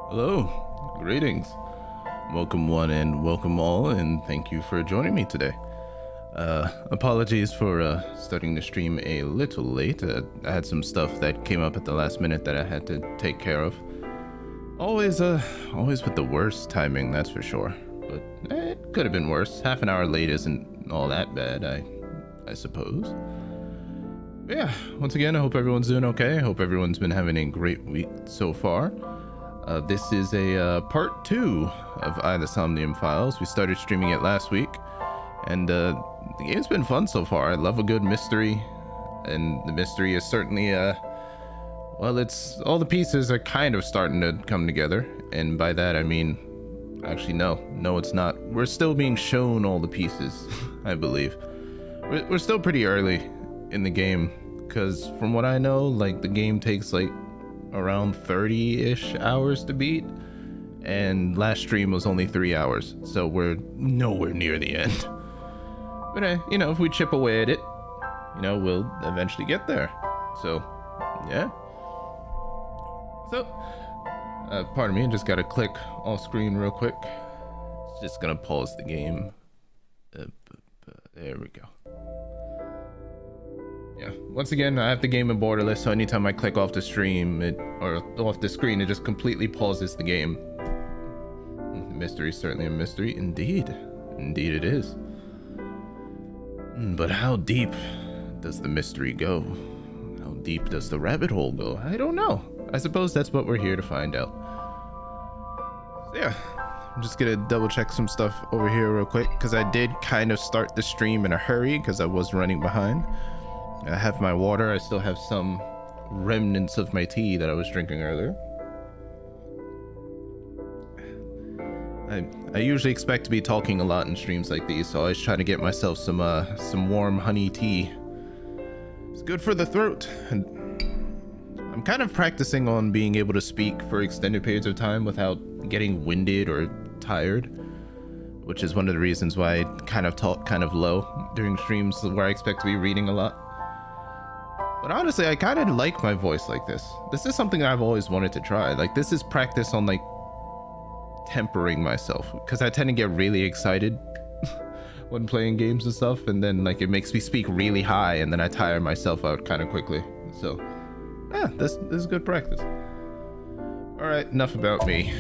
Hello, greetings. Welcome one and welcome all, and thank you for joining me today. Apologies for starting the stream a little late. I had some stuff that came up at the last minute that I had to take care of. Always with the worst timing, that's for sure. But it could have been worse. Half an hour late isn't all that bad, I suppose. But yeah, once again, I hope everyone's doing okay. I hope everyone's been having a great week so far. This is a part 2 of the Somnium files. We started streaming it last week, and the game's been fun so far. I love a good mystery, and the mystery is certainly well, it's all the pieces are kind of starting to come together, and by that I mean, actually no, it's not. We're still being shown all the pieces. I believe we're still pretty early in the game, because from what I know, like, the game takes like around 30-ish hours to beat, and last stream was only 3 hours, so we're nowhere near the end. But you know, if we chip away at it, you know, we'll eventually get there. So yeah. So pardon me, I just gotta click off screen real quick. It's just gonna pause the game. There we go. Yeah, once again, I have the game in borderless, so anytime I click off the stream or off the screen, it just completely pauses the game. Mystery is certainly a mystery. Indeed it is. But how deep does the mystery go? How deep does the rabbit hole go? I don't know. I suppose that's what we're here to find out. So yeah, I'm just gonna double check some stuff over here real quick, because I did kind of start the stream in a hurry because I was running behind. I have my water. I still have some remnants of my tea that I was drinking earlier. I usually expect to be talking a lot in streams like these, so I always try to get myself some warm honey tea. It's good for the throat. And I'm kind of practicing on being able to speak for extended periods of time without getting winded or tired, which is one of the reasons why I kind of talk kind of low during streams where I expect to be reading a lot. But honestly, I kind of like my voice like this. This is something I've always wanted to try. Like, this is practice on, like, tempering myself, because I tend to get really excited when playing games and stuff, and then, like, it makes me speak really high, and then I tire myself out kind of quickly. So yeah, this is good practice. All right, enough about me.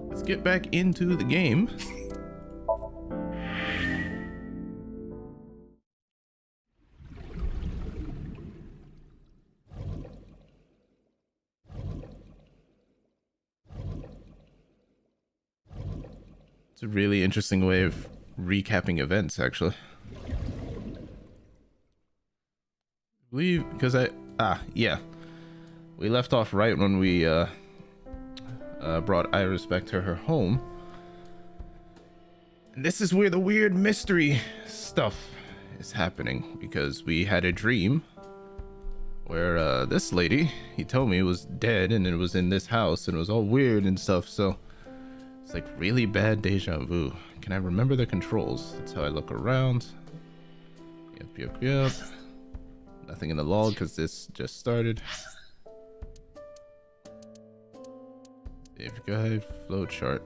Let's get back into the game. It's a really interesting way of recapping events, actually. I believe, because yeah. We left off right when we brought Iris back to her home. And this is where the weird mystery stuff is happening, because we had a dream where this lady, he told me, was dead, and it was in this house, and it was all weird and stuff, so it's like really bad deja vu. Can I remember the controls? That's how I look around. Yep. Nothing in the log because this just started. Save guide, flowchart.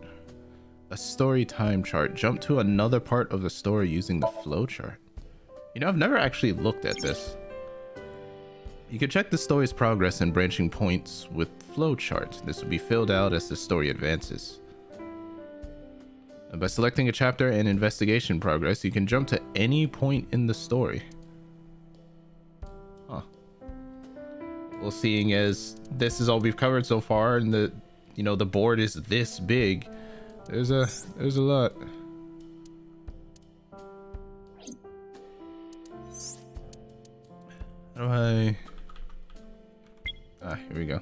A story time chart. Jump to another part of the story using the flowchart. You know, I've never actually looked at this. You can check the story's progress and branching points with flowchart. This will be filled out as the story advances. And by selecting a chapter and investigation progress, you can jump to any point in the story. Huh. Well, seeing as this is all we've covered so far, and the, you know, the board is this big, there's a lot. How do I... here we go.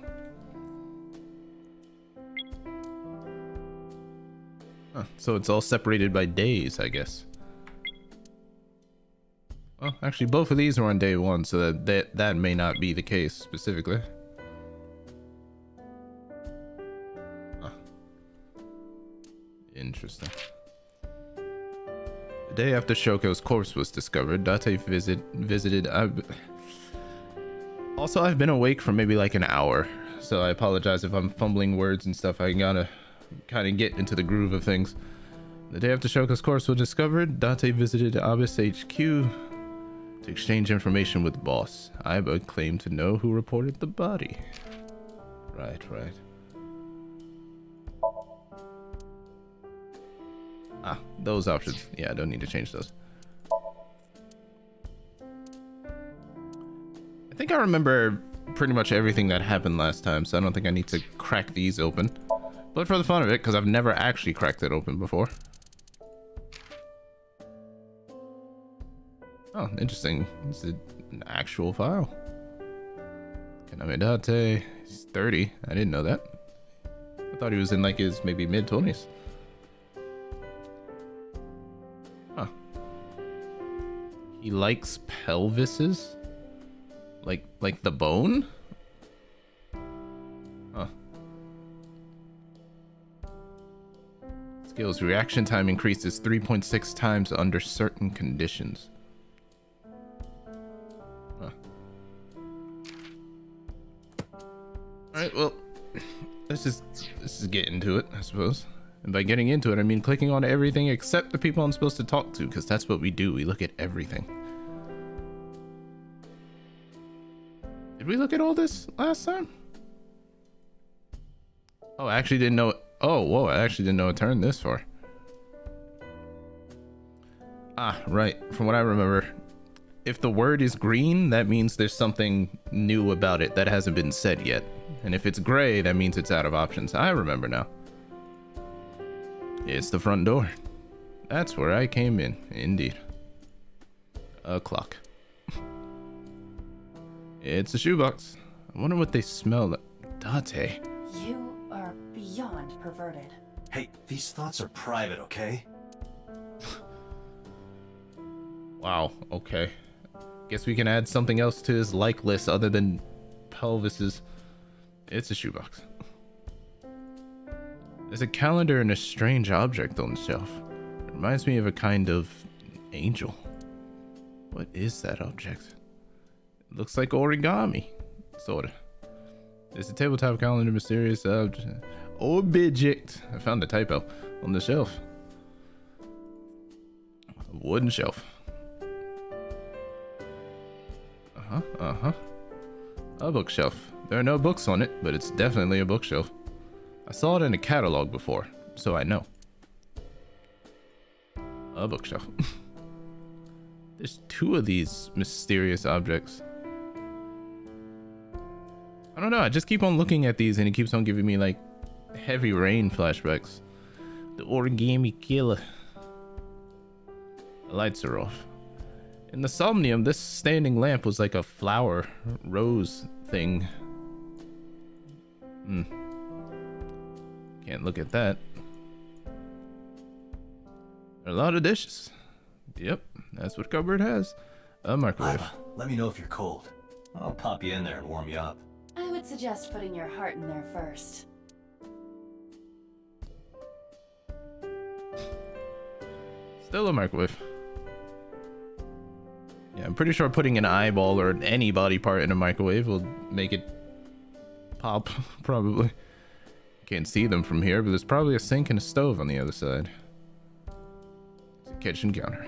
Huh, so it's all separated by days, I guess. Well, actually, both of these are on day 1, so that may not be the case specifically. Huh. Interesting. The day after Shoko's corpse was discovered, Date visited. Also, I've been awake for maybe like an hour, so I apologize if I'm fumbling words and stuff. I gotta kind of get into the groove of things. The day after Shoka's corpse was discovered, Date visited Abyss HQ to exchange information with boss. Aiba claimed to know who reported the body. Right. Ah, those options. Yeah, I don't need to change those. I think I remember pretty much everything that happened last time, so I don't think I need to crack these open. But for the fun of it, because I've never actually cracked it open before. Oh, interesting. It's an actual file. Kaname-date, he's 30. I didn't know that. I thought he was in like his maybe mid-20s. Huh. He likes pelvises? Like the bone? Huh. Skills reaction time increases 3.6 times under certain conditions. Huh. Alright, well, let's just get into it, I suppose. And by getting into it, I mean clicking on everything except the people I'm supposed to talk to, because that's what we do. We look at everything. Did we look at all this last time? Oh, I actually didn't know. Oh, whoa, I actually didn't know it turned this far. Ah, right. From what I remember, if the word is green, that means there's something new about it that hasn't been said yet. And if it's gray, that means it's out of options. I remember now. It's the front door. That's where I came in, indeed. A clock. It's a shoebox. I wonder what they smell like. Date. You are beyond perverted. Hey, these thoughts are private, okay? Wow, okay. Guess we can add something else to his like list other than pelvises. It's a shoebox. There's a calendar and a strange object on the shelf. It reminds me of a kind of angel. What is that object? It looks like origami, sorta. There's a tabletop calendar, mysterious object. I found a typo on the shelf. A wooden shelf. A bookshelf. There are no books on it, but it's definitely a bookshelf. I saw it in a catalog before, so I know. A bookshelf. There's two of these mysterious objects. I don't know, I just keep on looking at these and it keeps on giving me like heavy rain flashbacks. The origami killer. The lights are off. In the Somnium, this standing lamp was like a flower rose thing. Can't look at that. A lot of dishes. Yep, that's what cupboard has. A microwave. Let me know if you're cold. I'll pop you in there and warm you up. I would suggest putting your heart in there first. Still a microwave. Yeah, I'm pretty sure putting an eyeball or any body part in a microwave will make it pop, probably. Can't see them from here, but there's probably a sink and a stove on the other side. It's a kitchen counter.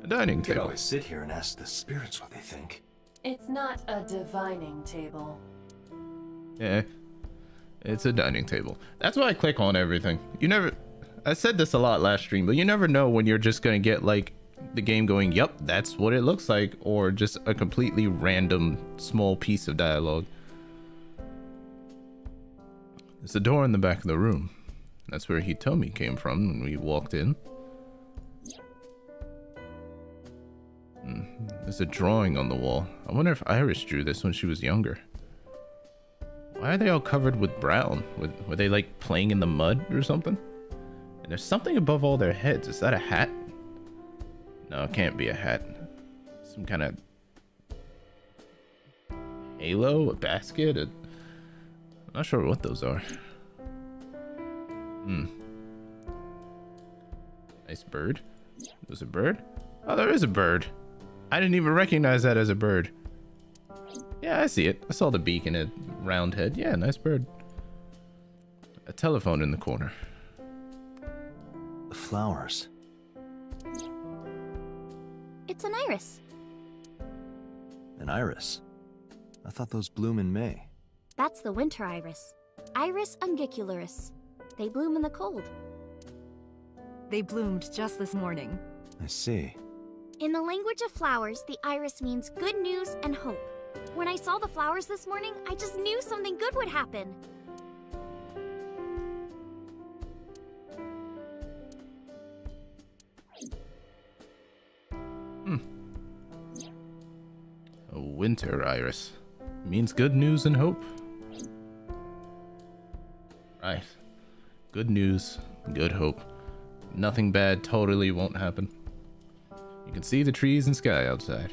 A dining You could table. always sit here and ask the spirits what they think. It's not a divining table. Yeah, it's a dining table. That's why I click on everything. You never... I said this a lot last stream, but you never know when you're just gonna get like the game going, yep, that's what it looks like, or just a completely random small piece of dialogue. There's a door in the back of the room. That's where Hitomi came from when we walked in. There's a drawing on the wall. I wonder if Iris drew this when she was younger. Why are they all covered with brown? Were they like playing in the mud or something? And there's something above all their heads. Is that a hat? No, it can't be a hat. Some kind of halo, a basket. I'm not sure what those are. Nice bird. There's a bird? Oh, there is a bird. I didn't even recognize that as a bird. Yeah, I see it. I saw the beak and a round head. Yeah, nice bird. A telephone in the corner. The flowers. It's an iris. An iris? I thought those bloom in May. That's the winter iris. Iris ungicularis. They bloom in the cold. They bloomed just this morning. I see. In the language of flowers, the iris means good news and hope. When I saw the flowers this morning, I just knew something good would happen. A winter iris. Means good news and hope. Right. Good news, good hope. Nothing bad totally won't happen. You can see the trees and sky outside.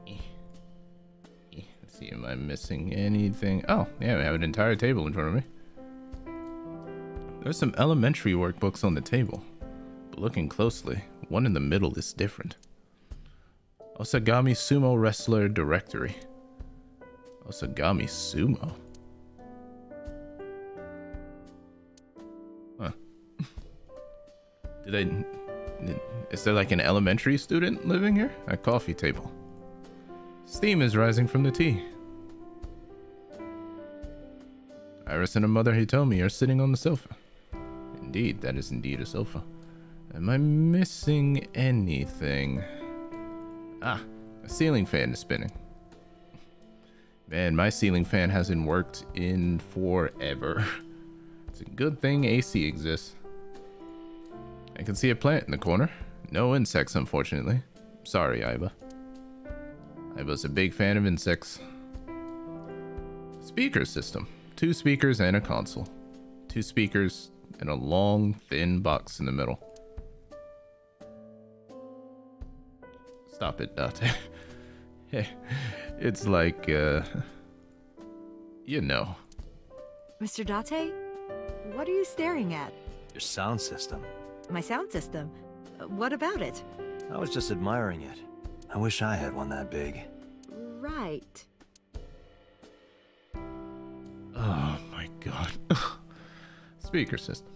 Let's see, am I missing anything? Oh, yeah, we have an entire table in front of me. There's some elementary workbooks on the table, but looking closely, one in the middle is different. Osagami Sumo Wrestler Directory. Osagami Sumo? Huh. Is there like an elementary student living here? A coffee table. Steam is rising from the tea. Iris and her mother Hitomi are sitting on the sofa. Indeed, that is indeed a sofa. Am I missing anything? Ah, a ceiling fan is spinning. Man, my ceiling fan hasn't worked in forever. It's a good thing AC exists. I can see a plant in the corner. No insects, unfortunately. Sorry, Aiba. Aiba's a big fan of insects. Speaker system. 2 speakers and a console. 2 speakers and a long, thin box in the middle. Stop it, Date. It's like, you know. Mr. Date? What are you staring at? Your sound system. My sound system. What about it? I was just admiring it. I wish I had one that big. Right. Oh my god. Speaker system.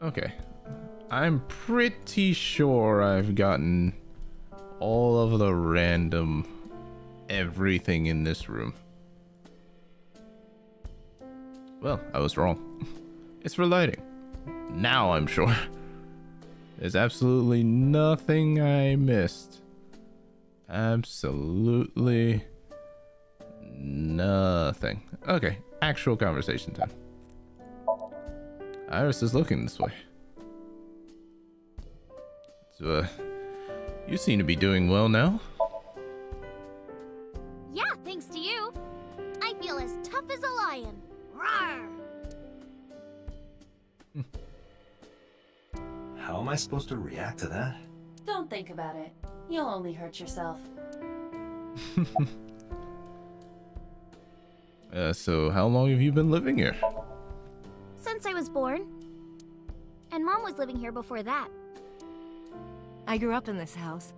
Okay. I'm pretty sure I've gotten all of the random everything in this room. Well, I was wrong. It's for lighting. Now I'm sure. There's absolutely nothing I missed. Absolutely nothing. Okay, actual conversation time. Iris is looking this way. So, you seem to be doing well now. Yeah, thanks to you. I feel as tough as a lion. Rawr! How am I supposed to react to that? Don't think about it. You'll only hurt yourself. So how long have you been living here? Since I was born. And Mom was living here before that. I grew up in this house.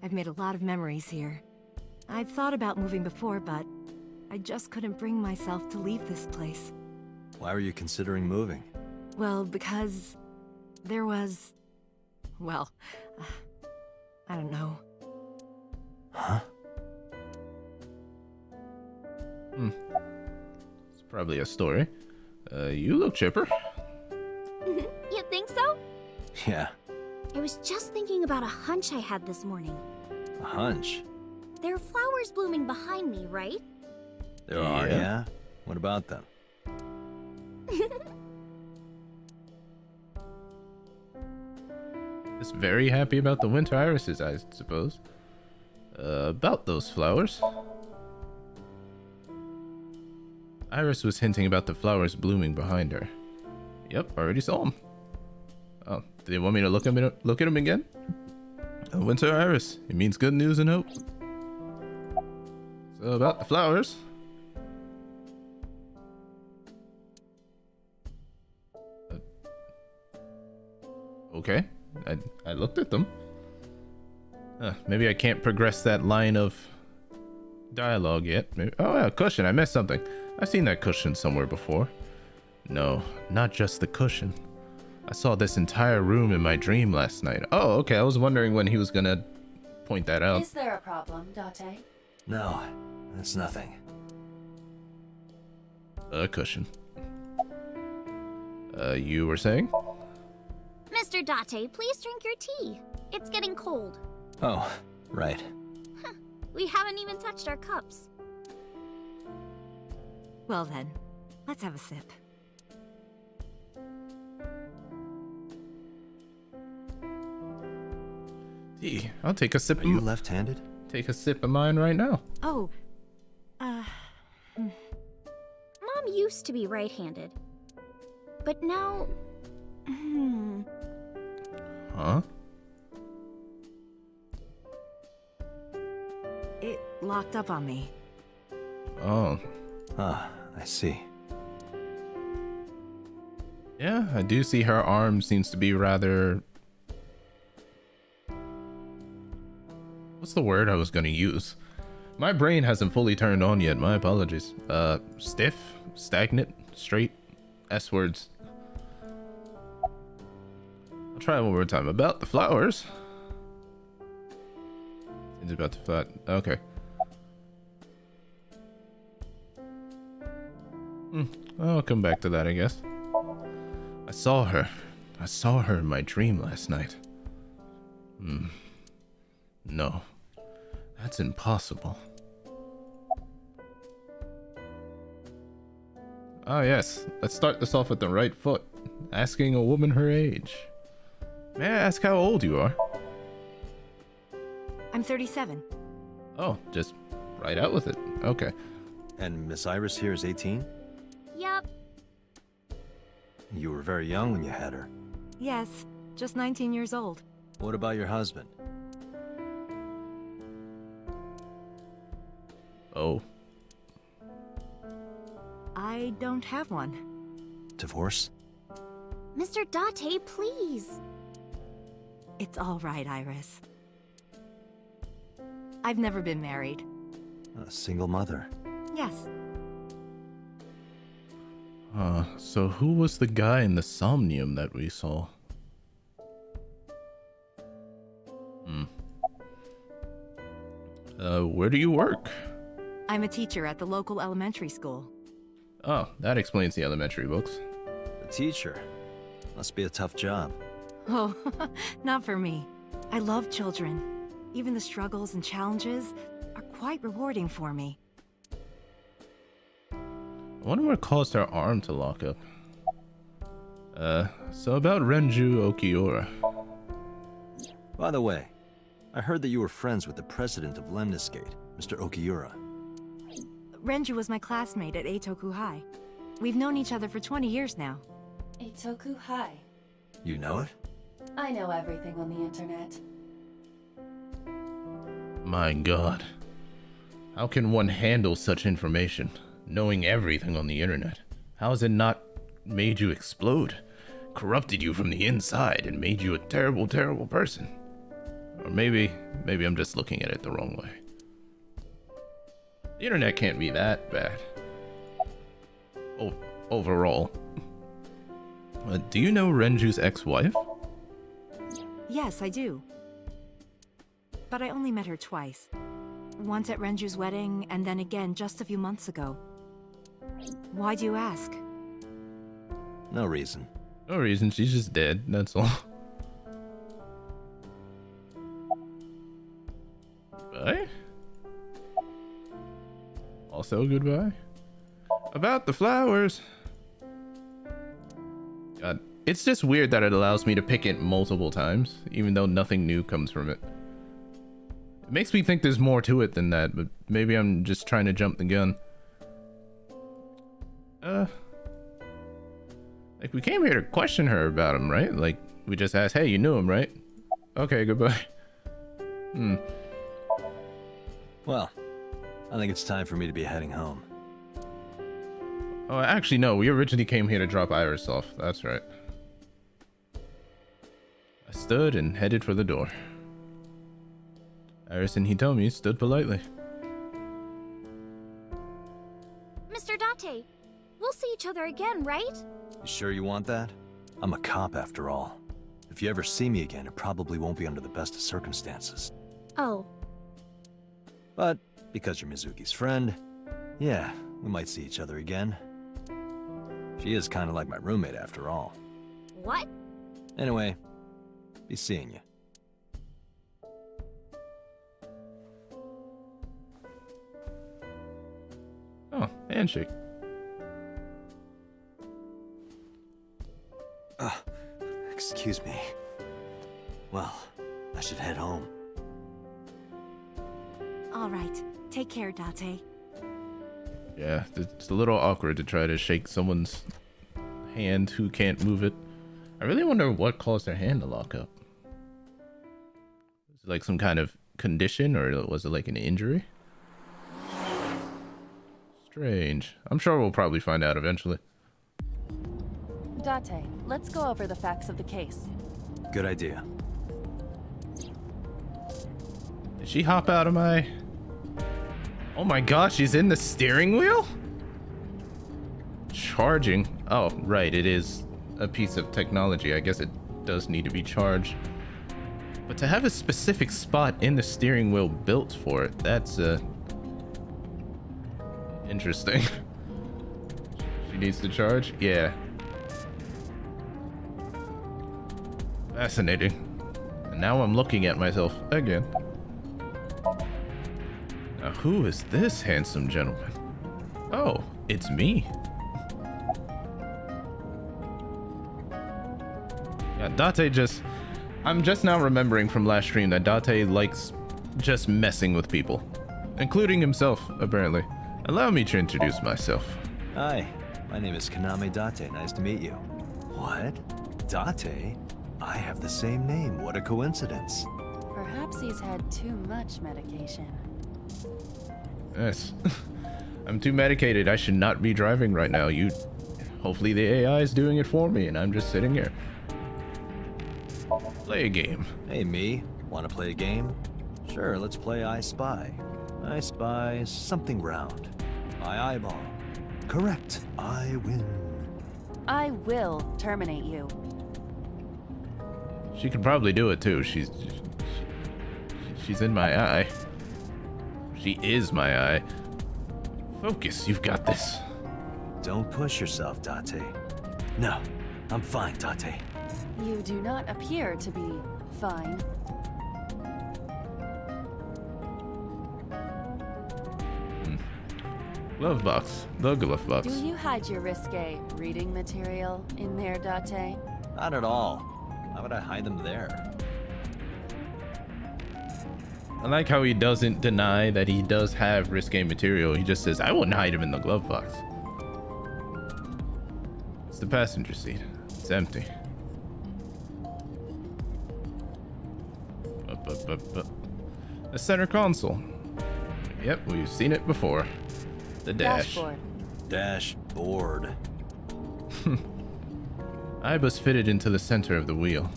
I've made a lot of memories here. I've thought about moving before, but I just couldn't bring myself to leave this place. Why were you considering moving? Well, because there was... well, I don't know. Huh? It's probably a story. You look chipper. You think so? Yeah, I was just thinking about a hunch I had this morning. a hunch. There are flowers blooming behind me, right? There are, Yeah. yeah? What about them? Just very happy about the winter irises, I suppose. About those flowers. Iris was hinting about the flowers blooming behind her. Yep, already saw them. Oh, do you want me to look at them again? A winter iris. It means good news and hope. So about the flowers. Okay. I looked at them. Maybe I can't progress that line of dialogue yet. Maybe. Oh, yeah, cushion. I missed something. I've seen that cushion somewhere before. No, not just the cushion. I saw this entire room in my dream last night. Oh, okay. I was wondering when he was gonna point that out. Is there a problem, Date? No, it's nothing. A cushion. You were saying? Mr. Date, please drink your tea. It's getting cold. Oh, right. We haven't even touched our cups. Well then, let's have a sip. Tea. I'll take a sip. Are you left-handed? Take a sip of mine right now. Oh, Mom used to be right-handed. But now... Huh? it locked up on me. Oh. Ah, I see. Yeah, I do see her arm seems to be rather... What's the word I was gonna use? My brain hasn't fully turned on yet, my apologies. Stiff? Stagnant? Straight? S words. I'll try one more time. About the flowers. It's about to flat. Okay. I'll come back to that, I guess. I saw her. I saw her in my dream last night. No. That's impossible. Ah, yes. Let's start this off with the right foot. Asking a woman her age. May I ask how old you are? I'm 37. Oh, just right out with it. Okay. And Miss Iris here is 18? Yep. You were very young when you had her. Yes, just 19 years old. What about your husband? Oh. I don't have one. Divorce? Mr. Date, please. It's all right, Iris. I've never been married. A single mother? Yes. So who was the guy in the Somnium that we saw? Where do you work? I'm a teacher at the local elementary school. Oh, that explains the elementary books. A teacher? Must be a tough job. Oh, not for me. I love children. Even the struggles and challenges are quite rewarding for me. I wonder what caused her arm to lock up. So about Renju Okiura. By the way, I heard that you were friends with the president of Lemniscate, Mr. Okiura. Renju was my classmate at Eitoku High. We've known each other for 20 years now. Eitoku High. You know it? I know everything on the internet. My god. How can one handle such information? Knowing everything on the internet. How has it not made you explode? Corrupted you from the inside and made you a terrible, terrible person? Or maybe I'm just looking at it the wrong way. The internet can't be that bad. Oh, overall. Do you know Renju's ex-wife? Yes, I do. But I only met her twice. Once at Renju's wedding, and then again just a few months ago. Why do you ask? No reason. No reason, she's just dead, that's all. Goodbye? Also goodbye? About the flowers. God, it's just weird that it allows me to pick it multiple times, even though nothing new comes from it. It makes me think there's more to it than that, but maybe I'm just trying to jump the gun. Like, we came here to question her about him, right? Like, we just asked, hey, you knew him, right? Okay, goodbye. Well, I think it's time for me to be heading home. Oh, actually, no. We originally came here to drop Iris off. That's right. stood and headed for the door. Iris and Hitomi stood politely. Mr. Date, we'll see each other again, right? You sure you want that? I'm a cop after all. If you ever see me again, it probably won't be under the best of circumstances. Oh. But because you're Mizuki's friend, yeah, we might see each other again. She is kind of like my roommate after all. What? Anyway, be seeing you. Oh, handshake. Excuse me. Well, I should head home. All right. Take care, Date. Yeah, it's a little awkward to try to shake someone's hand who can't move it. I really wonder what caused their hand to lock up. Was it like some kind of condition, or was it like an injury? Strange. I'm sure we'll probably find out eventually. Date, let's go over the facts of the case. Good idea. Did she hop out of my... Oh my gosh, she's in the steering wheel? Charging. Oh, right, it is a piece of technology. I guess it does need to be charged. But to have a specific spot in the steering wheel built for it, that's interesting. She needs to charge? Yeah. Fascinating. And now I'm looking at myself again. Now, who is this handsome gentleman? Oh, it's me. Yeah, Date just... I'm just now remembering from last stream that Date likes just messing with people. Including himself, apparently. Allow me to introduce myself. Hi, my name is Kaname Date. Nice to meet you. What? Date? I have the same name. What a coincidence. Perhaps he's had too much medication. Yes. I'm too medicated. I should not be driving right now. Hopefully the AI is doing it for me and I'm just sitting here. Play a game. Hey, me. Want to play a game? Sure, let's play I Spy. I spy something round. My eyeball. Correct. I win. I will terminate you. She could probably do it too. She's in my eye. She is my eye. Focus, you've got this. Don't push yourself, Date. No, I'm fine, Date. You do not appear to be fine. Glove box. The glove box. Do you hide your risque reading material in there, Date? Not at all. Why would I hide them there? I like how he doesn't deny that he does have risque material. He just says, I wouldn't hide him in the glove box. It's the passenger seat. It's empty. The center console. Yep, we've seen it before. The dash. Dashboard. Dashboard. IBUS fitted into the center of the wheel.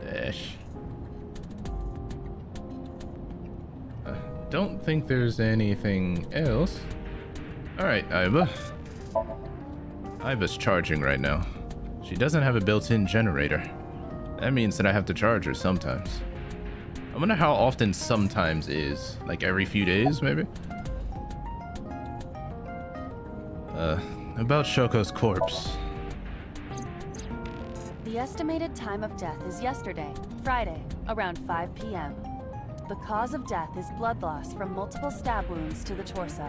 Dash. Don't think there's anything else. Alright, Iba. Iba's charging right now. She doesn't have a built-in generator. That means that I have to charge her sometimes. I wonder how often sometimes is. Like every few days, maybe? About Shoko's corpse. The estimated time of death is yesterday, Friday, around 5 p.m. The cause of death is blood loss from multiple stab wounds to the torso.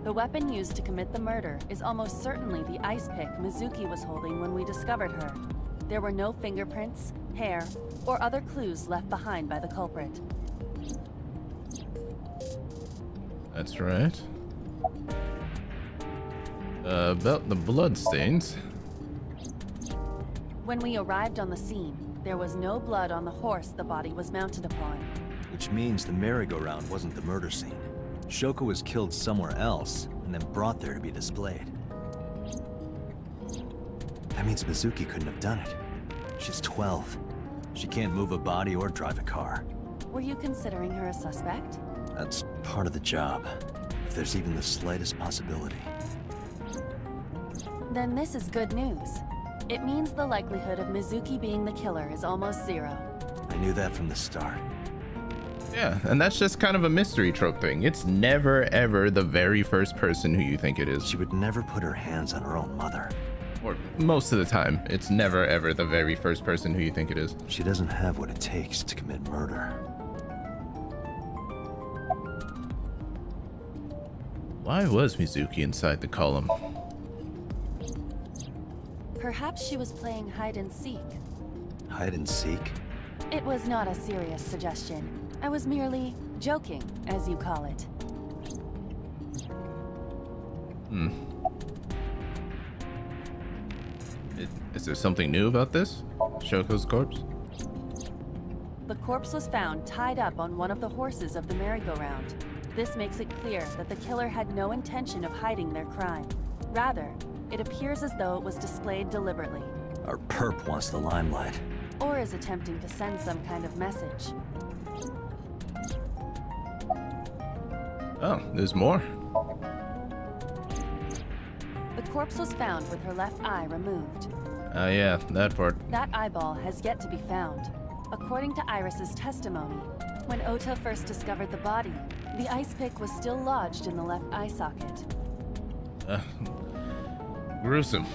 The weapon used to commit the murder is almost certainly the ice pick Mizuki was holding when we discovered her. There were no fingerprints, hair, or other clues left behind by the culprit. That's right. About the bloodstains. When we arrived on the scene, there was no blood on the horse the body was mounted upon. Which means the merry-go-round wasn't the murder scene. Shoko was killed somewhere else, and then brought there to be displayed. That means Mizuki couldn't have done it. She's 12. She can't move a body or drive a car. Were you considering her a suspect? That's part of the job. If there's even the slightest possibility. Then this is good news. It means the likelihood of Mizuki being the killer is almost zero. I knew that from the start. Yeah, and that's just kind of a mystery trope thing. It's never ever the very first person who you think it is. She would never put her hands on her own mother. Or most of the time, it's never ever the very first person who you think it is. She doesn't have what it takes to commit murder. Why was Mizuki inside the column? Perhaps she was playing hide and seek. Hide and seek? It was not a serious suggestion. I was merely joking, as you call it. Is there something new about this? Shoko's corpse? The corpse was found tied up on one of the horses of the merry-go-round. This makes it clear that the killer had no intention of hiding their crime. Rather, it appears as though it was displayed deliberately. Our perp wants the limelight. Or is attempting to send some kind of message. Oh, there's more. The corpse was found with her left eye removed. Ah, yeah, that part. That eyeball has yet to be found. According to Iris's testimony, when Ota first discovered the body, the ice pick was still lodged in the left eye socket. Gruesome.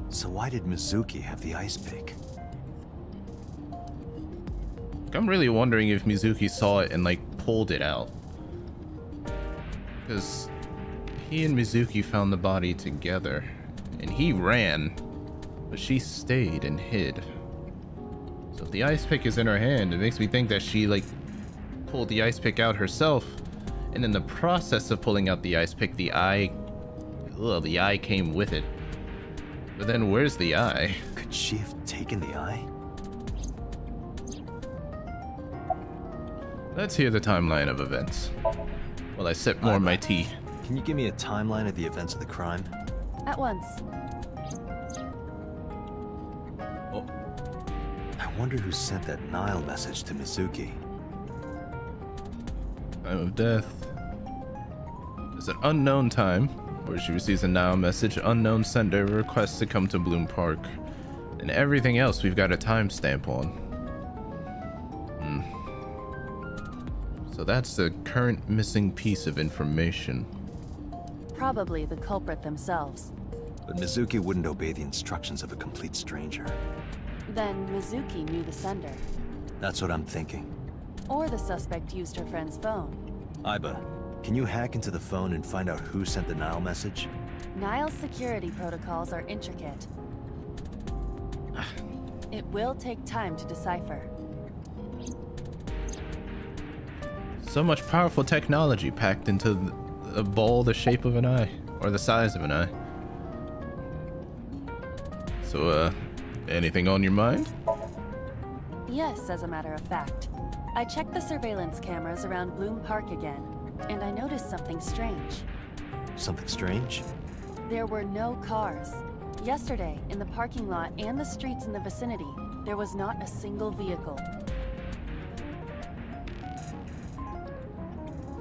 So why did Mizuki have the ice pick? I'm really wondering if Mizuki saw it and like pulled it out. Because he and Mizuki found the body together. And he ran, but she stayed and hid. So if the ice pick is in her hand, it makes me think that she like pulled the ice pick out herself. And in the process of pulling out the ice pick, the eye came with it. But then where's the eye? Could she have taken the eye? Let's hear the timeline of events while I sip more of my tea. Can you give me a timeline of the events of the crime? At once. Oh, I wonder who sent that Nile message to Mizuki. time of death. There's an unknown time where she receives a now message. Unknown sender requests to come to Bloom Park. And everything else we've got a timestamp on. So that's the current missing piece of information. Probably the culprit themselves. But Mizuki wouldn't obey the instructions of a complete stranger. Then Mizuki knew the sender. That's what I'm thinking. Or the suspect used her friend's phone. Aiba, can you hack into the phone and find out who sent the Nile message? Nile's security protocols are intricate. It will take time to decipher. So much powerful technology packed into a ball the shape of an eye, or the size of an eye. So, anything on your mind? Yes, as a matter of fact. I checked the surveillance cameras around Bloom Park again, and I noticed something strange. Something strange? There were no cars. Yesterday, in the parking lot and the streets in the vicinity, there was not a single vehicle.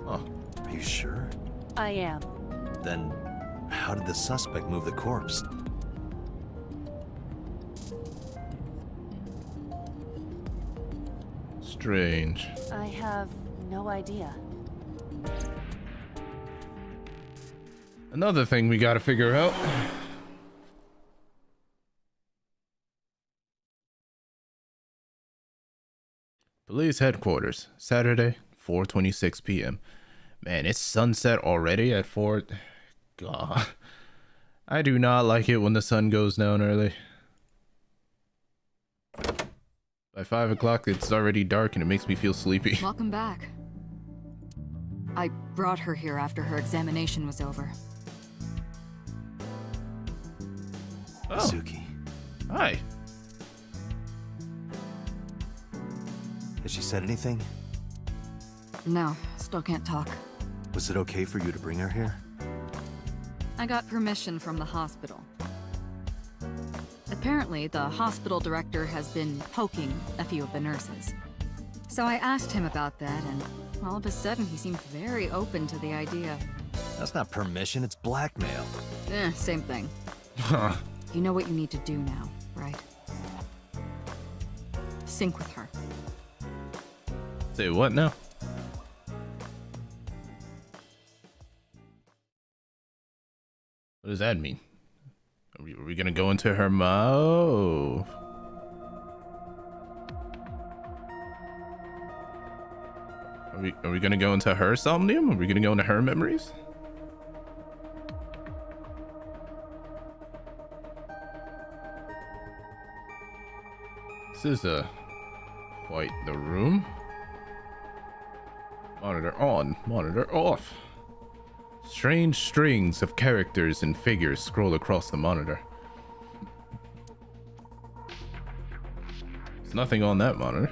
Oh, Are you sure? I am. Then, how did the suspect move the corpse? strange. I have no idea. Another thing we gotta figure out. Police headquarters, Saturday, 4:26 p.m. Man, it's sunset already at 4. God, I do not like it when the sun goes down early. By 5 o'clock, it's already dark and it makes me feel sleepy. Welcome back. I brought her here after her examination was over. Oh, Mizuki, hi. has she said anything? No, still can't talk. Was it okay for you to bring her here? I got permission from the hospital. Apparently, the hospital director has been poking a few of the nurses. So I asked him about that, and all of a sudden he seemed very open to the idea. That's not permission, it's blackmail. Same thing. Huh. You know what you need to do now, right? Sync with her. Say what now? What does that mean? Are we gonna go into her mouth? Are we gonna go into her Somnium? Are we gonna go into her memories? This is quite the room. Monitor on, monitor off. Strange strings of characters and figures scroll across the monitor. There's nothing on that monitor.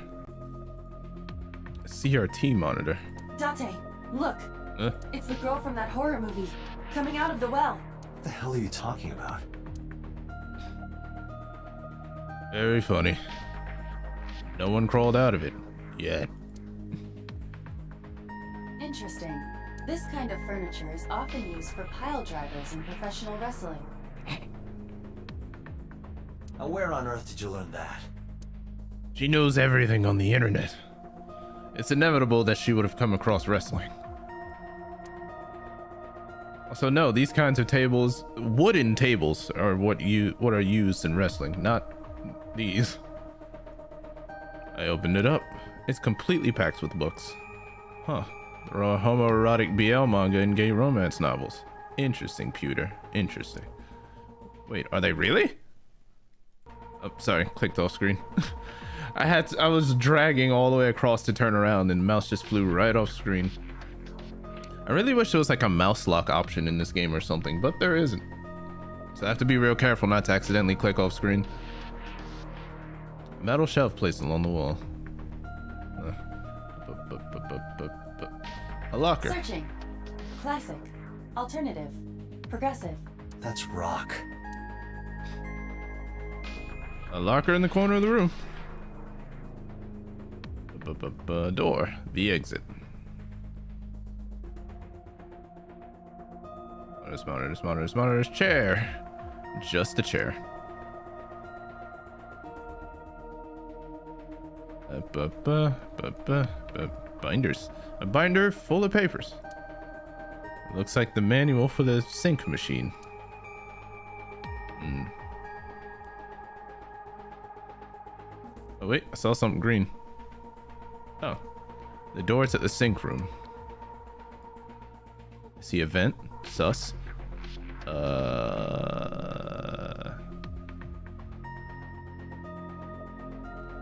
A CRT monitor. Date, look. It's the girl from that horror movie, coming out of the well. What the hell are you talking about? Very funny. No one crawled out of it yet. Interesting. This kind of furniture is often used for pile drivers in professional wrestling. Now, where on earth did you learn that? She knows everything on the internet. It's inevitable that she would have come across wrestling. Also, no, these kinds of tables, wooden tables, are what are used in wrestling, not these. I opened it up. It's completely packed with books. Huh. There are homoerotic BL manga and gay romance novels. Interesting, Pewter. Interesting. Wait, are they really? Oh, sorry, clicked off screen. I was dragging all the way across to turn around and the mouse just flew right off screen. I really wish there was like a mouse lock option in this game or something, but there isn't. So I have to be real careful not to accidentally click off screen. Metal shelf placed along the wall. A locker. Searching. Classic. Alternative. Progressive. That's rock. A locker in the corner of the room. Door. The exit. Monitors. Chair. Just a chair. Binders. A binder full of papers. Looks like the manual for the sync machine. Oh wait, I saw something green. Oh, the door to the sync room. I see a vent. Sus.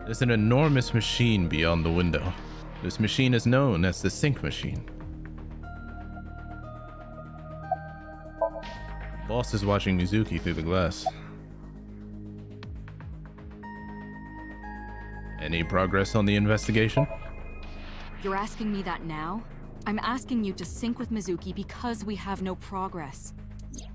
There's an enormous machine beyond the window. This machine is known as the sync machine. Boss is watching Mizuki through the glass. Any progress on the investigation? You're asking me that now? I'm asking you to sync with Mizuki because we have no progress.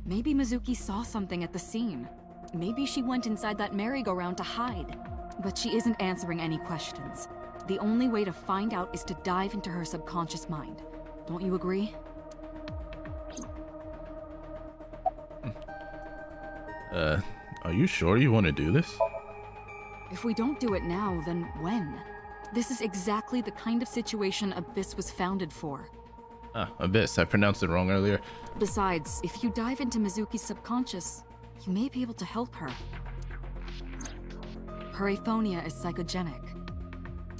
Maybe Mizuki saw something at the scene. Maybe she went inside that merry-go-round to hide. But she isn't answering any questions. The only way to find out is to dive into her subconscious mind. Don't you agree? Are you sure you want to do this? If we don't do it now, then when? This is exactly the kind of situation Abyss was founded for. Ah, Abyss. I pronounced it wrong earlier. Besides, if you dive into Mizuki's subconscious, you may be able to help her. Her aphonia is psychogenic.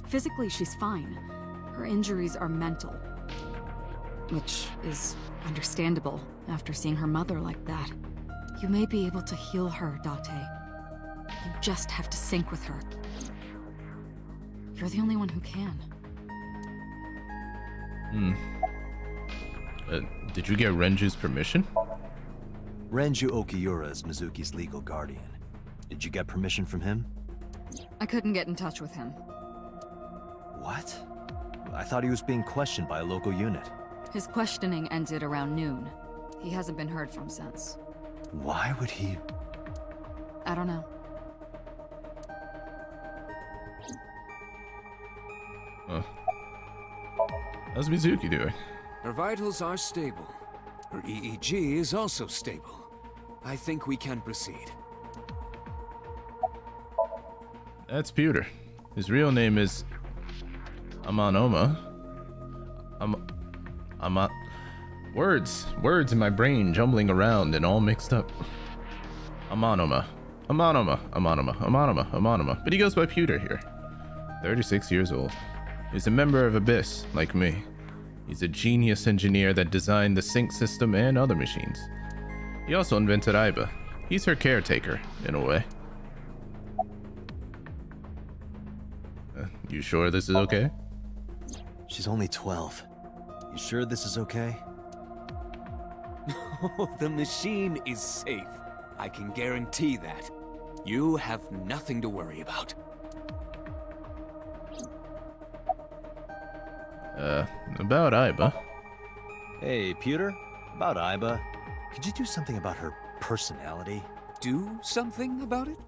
Physically, she's fine. Her injuries are mental. Which is understandable after seeing her mother like that. You may be able to heal her, Date. You just have to sync with her. You're the only one who can. Did you get Renju's permission? Renju Okiura is Mizuki's legal guardian. Did you get permission from him? I couldn't get in touch with him. What? I thought he was being questioned by a local unit. His questioning ended around noon. He hasn't been heard from since. Why would he? I don't know. How's Mizuki doing? Her vitals are stable. Her EEG is also stable. I think we can proceed. That's Pewter. His real name is Amanoma. Words in my brain jumbling around and all mixed up. Amanoma. But he goes by Pewter here. 36 years old. He's a member of Abyss, like me. He's a genius engineer that designed the sync system and other machines. He also invented Aiba. He's her caretaker, in a way. You sure this is okay? She's only 12. You sure this is okay? The machine is safe. I can guarantee that. You have nothing to worry about. About Aiba. Hey, Pewter? About Aiba. Could you do something about her personality? Do something about it?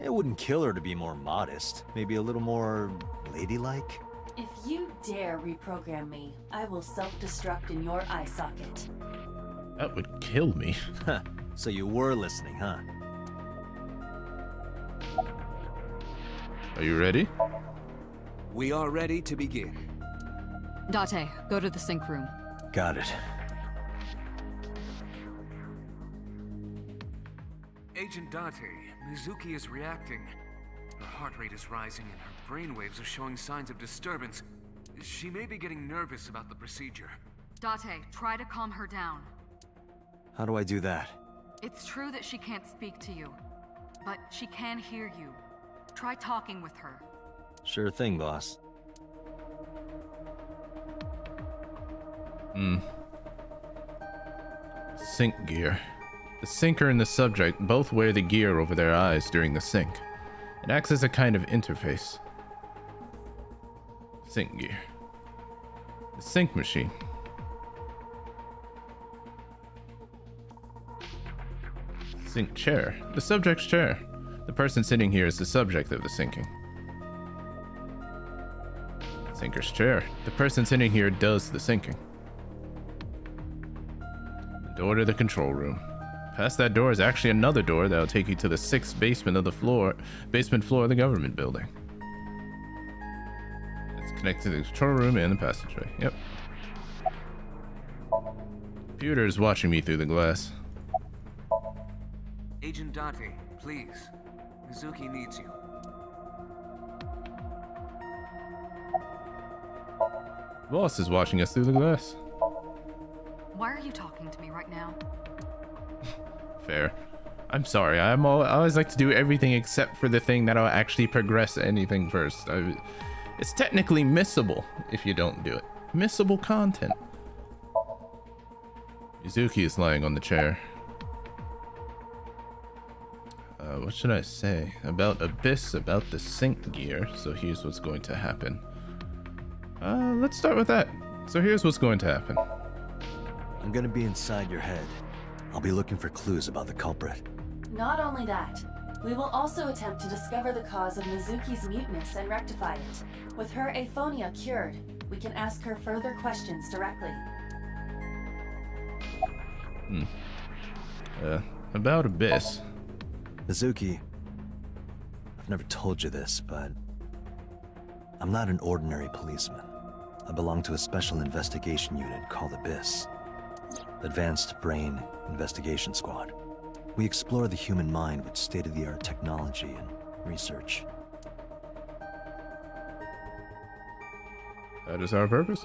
It wouldn't kill her to be more modest. Maybe a little more ladylike? If you dare reprogram me, I will self-destruct in your eye socket. That would kill me. So you were listening, huh? Are you ready? We are ready to begin. Date, go to the sync room. Got it. Agent Date, Mizuki is reacting. Her heart rate is rising and her brainwaves are showing signs of disturbance. She may be getting nervous about the procedure. Date, try to calm her down. How do I do that? It's true that she can't speak to you, but she can hear you. Try talking with her. Sure thing, boss. Sync gear. The syncer and the subject both wear the gear over their eyes during the sync. It acts as a kind of interface. Sync gear. The sync machine. Sync chair. The subject's chair. The person sitting here is the subject of the syncing. Syncer's chair. The person sitting here does the syncing. Door to the control room. Past that door is actually another door that'll take you to the 6th basement floor of the government building. It's connected to the control room and the passageway. Yep. Pewter's watching me through the glass. Agent Date, please. Mizuki needs you. Boss is watching us through the glass. Why are you talking to me right now? Fair. I'm sorry. I always like to do everything except for the thing that'll actually progress anything first. It's technically missable if you don't do it. Missable content. Mizuki is lying on the chair. What should I say? About Abyss, about the sync gear. So here's what's going to happen. Let's start with that. So here's what's going to happen. I'm gonna be inside your head. I'll be looking for clues about the culprit. Not only that, we will also attempt to discover the cause of Mizuki's muteness and rectify it. With her aphonia cured, we can ask her further questions directly. About Abyss. Mizuki, I've never told you this, but I'm not an ordinary policeman. I belong to a special investigation unit called Abyss. Advanced Brain Investigation Squad. We explore the human mind with state-of-the-art technology and research. That is our purpose.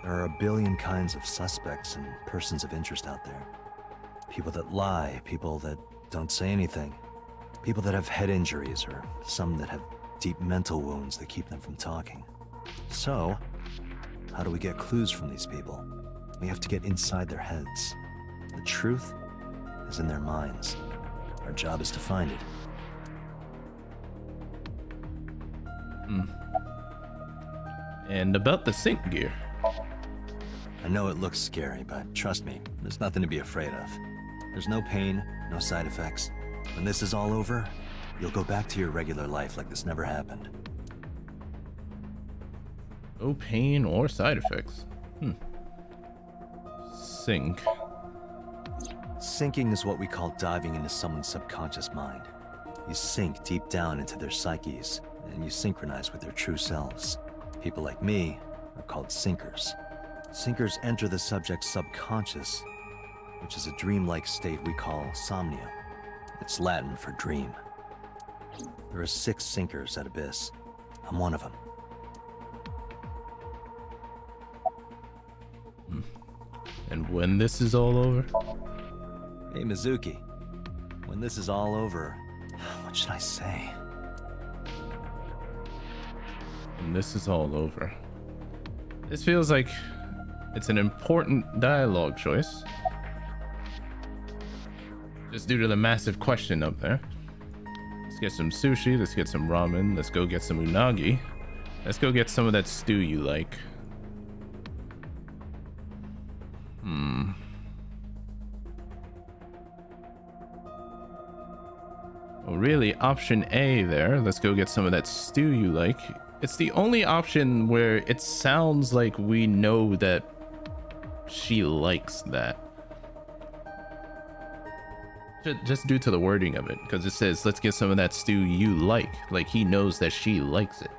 There are a billion kinds of suspects and persons of interest out there. People that lie, people that don't say anything, people that have head injuries, or some that have deep mental wounds that keep them from talking. So, how do we get clues from these people? We have to get inside their heads. The truth is in their minds. Our job is to find it. And about the sync gear. I know it looks scary, but trust me, there's nothing to be afraid of. There's no pain, no side effects. When this is all over, you'll go back to your regular life like this never happened. No pain or side effects. Sink. Sinking is what we call diving into someone's subconscious mind. You sink deep down into their psyches, and you synchronize with their true selves. People like me are called sinkers. Sinkers enter the subject's subconscious, which is a dreamlike state we call Somnium. It's Latin for dream. There are 6 sinkers at Abyss. I'm one of them. And when this is all over? Hey, Mizuki. When this is all over, what should I say? When this is all over. This feels like it's an important dialogue choice. Just due to the massive question up there. Let's get some sushi, let's get some ramen, let's go get some unagi. Let's go get some of that stew you like. Well, really, option A there. Let's go get some of that stew you like. It's the only option where it sounds like we know that she likes that. Just due to the wording of it, because it says, let's get some of that stew you like. Like he knows that she likes it.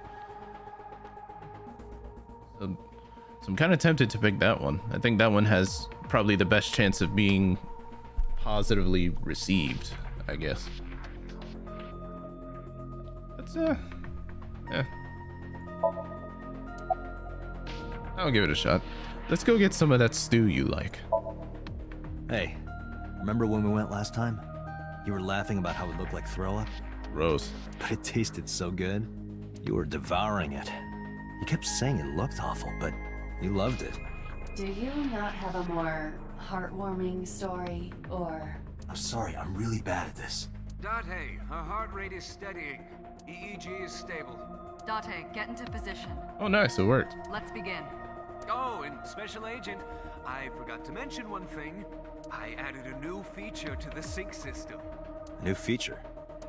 So I'm kind of tempted to pick that one. I think that one has probably the best chance of being positively received, I guess. Yeah. I'll give it a shot. Let's go get some of that stew you like. Hey, remember when we went last time? You were laughing about how it looked like throw up? Gross. But it tasted so good. You were devouring it. You kept saying it looked awful, but you loved it. Do you not have a more heartwarming story, or... I'm sorry, I'm really bad at this. Date, her heart rate is steadying. EEG is stable. Date, get into position. Oh, nice, it worked. Let's begin. Oh, and Special Agent, I forgot to mention one thing. I added a new feature to the sync system. A new feature?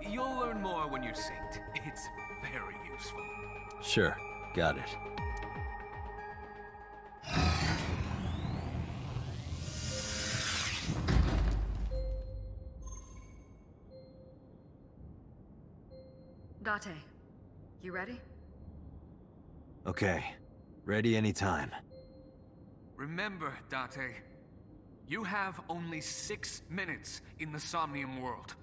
You'll learn more when you're synced. It's very useful. Sure, got it. Date, you ready? Okay, ready anytime. Remember, Date, you have only 6 minutes in the Somnium world.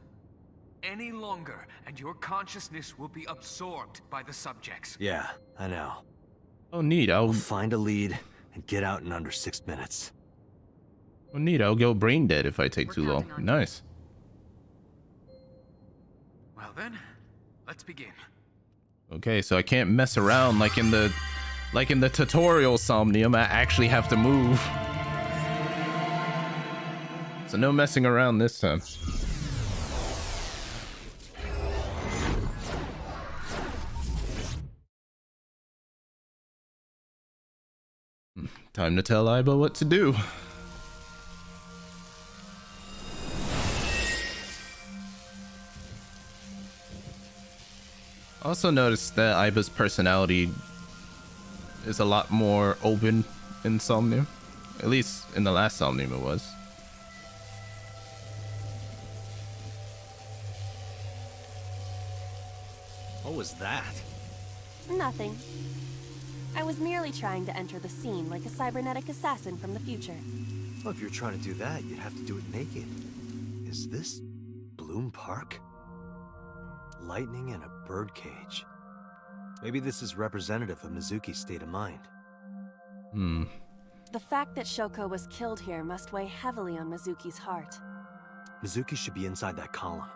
Any longer, and your consciousness will be absorbed by the subjects. Yeah, I know. Oh, neat. I'll find a lead and get out in under 6 minutes. Oh, neat. I'll go brain dead if I take too long. Nice. Well then, let's begin. Okay, so I can't mess around like in the tutorial Somnium. I actually have to move. So no messing around this time. Time to tell Aiba what to do. Also noticed that Aiba's personality is a lot more open in Somnium. At least in the last Somnium it was. What was that? Nothing. I was merely trying to enter the scene like a cybernetic assassin from the future. Well, if you're trying to do that, you'd have to do it naked. Is this Bloom Park? Lightning in a birdcage. Maybe this is representative of Mizuki's state of mind. The fact that Shoko was killed here must weigh heavily on Mizuki's heart. Mizuki should be inside that column.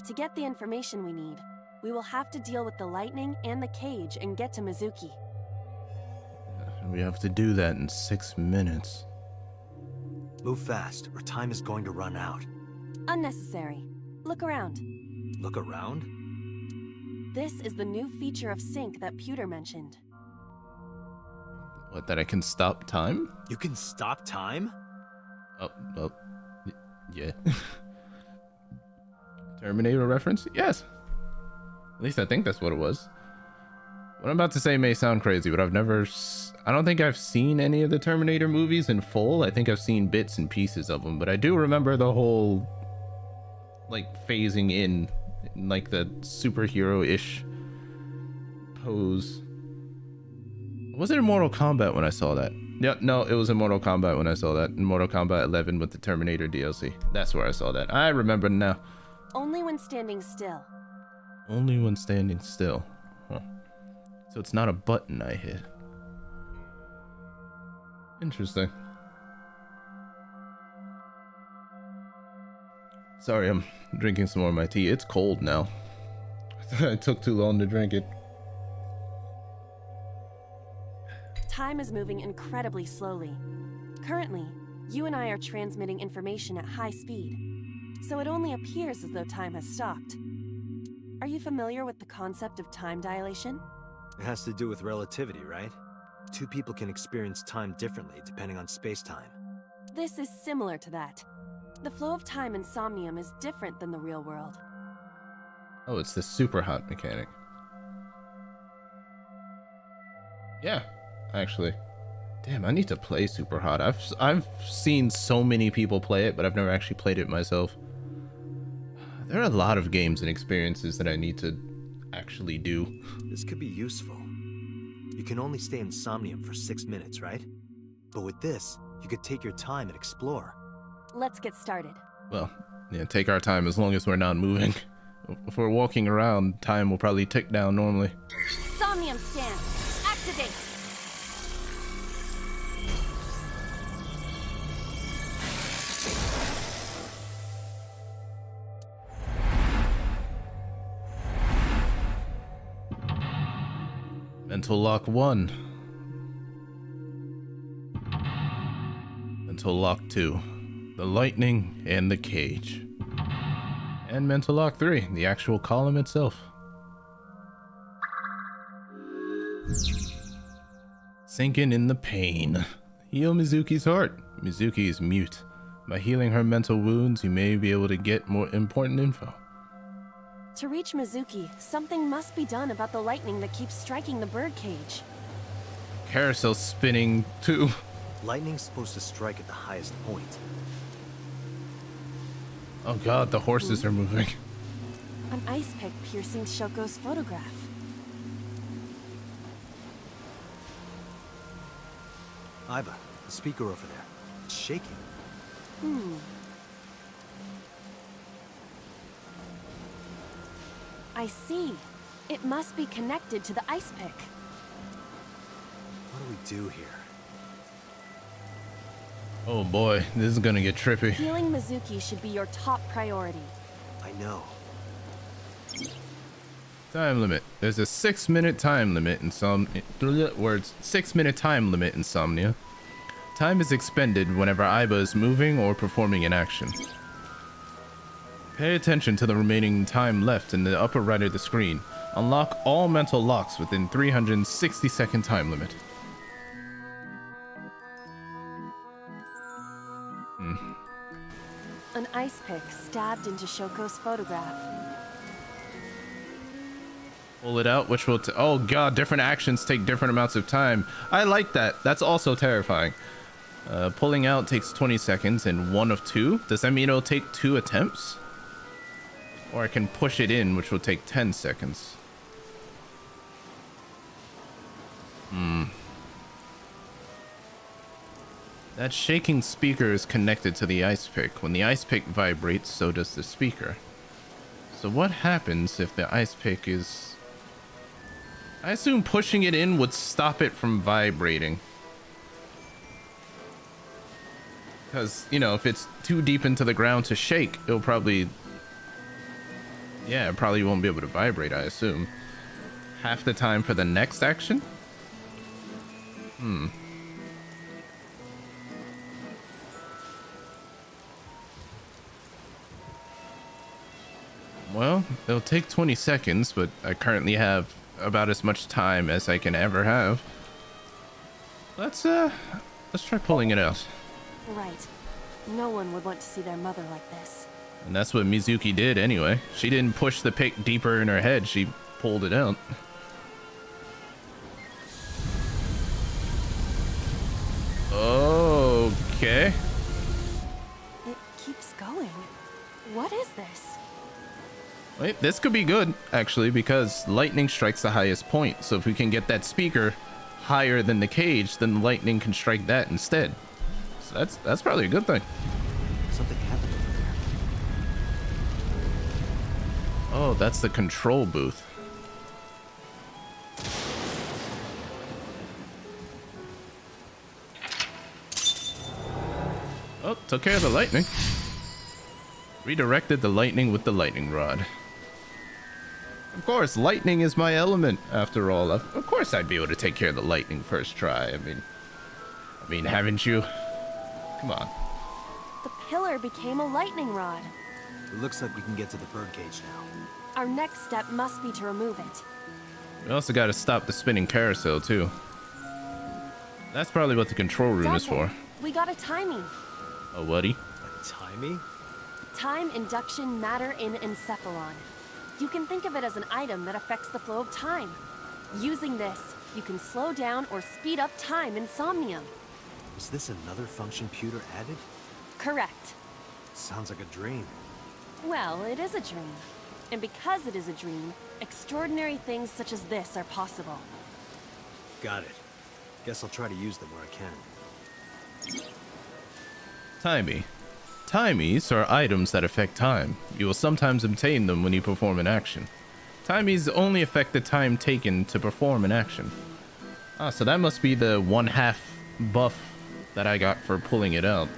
To get the information we need, we will have to deal with the lightning and the cage and get to Mizuki. We have to do that in 6 minutes. Move fast, or time is going to run out. Unnecessary. Look around. Look around? This is the new feature of Sync that Pewter mentioned. What, that I can stop time? You can stop time? Oh, yeah. Terminator reference? Yes. At least I think that's what it was. What I'm about to say may sound crazy, but I don't think I've seen any of the Terminator movies in full. I think I've seen bits and pieces of them, but I do remember the whole, like, phasing in like the superhero-ish pose. Was it in Mortal Kombat when I saw that? Yep, no, it was in Mortal Kombat when I saw that. In Mortal Kombat 11 with the Terminator DLC. That's where I saw that. I remember now. Only when standing still. Only when standing still. Huh. So it's not a button I hit. Interesting. Sorry, I'm drinking some more of my tea. It's cold now. I took too long to drink it. Time is moving incredibly slowly. Currently, you and I are transmitting information at high speed, so it only appears as though time has stopped. Are you familiar with the concept of time dilation? It has to do with relativity, right? Two people can experience time differently depending on space-time. This is similar to that. The flow of time in Somnium is different than the real world. Oh, it's the super hot mechanic. Yeah, actually. Damn, I need to play Super Hot. I've seen so many people play it, but I've never actually played it myself. There are a lot of games and experiences that I need to actually do. This could be useful. You can only stay in Somnium for 6 minutes, right? But with this, you could take your time and explore. Let's get started. Well, yeah, take our time as long as we're not moving. If we're walking around, time will probably tick down normally. Somnium scan. Activate. Mental Lock 1. Mental Lock 2. The lightning and the cage. And Mental Lock 3. The actual column itself. Sinking in the pain. Heal Mizuki's heart. Mizuki is mute. By healing her mental wounds, you may be able to get more important info. To reach Mizuki, something must be done about the lightning that keeps striking the birdcage. Carousel spinning too. Lightning's supposed to strike at the highest point. Oh god, the horses are moving. An ice pick piercing Shoko's photograph. Aiba, the speaker over there. It's shaking. I see. It must be connected to the ice pick. What do we do here? Oh boy, this is gonna get trippy. Healing Mizuki should be your top priority. I know. Time limit. There's a 6-minute time limit in 6-minute time limit in Somnia. Time is expended whenever Aiba is moving or performing an action. Pay attention to the remaining time left in the upper right of the screen. Unlock all mental locks within 360-second time limit. An ice pick stabbed into Shoko's photograph. Pull it out, which will oh god, different actions take different amounts of time. I like that. That's also terrifying. Pulling out takes 20 seconds and 1 of 2. Does that mean it'll take 2 attempts? Or I can push it in, which will take 10 seconds. That shaking speaker is connected to the ice pick. When the ice pick vibrates, so does the speaker. So what happens if the ice pick is... I assume pushing it in would stop it from vibrating. Because, you know, if it's too deep into the ground to shake, it'll probably... Yeah, it probably won't be able to vibrate, I assume. Half the time for the next action? Well, it'll take 20 seconds, but I currently have about as much time as I can ever have. Let's try pulling it out. Right. No one would want to see their mother like this. And that's what Mizuki did anyway. She didn't push the pick deeper in her head, she pulled it out. Okay. It keeps going. What is this? Wait, this could be good, actually, because lightning strikes the highest point. So if we can get that speaker higher than the cage, then the lightning can strike that instead. So that's probably a good thing. Something happened over there. Oh, that's the control booth. Oh, took care of the lightning. Redirected the lightning with the lightning rod. Of course, lightning is my element, after all. Of course I'd be able to take care of the lightning first try. I mean, haven't you? Come on. The pillar became a lightning rod. It looks like we can get to the birdcage now. Our next step must be to remove it. We also got to stop the spinning carousel, too. That's probably what the control room is for. We got a timing. A whaty? A timey? Time induction matter in encephalon. You can think of it as an item that affects the flow of time. Using this, you can slow down or speed up time in Somnium. Is this another function Pewter added? Correct. Sounds like a dream. Well, it is a dream. And because it is a dream, extraordinary things such as this are possible. Got it. Guess I'll try to use them where I can. Timey. Timies are items that affect time. You will sometimes obtain them when you perform an action. Timies only affect the time taken to perform an action. Ah, so that must be the 1/2 buff that I got for pulling it out.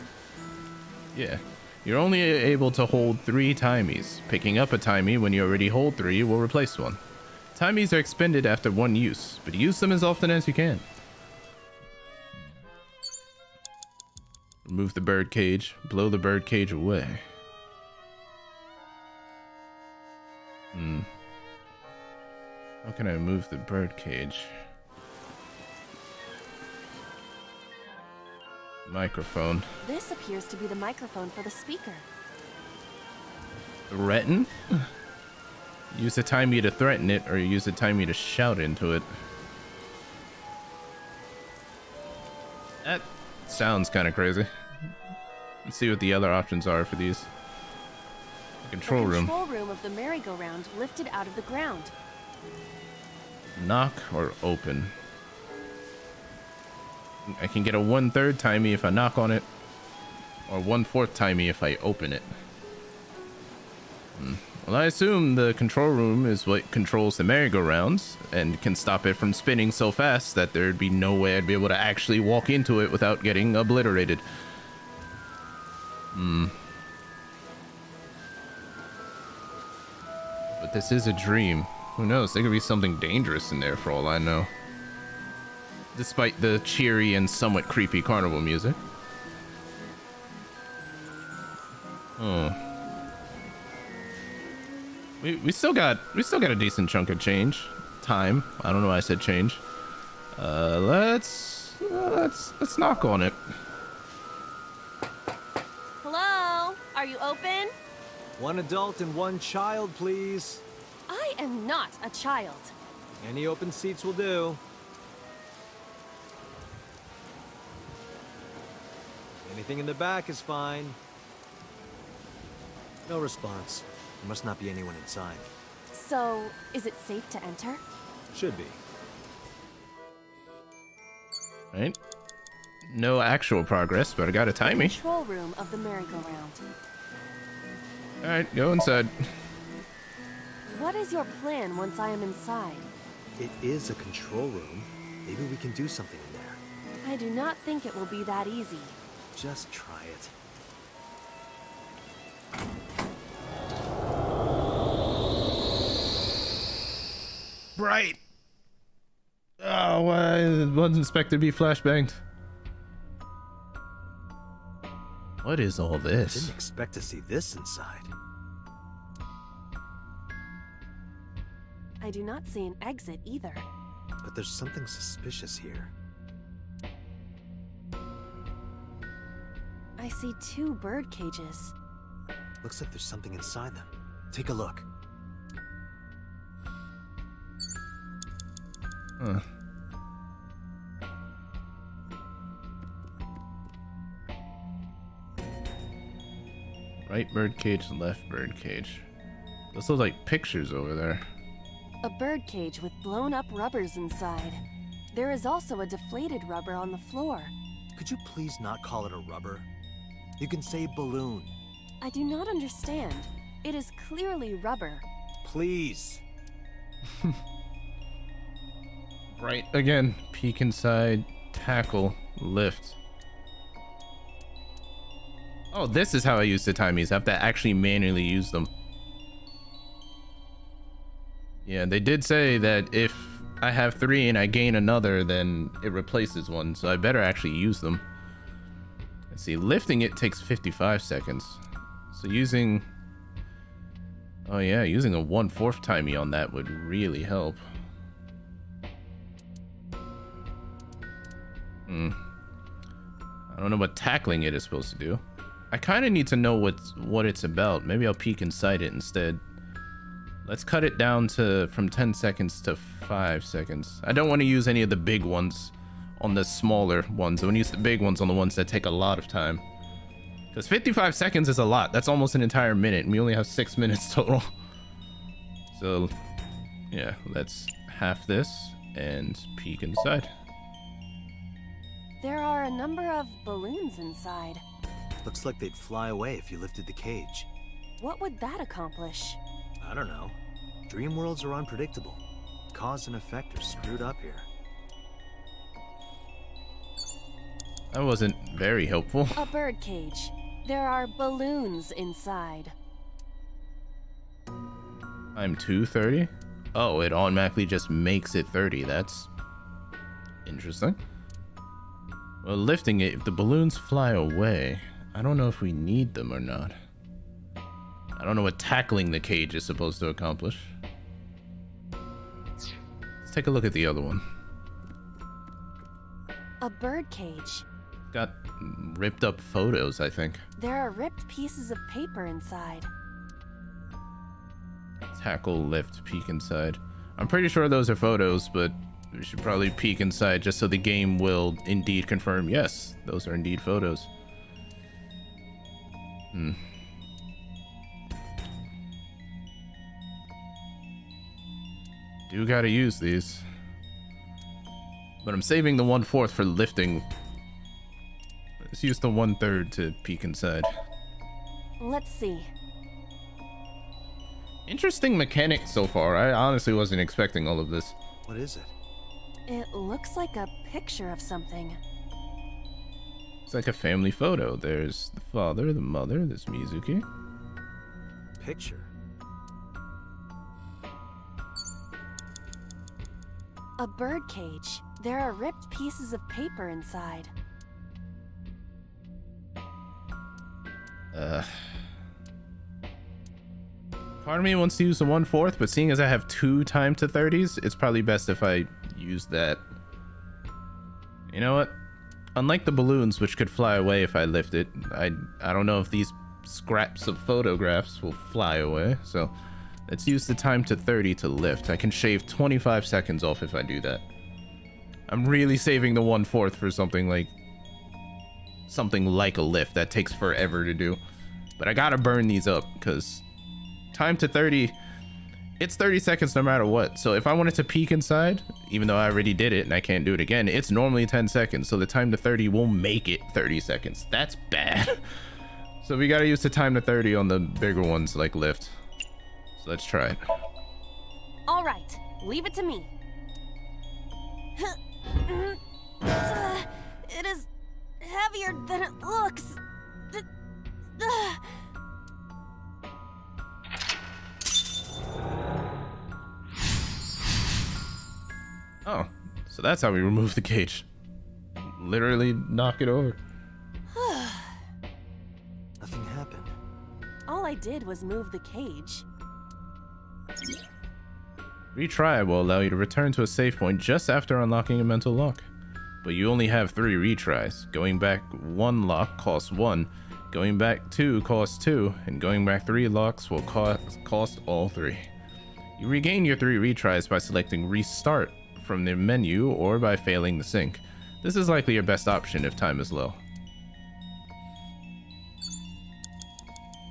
Yeah. You're only able to hold 3 timies. Picking up a timey when you already hold 3 will replace one. Timies are expended after 1 use, but use them as often as you can. Remove the bird cage. Blow the bird cage away. How can I move the bird cage? Microphone. This appears to be the microphone for the speaker. Threaten? Use a timey to threaten it, or use a timey to shout into it. That sounds kind of crazy. Let's see what the other options are for these. Control room. The control room of the merry-go-round lifted out of the ground. Knock or open. I can get a 1/3 timey if I knock on it, or 1/4 timey if I open it. Well, I assume the control room is what controls the merry-go-rounds and can stop it from spinning so fast that there'd be no way I'd be able to actually walk into it without getting obliterated. But this is a dream. Who knows? There could be something dangerous in there for all I know. Despite the cheery and somewhat creepy carnival music. Oh. We still got a decent chunk of change. Time. I don't know why I said change. Let's knock on it. Hello? Are you open? 1 adult and 1 child, please. I am not a child. Any open seats will do. Anything in the back is fine. No response. There must not be anyone inside. So, is it safe to enter? Should be. Right? No actual progress, but I got a timey. Control room of the merry-go-round. Alright, go inside. What is your plan once I am inside? It is a control room. Maybe we can do something in there. I do not think it will be that easy. Just try it. Right. Oh, I wasn't expected to be flashbanged. What is all this? Didn't expect to see this inside. I do not see an exit either. But there's something suspicious here. I see 2 bird cages. Looks like there's something inside them. Take a look. Huh. Right birdcage, left birdcage. Those look like pictures over there. A birdcage with blown up rubbers inside. There is also a deflated rubber on the floor. Could you please not call it a rubber? You can say balloon. I do not understand. It is clearly rubber. Please. Right again. Peek inside, tackle, lift. Oh, this is how I use the timies. I have to actually manually use them. Yeah, they did say that if I have 3 and I gain another, then it replaces one, so I better actually use them. Let's see, lifting it takes 55 seconds. So using... Oh yeah, using a 1/4 timey on that would really help. I don't know what tackling it is supposed to do. I kind of need to know what it's about. Maybe I'll peek inside it instead. Let's cut it down to from 10 seconds to 5 seconds. I don't want to use any of the big ones on the smaller ones. I want to use the big ones on the ones that take a lot of time. Because 55 seconds is a lot. That's almost an entire minute, and we only have 6 minutes total. So, yeah, let's half this and peek inside. There are a number of balloons inside. Looks like they'd fly away if you lifted the cage. What would that accomplish? I don't know. Dream worlds are unpredictable. Cause and effect are screwed up here. That wasn't very helpful. A birdcage. There are balloons inside. I'm 230. Oh, it automatically just makes it 30. That's interesting. Well, lifting it, if the balloons fly away, I don't know if we need them or not. I don't know what tackling the cage is supposed to accomplish. Let's take a look at the other one. A birdcage. Got ripped up photos, I think. There are ripped pieces of paper inside. Tackle, lift, peek inside. I'm pretty sure those are photos, but we should probably peek inside just so the game will indeed confirm, yes, those are indeed photos. Do gotta use these. But I'm saving the 1/4 for lifting. Let's use the 1/3 to peek inside. Let's see. Interesting mechanic so far. I honestly wasn't expecting all of this. What is it? It looks like a picture of something. It's like a family photo. There's the father, the mother, there's Mizuki. Picture? A birdcage. There are ripped pieces of paper inside. Part of me wants to use the 1/4, but seeing as I have 2 time to 30s, it's probably best if I use that. You know what? Unlike the balloons, which could fly away if I lift it, I don't know if these scraps of photographs will fly away, so let's use the time to 30 to lift. I can shave 25 seconds off if I do that. I'm really saving the 1/4 for something like a lift that takes forever to do. But I gotta burn these up, because time to 30, it's 30 seconds no matter what. So if I wanted to peek inside, even though I already did it and I can't do it again, it's normally 10 seconds. So the time to 30 will make it 30 seconds. That's bad. So we gotta use the time to 30 on the bigger ones like lift. So let's try it. All right, leave it to me. It is heavier than it looks. Oh, so that's how we remove the cage. Literally knock it over. Nothing happened. All I did was move the cage. Retry will allow you to return to a save point just after unlocking a mental lock. But you only have 3 retries. Going back 1 lock costs 1, going back 2 costs 2, and going back 3 locks will cost all 3. You regain your 3 retries by selecting Restart from the menu or by failing the sync. This is likely your best option if time is low.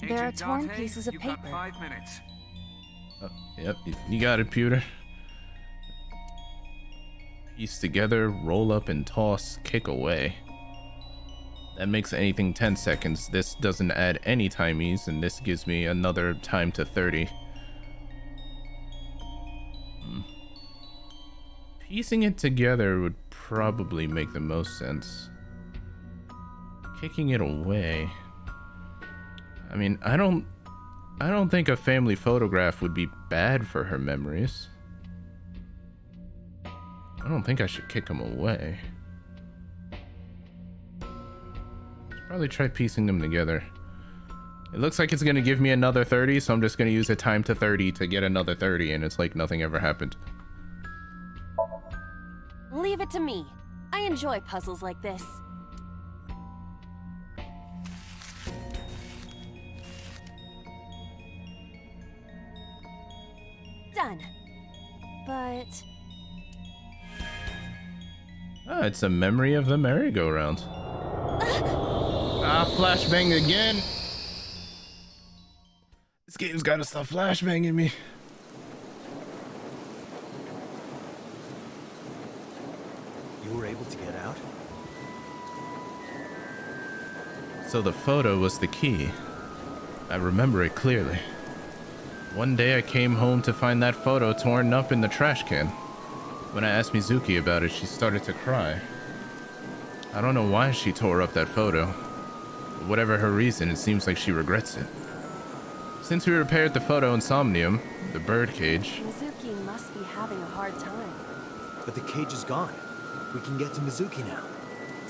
There are Agent torn Dante, pieces of you've paper. got 5 minutes. Yep, you got it, Pewter. Piece together, roll up and toss, kick away. That makes anything 10 seconds. This doesn't add any timies, and this gives me another time to 30. Piecing it together would probably make the most sense. Kicking it away. I mean, I don't think a family photograph would be bad for her memories. I don't think I should kick them away. Probably try piecing them together. It looks like it's gonna give me another 30, so I'm just gonna use a time to 30 to get another 30, and it's like nothing ever happened. Leave it to me. I enjoy puzzles like this. Done. But... Ah, it's a memory of the merry-go-round. Flashbang again. This game's gotta stop flashbanging me. You were able to get out? So the photo was the key. I remember it clearly. One day I came home to find that photo torn up in the trash can. When I asked Mizuki about it, she started to cry. I don't know why she tore up that photo. Whatever her reason, it seems like she regrets it. Since we repaired the photo in Somnium, the bird cage... Mizuki must be having a hard time. But the cage is gone. We can get to Mizuki now.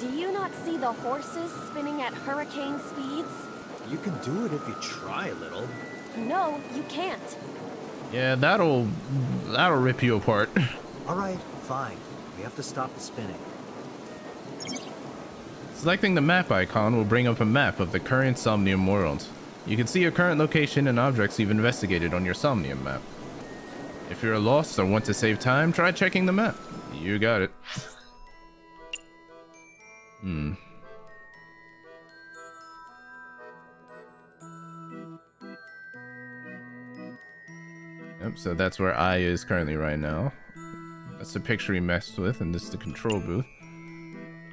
Do you not see the horses spinning at hurricane speeds? You can do it if you try a little. No, you can't. Yeah, that'll rip you apart. All right, fine. We have to stop the spinning. Selecting the map icon will bring up a map of the current Somnium world. You can see your current location and objects you've investigated on your Somnium map. If you're lost or want to save time, try checking the map. You got it. Yep, so that's where I is currently right now. That's the picture he messed with, and this is the control booth.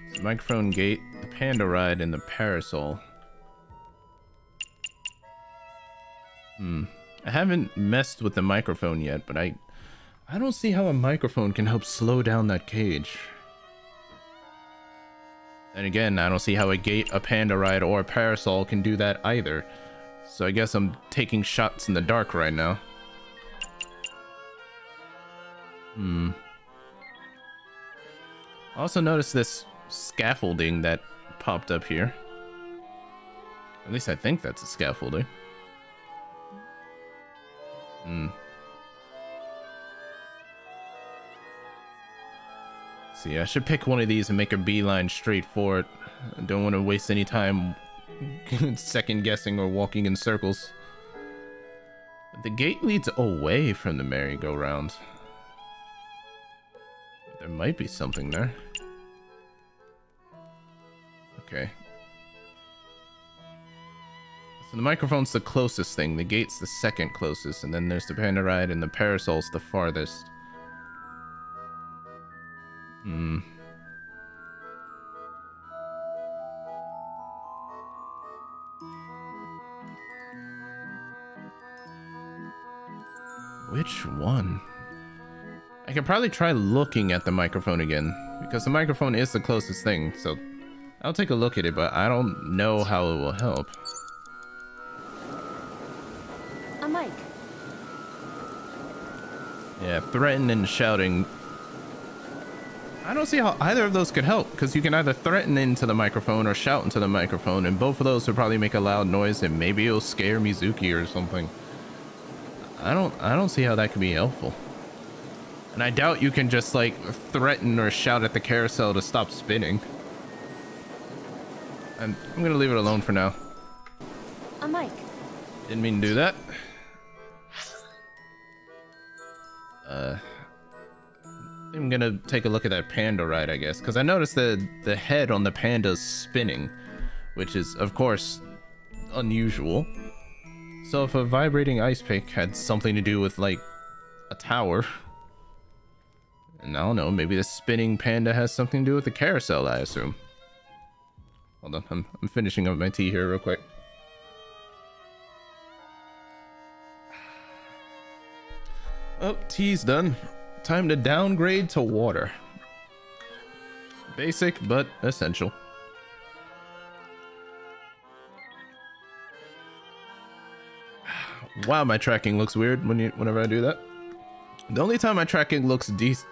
It's the microphone gate, the panda ride, and the parasol. I haven't messed with the microphone yet, but I don't see how a microphone can help slow down that cage. And again, I don't see how a gate, a panda ride, or a parasol can do that either. So I guess I'm taking shots in the dark right now. I also noticed this scaffolding that popped up here. At least I think that's a scaffolding. See, I should pick one of these and make a beeline straight for it. I don't want to waste any time second guessing or walking in circles. The gate leads away from the merry-go-round. There might be something there. Okay. So the microphone's the closest thing, the gate's the second closest, and then there's the panda ride and the parasol's the farthest. Which one? I could probably try looking at the microphone again, because the microphone is the closest thing, so I'll take a look at it, but I don't know how it will help. A mic. Yeah, threaten and shouting. I don't see how either of those could help, because you can either threaten into the microphone or shout into the microphone, and both of those would probably make a loud noise, and maybe it'll scare Mizuki or something. I don't see how that could be helpful. And I doubt you can just like threaten or shout at the carousel to stop spinning. And I'm gonna leave it alone for now. A mic. Didn't mean to do that. I'm gonna take a look at that panda ride, I guess, because I noticed the head on the panda's spinning, which is of course unusual. So if a vibrating ice pick had something to do with like a tower, and I don't know, maybe the spinning panda has something to do with the carousel, I assume. Hold on, I'm finishing up my tea here real quick. Oh, tea's done. Time to downgrade to water. Basic, but essential. Wow, my tracking looks weird whenever I do that. The only time my tracking looks decent,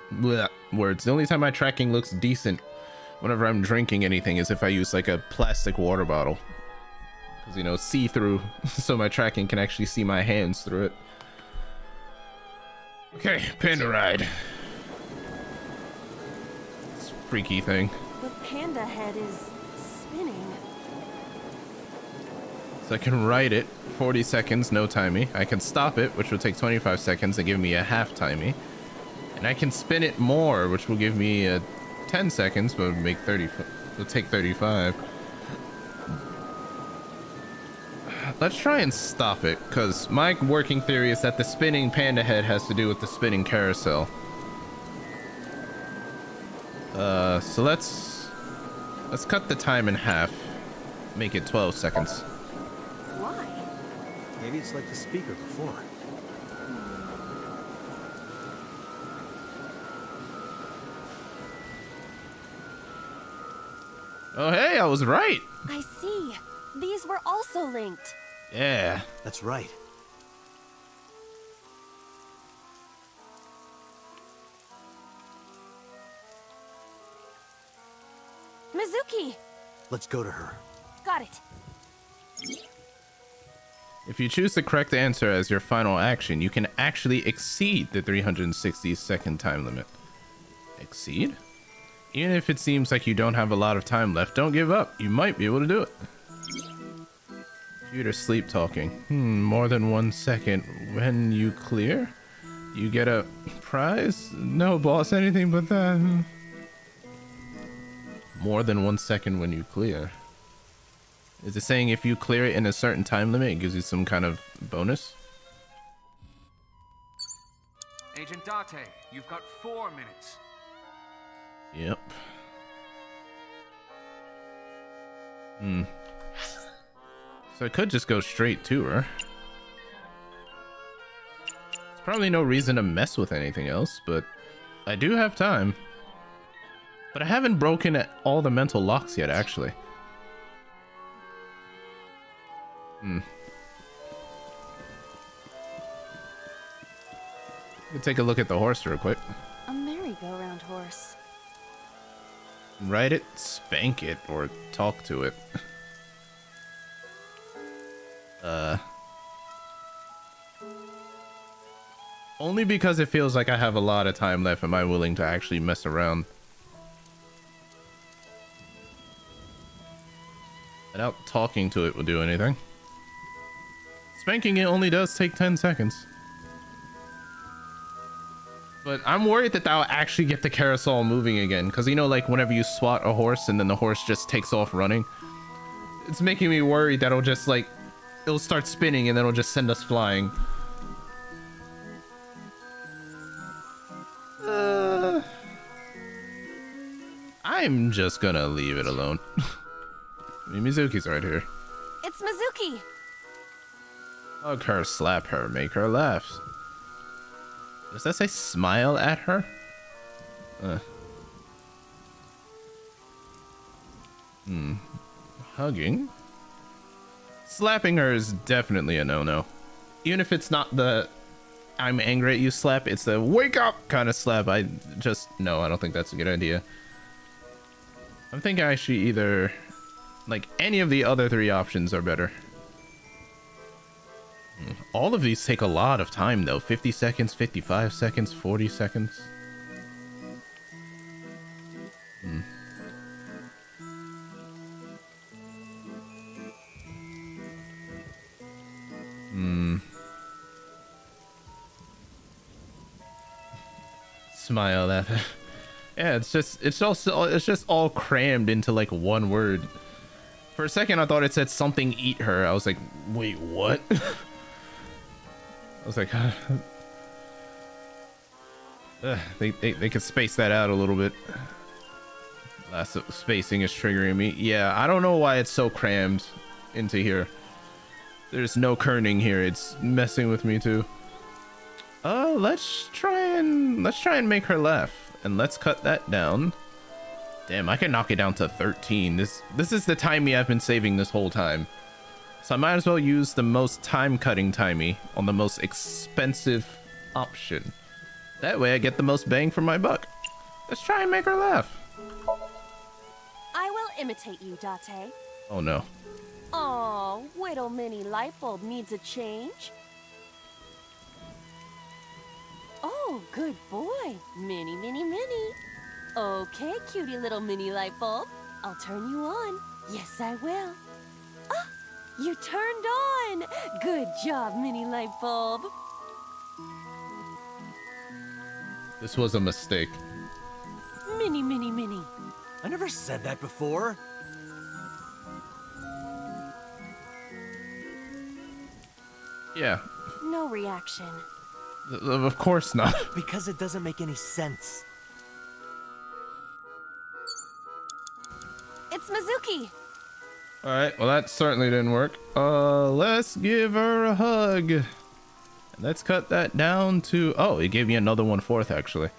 words. The only time my tracking looks decent whenever I'm drinking anything is if I use like a plastic water bottle, because you know, see-through, so my tracking can actually see my hands through it. Okay, panda ride. This freaky thing. The panda head is spinning. So I can ride it 40 seconds, no timey. I can stop it, which will take 25 seconds and give me a half timey. And I can spin it more, which will give me 10 seconds, but make 30. It'll take 35. Let's try and stop it, because my working theory is that the spinning panda head has to do with the spinning carousel. So let's cut the time in half. Make it 12 seconds. Why? Maybe it's like the speaker before. Oh, hey, I was right. I see. These were also linked. Yeah. That's right. Mizuki! Let's go to her. Got it. If you choose the correct answer as your final action, you can actually exceed the 360-second time limit. Exceed? Even if it seems like you don't have a lot of time left, don't give up. You might be able to do it. Computer sleep talking. More than 1 second. When you clear, you get a prize? No, boss, anything but that. More than 1 second when you clear. Is it saying if you clear it in a certain time limit, it gives you some kind of bonus? Agent Date, you've got 4 minutes. Yep. So I could just go straight to her. There's probably no reason to mess with anything else, but I do have time. But I haven't broken all the mental locks yet, actually. Take a look at the horse real quick. A merry-go-round horse. Ride it, spank it, or talk to it. Only because it feels like I have a lot of time left am I willing to actually mess around. Without talking to it will do anything. Spanking it only does take 10 seconds. But I'm worried that that'll actually get the carousel moving again. Because, you know, like whenever you swat a horse and then the horse just takes off running. It's making me worried that it'll just like, it'll start spinning and then it'll just send us flying. I'm just gonna leave it alone. I mean, Mizuki's right here. It's Mizuki! Hug her, slap her, make her laugh. Does that say smile at her? Hugging? Slapping her is definitely a no-no. Even if it's not the I'm angry at you slap, it's the wake up kind of slap. I don't think that's a good idea. I'm thinking I should either, like, any of the other 3 options are better. All of these take a lot of time though. 50 seconds, 55 seconds, 40 seconds. Smile at her. Yeah, it's just all crammed into like one word. For a second I thought it said something eat her. I was like, wait, what? I was like, they could space that out a little bit. Last spacing is triggering me. Yeah, I don't know why it's so crammed into here. There's no kerning here. It's messing with me too. Let's try and make her laugh, and let's cut that down. Damn, I can knock it down to 13. This is the timey I've been saving this whole time. So I might as well use the most time-cutting timey on the most expensive option. That way I get the most bang for my buck. Let's try and make her laugh. I will imitate you, Date. Oh no. Aw, little mini light bulb needs a change. Oh, good boy. Mini, mini, mini. Okay, cutie little mini light bulb. I'll turn you on. Yes, I will. Ah, you turned on. Good job, mini light bulb. This was a mistake. Mini, mini, mini. I never said that before. Yeah, No reaction. of course not. Because it doesn't make any sense. It's Mizuki. All right, well that certainly didn't work. Let's give her a hug. Let's cut that down to, oh, it gave me another 1/4 actually.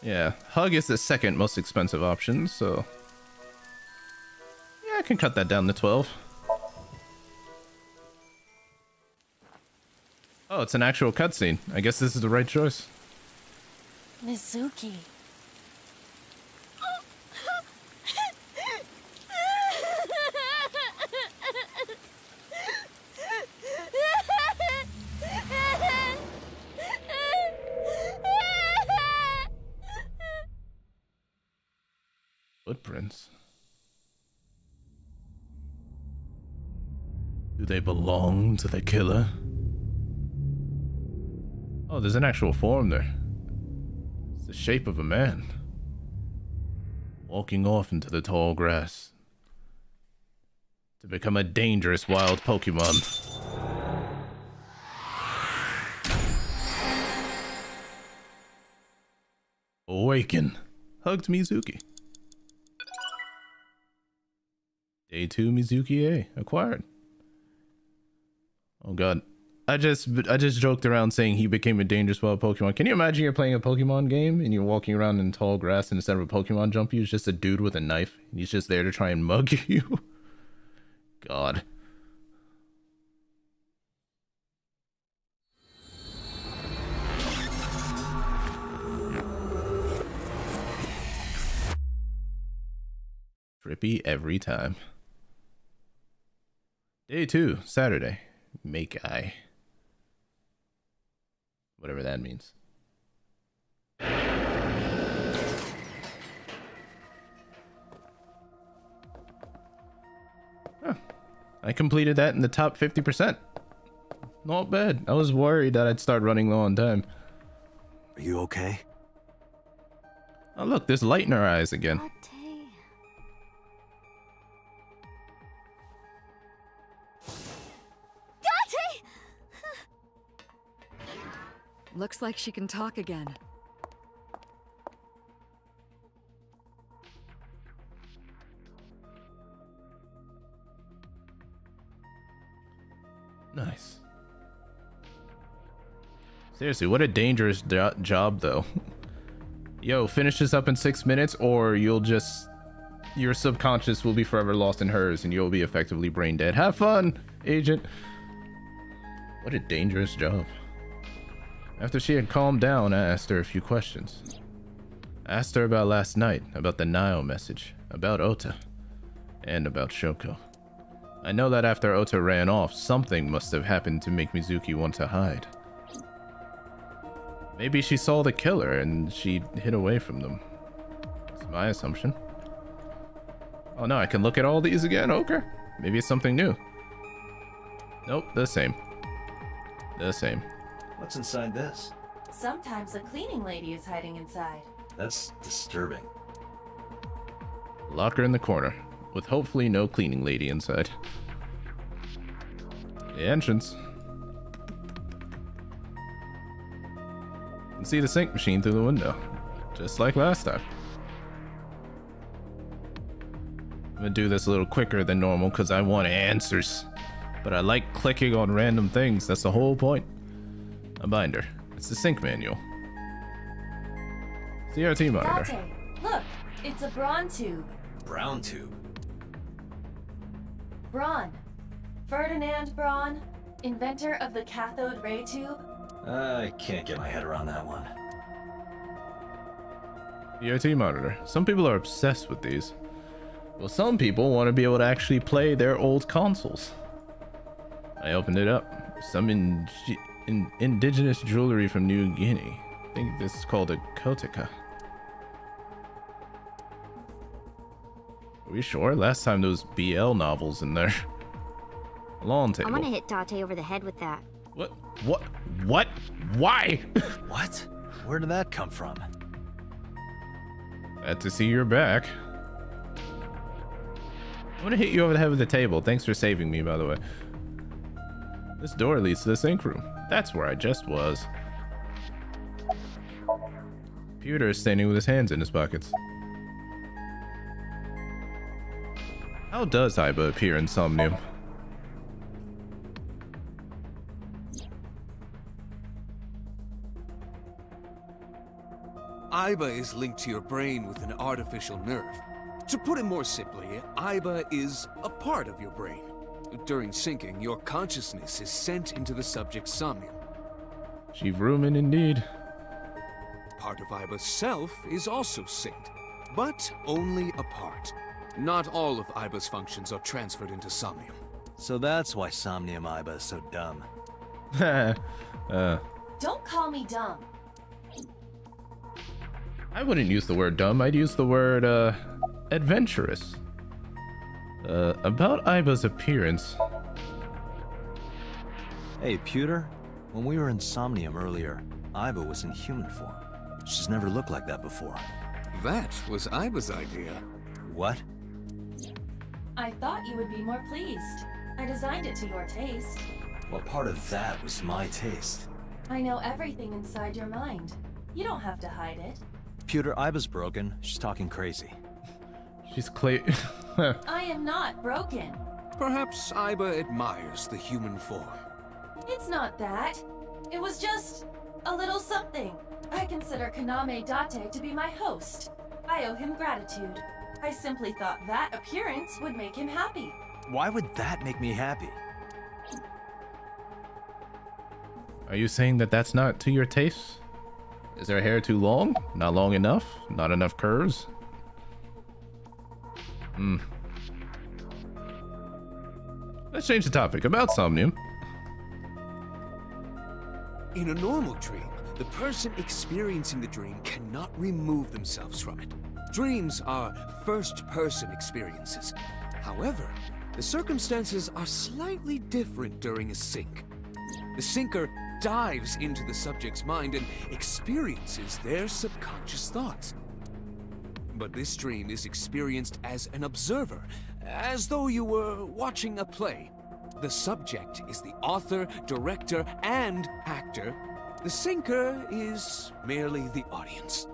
Yeah, hug is the second most expensive option, so yeah, I can cut that down to 12. Oh, it's an actual cutscene. I guess this is the right choice. Mizuki. Footprints. Do they belong to the killer? Oh, there's an actual form there. It's the shape of a man. Walking off into the tall grass. To become a dangerous wild Pokemon. Awaken. Hugged Mizuki. Day 2 Mizuki A acquired. Oh god. I just joked around saying he became a dangerous wild Pokemon. Can you imagine you're playing a Pokemon game and you're walking around in tall grass and instead of a Pokemon jump you, it's just a dude with a knife. And he's just there to try and mug you. God. Trippy every time. Day 2, Saturday. Make eye. Whatever that means. Huh. I completed that in the top 50%. Not bad. I was worried that I'd start running low on time. Are you okay? Oh look, there's light in her eyes again. Looks like she can talk again. Nice. Seriously, what a dangerous job though. Yo, finish this up in 6 minutes or you'll just... your subconscious will be forever lost in hers and you'll be effectively brain dead. Have fun, agent. What a dangerous job. After she had calmed down, I asked her a few questions. I asked her about last night, about the Nile message, about Ota, and about Shoko. I know that after Ota ran off, something must have happened to make Mizuki want to hide. Maybe she saw the killer and she hid away from them. It's my assumption. Oh no, I can look at all these again? Okay. Maybe it's something new. Nope, the same. The same. What's inside this? Sometimes a cleaning lady is hiding inside. That's disturbing. Locker in the corner. with hopefully no cleaning lady inside. The entrance. You can see the sink machine through the window, just like last time. I'm gonna do this a little quicker than normal because I want answers. But I like clicking on random things, that's the whole point. A binder. It's the sink manual. CRT monitor. Date, look, it's a Braun tube. Brown tube. Braun. Ferdinand Braun, inventor of the cathode ray tube. I can't get my head around that one. CRT monitor. Some people are obsessed with these. Well, some people want to be able to actually play their old consoles. I opened it up. Some indigenous jewelry from New Guinea. I think this is called a kotika. Are we sure? Last time there was BL novels in there. A lawn table. I'm gonna hit Date over the head with that. What? What? What? Why? What? Where did that come from? Glad to see you're back. I'm gonna hit you over the head with the table. Thanks for saving me, by the way. This door leads to the sink room. That's where I just was. Pewter is standing with his hands in his pockets. How does Iba appear in Somnium? Iba is linked to your brain with an artificial nerve. To put it more simply, Iba is a part of your brain. During syncing, your consciousness is sent into the subject's Somnium. She's rooming indeed. Part of Iba's self is also synced, but only a part. Not all of Iba's functions are transferred into Somnium. So that's why Somnium Iba is so dumb. Don't call me dumb. I wouldn't use the word dumb. I'd use the word, adventurous. About Iba's appearance. Hey, Pewter. When we were in Somnium earlier, Iba was in human form. She's never looked like that before. That was Iba's idea. What? I thought you would be more pleased. I designed it to your taste. Well, part of that was my taste. I know everything inside your mind. You don't have to hide it. Pewter, Iba's broken. She's talking crazy. She's clay. I am not broken. Perhaps Iba admires the human form. It's not that. It was just a little something. I consider Kaname Date to be my host. I owe him gratitude. I simply thought that appearance would make him happy. Why would that make me happy? Are you saying that that's not to your taste? Is her hair too long? Not long enough? Not enough curves? Let's change the topic. About Somnium. In a normal dream, the person experiencing the dream cannot remove themselves from it. Dreams are first-person experiences. However, the circumstances are slightly different during a sync. The syncer dives into the subject's mind and experiences their subconscious thoughts. But this dream is experienced as an observer, as though you were watching a play. The subject is the author, director, and actor. The syncer is merely the audience.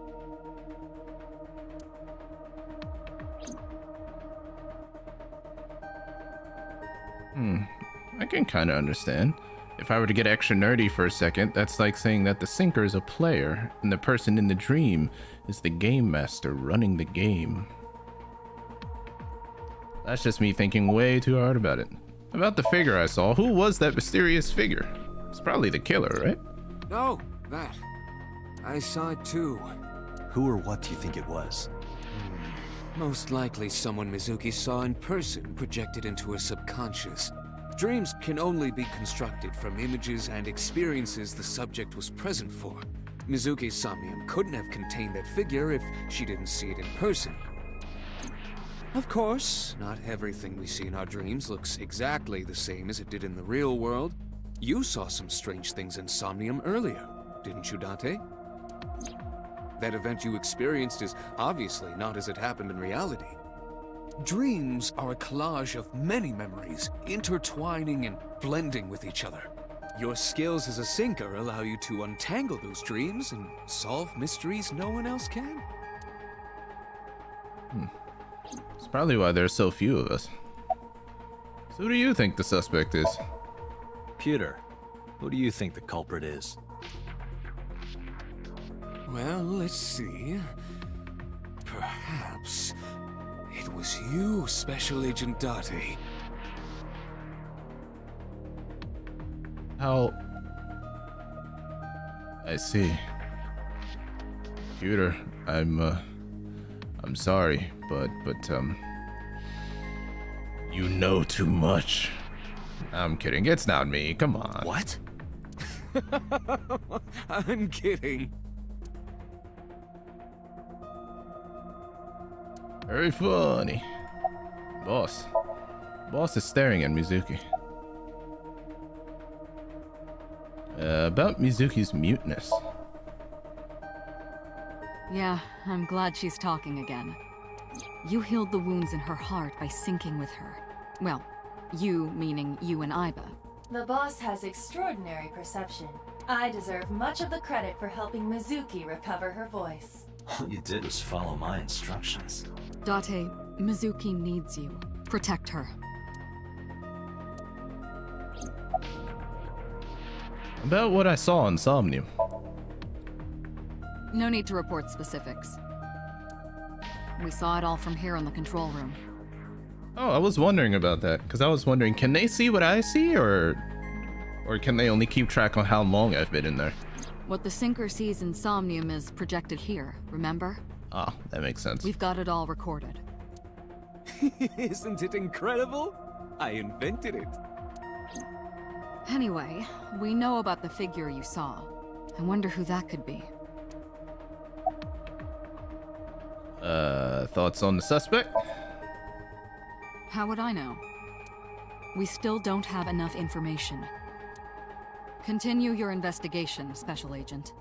I can kind of understand. If I were to get extra nerdy for a second, that's like saying that the syncer is a player, and the person in the dream is the game master running the game. That's just me thinking way too hard about it. About the figure I saw, who was that mysterious figure? It's probably the killer, right? Oh, that. I saw it too. Who or what do you think it was? Most likely someone Mizuki saw in person projected into her subconscious. Dreams can only be constructed from images and experiences the subject was present for. Mizuki's Somnium couldn't have contained that figure if she didn't see it in person. Of course, not everything we see in our dreams looks exactly the same as it did in the real world. You saw some strange things in Somnium earlier, didn't you, Date? That event you experienced is obviously not as it happened in reality. Dreams are a collage of many memories, intertwining and blending with each other. Your skills as a sinker allow you to untangle those dreams and solve mysteries no one else can. It's probably why there's so few of us. So who do you think the suspect is? Pewter, who do you think the culprit is? Well, let's see. Perhaps it was you, Special Agent Date. How? I see. Pewter, I'm sorry, but you know too much. I'm kidding, it's not me, come on. What? I'm kidding. Very funny. Boss is staring at Mizuki. About Mizuki's muteness. Yeah, I'm glad she's talking again. You healed the wounds in her heart by syncing with her. Well, you meaning you and Iba. The boss has extraordinary perception. I deserve much of the credit for helping Mizuki recover her voice. All you did was follow my instructions. Date, Mizuki needs you. Protect her. About what I saw in Somnium. No need to report specifics. We saw it all from here in the control room. Oh, I was wondering about that, because I was wondering, can they see what I see, or can they only keep track on how long I've been in there? What the sinker sees in Somnium is projected here, remember? Ah, that makes sense. We've got it all recorded. Isn't it incredible? I invented it. Anyway, we know about the figure you saw. I wonder who that could be. Thoughts on the suspect? How would I know? We still don't have enough information. Continue your investigation, Special Agent.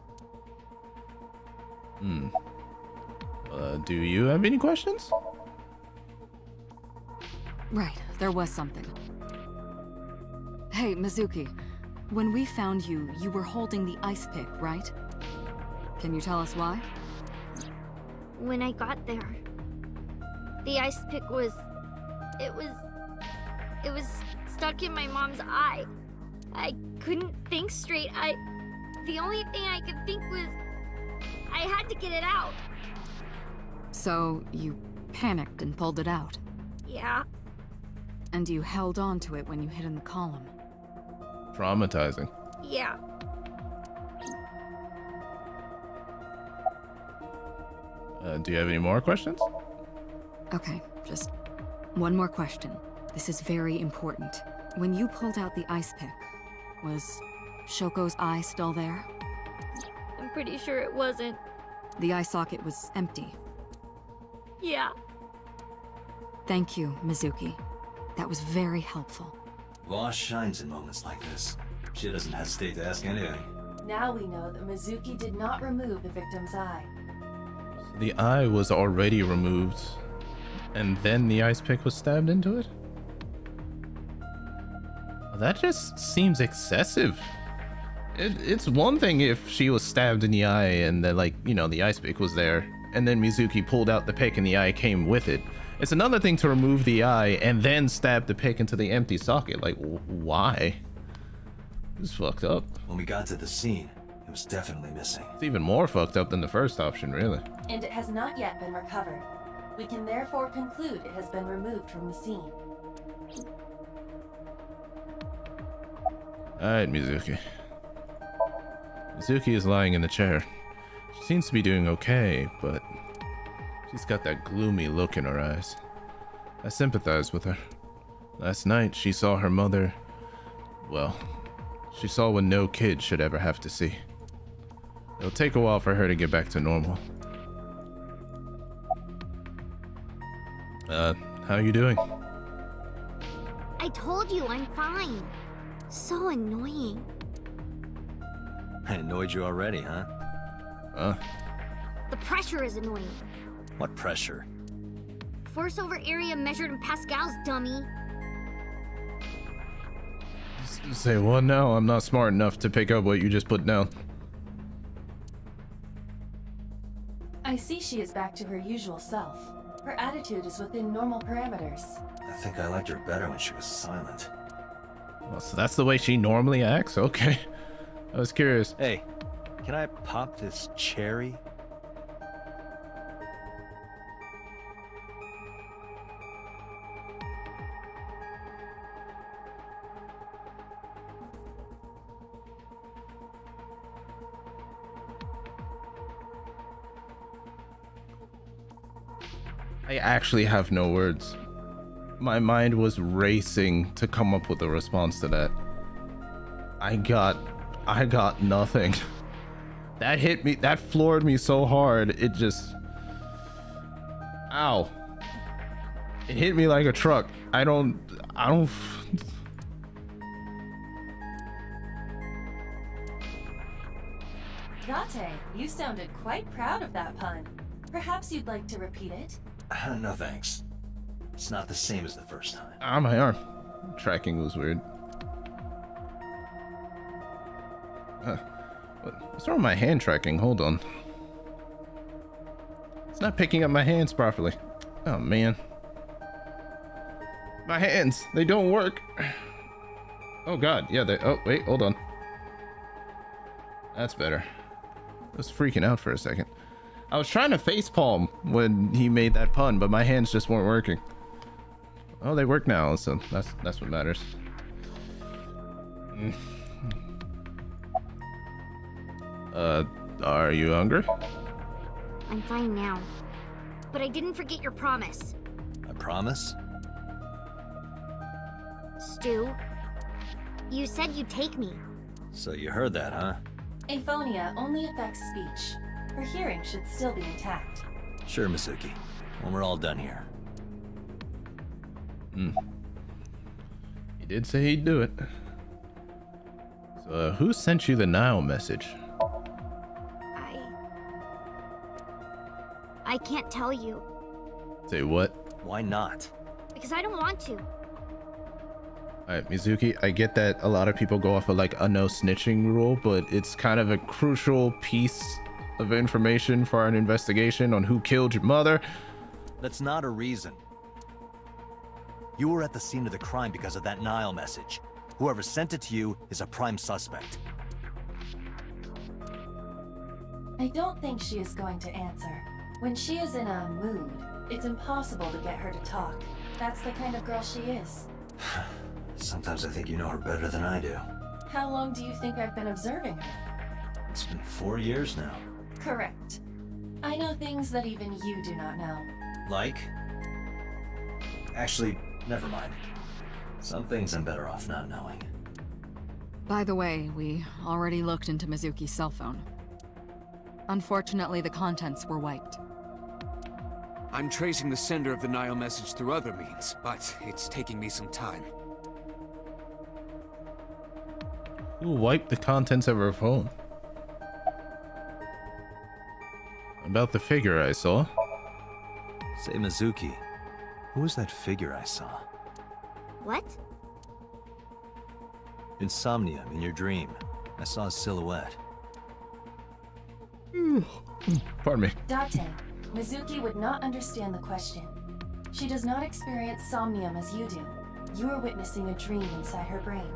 Do you have any questions? Right, there was something. Hey, Mizuki. When we found you, you were holding the ice pick, right? Can you tell us why? When I got there, the ice pick was... It was stuck in my mom's eye. I couldn't think straight. The only thing I could think was... I had to get it out. So, you panicked and pulled it out? Yeah. And you held on to it when you hid in the column? Traumatizing. Yeah. Do you have any more questions? Okay, just one more question. This is very important. When you pulled out the ice pick, was Shoko's eye still there? I'm pretty sure it wasn't. The eye socket was empty. Yeah. Thank you, Mizuki. That was very helpful. Voss shines in moments like this. She doesn't hesitate to ask anything. Now we know that Mizuki did not remove the victim's eye. The eye was already removed, and then the ice pick was stabbed into it? That just seems excessive. It's one thing if she was stabbed in the eye and then, like, you know, the ice pick was there, and then Mizuki pulled out the pick and the eye came with it. It's another thing to remove the eye and then stab the pick into the empty socket. Like, why? This is fucked up. When we got to the scene, it was definitely missing. It's even more fucked up than the first option, really. And it has not yet been recovered. We can therefore conclude it has been removed from the scene. Alright, Mizuki. Mizuki is lying in the chair. She seems to be doing okay, but she's got that gloomy look in her eyes. I sympathize with her. Last night, she saw her mother... Well, she saw what no kid should ever have to see. It'll take a while for her to get back to normal. How you doing? I told you I'm fine. So annoying. I annoyed you already, huh? The pressure is annoying. What pressure? force over area measured in pascals, dummy. Say what now? I'm not smart enough to pick up what you just put down. I see she is back to her usual self. Her attitude is within normal parameters. I think I liked her better when she was silent. Well, so that's the way she normally acts? Okay. I was curious. Hey, can I pop this cherry? I actually have no words. My mind was racing to come up with a response to that. I got nothing. That hit me, that floored me so hard, it just... Ow. It hit me like a truck. I don't... Date, you sounded quite proud of that pun. Perhaps you'd like to repeat it? No thanks. It's not the same as the first time. Ah, my arm. Tracking was weird. What's wrong with my hand tracking? Hold on. It's not picking up my hands properly. Oh, man. My hands, they don't work. Oh, God. Yeah, they... Oh, wait, hold on. That's better. I was freaking out for a second. I was trying to facepalm when he made that pun, but my hands just weren't working. Oh, they work now, so that's what matters. Are you hungry? I'm fine now. But I didn't forget your promise. I promise? Stu, you said you'd take me. So you heard that, huh? Aphonia only affects speech. Her hearing should still be intact. Sure, Mizuki. When we're all done here. He did say he'd do it. So, who sent you the Nile message? I can't tell you. Say what? Why not? Because I don't want to. Alright, Mizuki, I get that a lot of people go off of like a no snitching rule, but it's kind of a crucial piece of information for an investigation on who killed your mother. That's not a reason. You were at the scene of the crime because of that Nile message. Whoever sent it to you is a prime suspect. I don't think she is going to answer. When she is in a mood, it's impossible to get her to talk. That's the kind of girl she is. Sometimes I think you know her better than I do. How long do you think I've been observing her? It's been 4 years now. Correct. I know things that even you do not know. Like? Actually, never mind. Some things I'm better off not knowing. By the way, we already looked into Mizuki's cell phone. Unfortunately, the contents were wiped. I'm tracing the sender of the Nile message through other means, but it's taking me some time. Who wiped the contents of her phone? About the figure I saw. Say, Mizuki, who was that figure I saw? What? In Somnium, in your dream. I saw a silhouette. Pardon me. Date, Mizuki would not understand the question. She does not experience Somnium as you do. You are witnessing a dream inside her brain.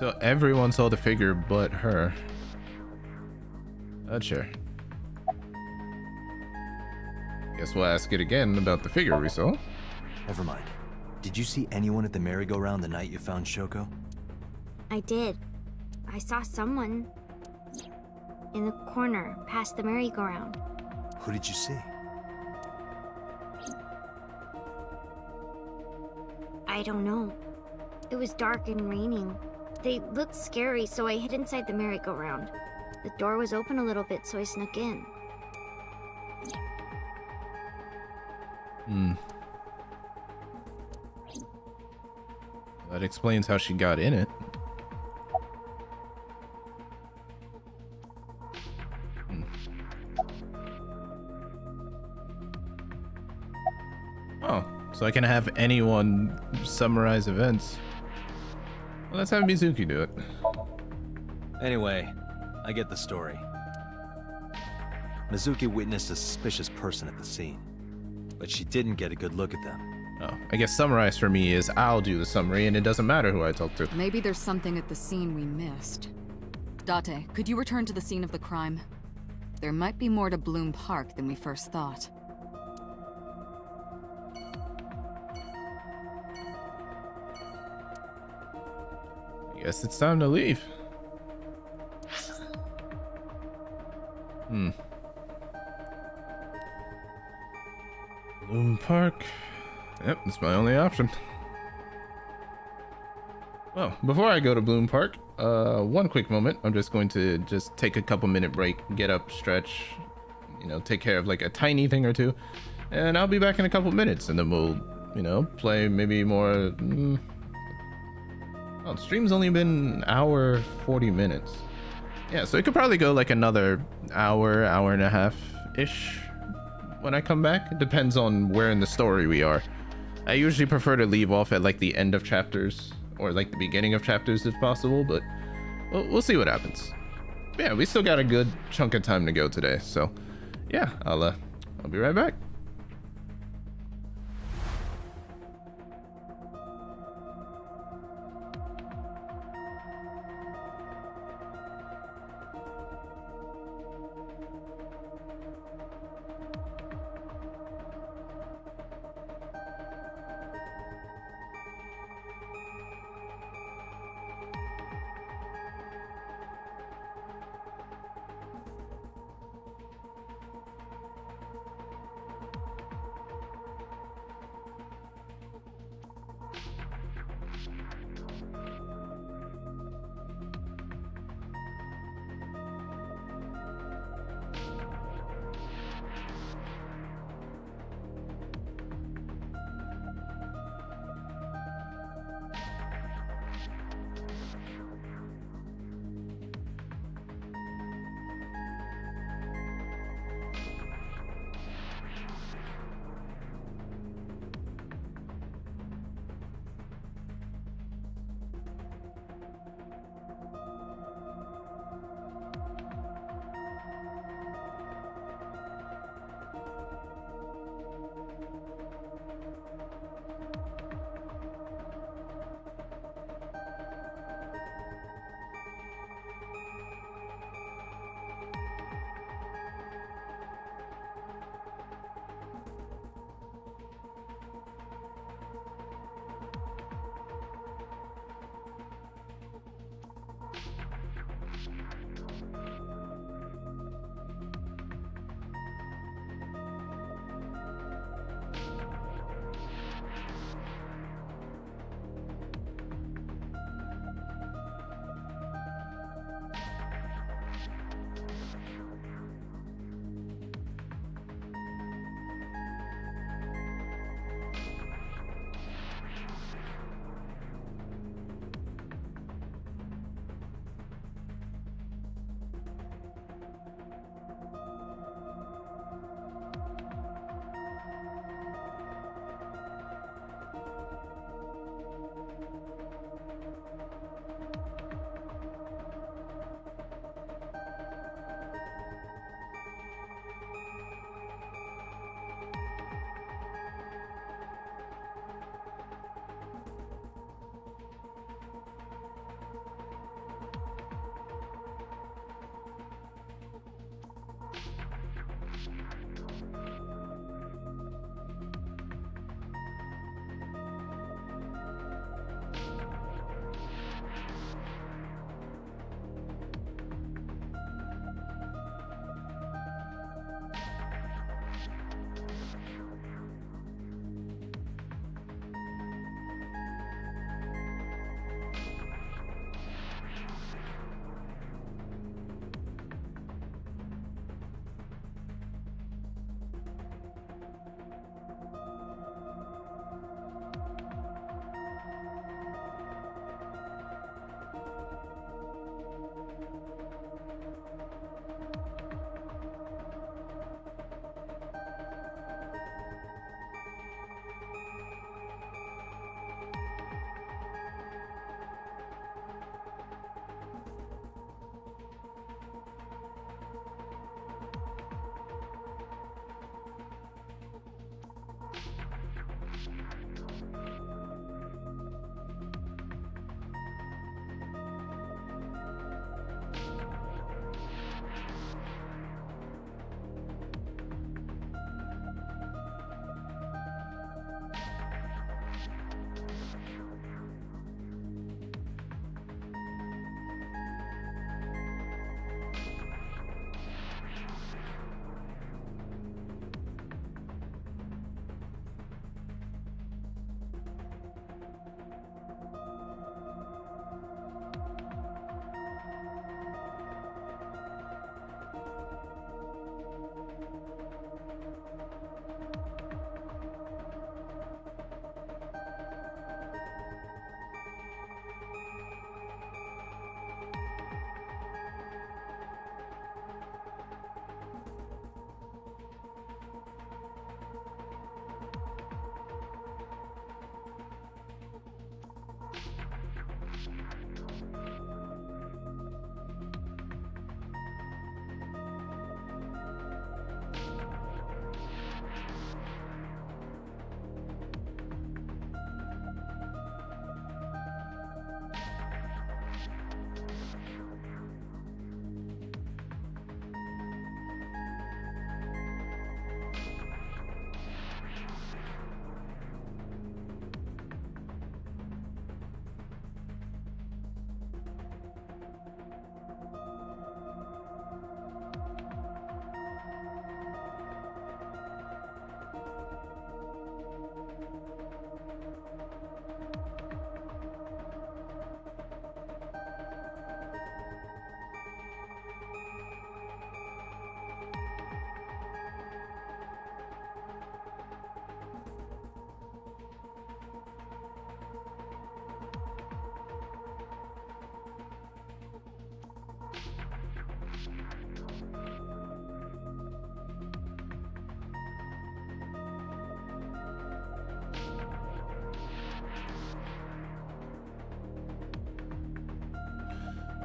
So everyone saw the figure but her. Sure. Guess we'll ask it again about the figure we saw. Never mind. Did you see anyone at the merry-go-round the night you found Shoko? I did. I saw someone in the corner past the merry-go-round. Who did you see? I don't know. It was dark and raining. They looked scary, so I hid inside the merry-go-round. The door was open a little bit, so I snuck in. That explains how she got in it. Oh, so I can have anyone summarize events. Well, let's have Mizuki do it. Anyway, I get the story. Mizuki witnessed a suspicious person at the scene, but she didn't get a good look at them. Oh, I guess summarize for me is I'll do the summary and it doesn't matter who I talk to. Maybe there's something at the scene we missed. Date, could you return to the scene of the crime? There might be more to Bloom Park than we first thought. I guess it's time to leave. Bloom Park. Yep, that's my only option. Well, before I go to Bloom Park, one quick moment. I'm just going to take a couple minute break, get up, stretch, take care of like a tiny thing or two, and I'll be back in a couple minutes, and then we'll, play maybe more. Oh, the stream's only been an hour 40 minutes. Yeah, so it could probably go like another hour and a half ish when I come back. It depends on where in the story we are. I usually prefer to leave off at like the end of chapters or like the beginning of chapters if possible, but we'll see what happens. But yeah, we still got a good chunk of time to go today, so yeah, I'll be right back.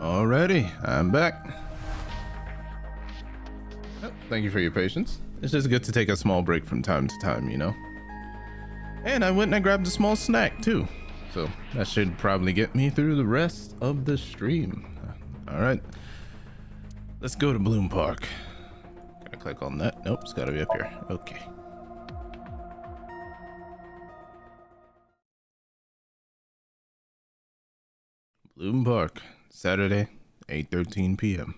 Alrighty, I'm back. Oh, thank you for your patience. It's just good to take a small break from time to time, you know? And I went and I grabbed a small snack too. So that should probably get me through the rest of the stream. Alright. Let's go to Bloom Park. Gotta click on that. Nope, it's gotta be up here. Okay. Bloom Park, Saturday, 8:13 p.m.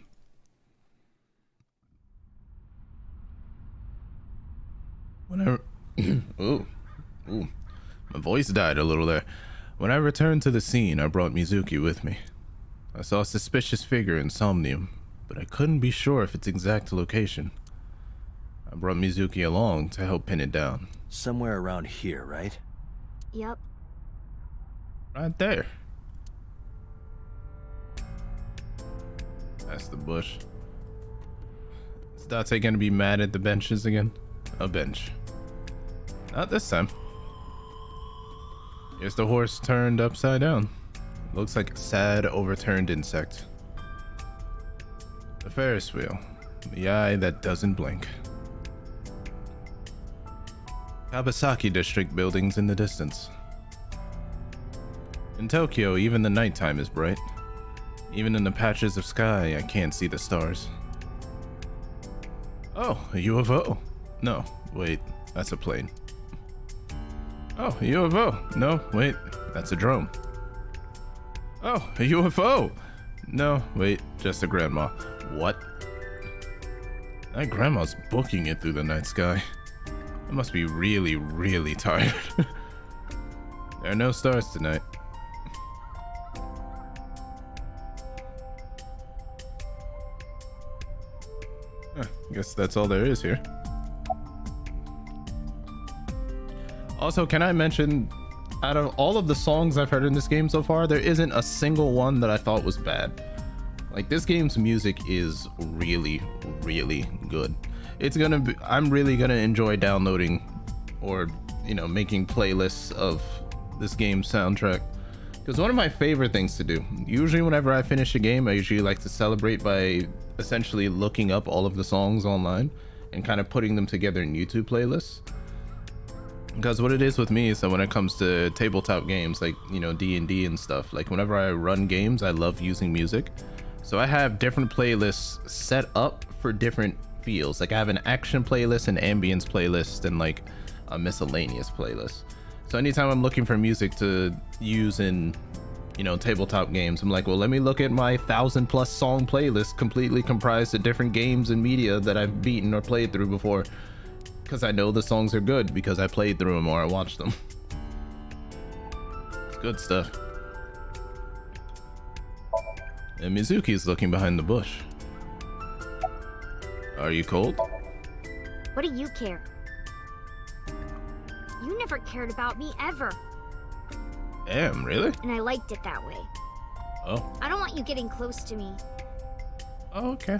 Whenever ooh, my voice died a little there. When I returned to the scene, I brought Mizuki with me. I saw a suspicious figure in Somnium, but I couldn't be sure of its exact location. I brought Mizuki along to help pin it down. Somewhere around here, right? Yep. Right there. That's the bush. Is Date gonna be mad at the benches again? A bench. Not this time. Here's the horse turned upside down. Looks like a sad, overturned insect. The Ferris wheel. The eye that doesn't blink. Kabasaki District buildings in the distance. In Tokyo, even the nighttime is bright. Even in the patches of sky, I can't see the stars. Oh, a UFO. No, wait, that's a plane. Oh, a UFO. No, wait, that's a drone. Oh, a UFO. No, wait, just a grandma. What? That grandma's booking it through the night sky. I must be really, really tired. There are no stars tonight. Guess that's all there is here. Also, can I mention, out of all of the songs I've heard in this game so far, there isn't a single one that I thought was bad. Like, this game's music is really, really good. It's gonna be, I'm really gonna enjoy downloading or, you know, making playlists of this game's soundtrack. Because one of my favorite things to do, usually whenever I finish a game, I usually like to celebrate by essentially looking up all of the songs online and kind of putting them together in YouTube playlists. Because what it is with me is that when it comes to tabletop games like, you know, D&D and stuff, like whenever I run games, I love using music. So I have different playlists set up for different feels. Like I have an action playlist, an ambience playlist, and like a miscellaneous playlist. So anytime I'm looking for music to use in, you know, tabletop games, I'm like, well, let me look at my 1,000+ song playlist completely comprised of different games and media that I've beaten or played through before. Because I know the songs are good because I played through them or I watched them. It's good stuff. And Mizuki's looking behind the bush. Are you cold? What do you care? You never cared about me ever. Damn, really? And I liked it that way. Oh. I don't want you getting close to me. Oh, okay.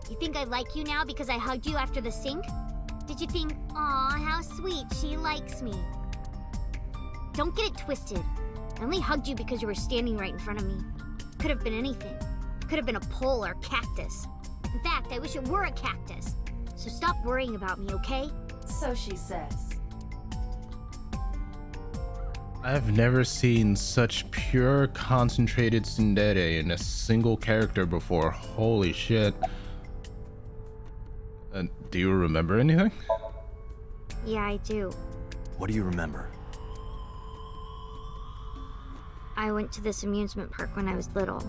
You think I like you now because I hugged you after the sink? Did you think, aw, how sweet, she likes me? Don't get it twisted. I only hugged you because you were standing right in front of me. Could have been anything. Could have been a pole or a cactus. In fact, I wish it were a cactus. So stop worrying about me, okay? So she says. I've never seen such pure, concentrated tsundere in a single character before. Holy shit. Do you remember anything? Yeah, I do. What do you remember? I went to this amusement park when I was little.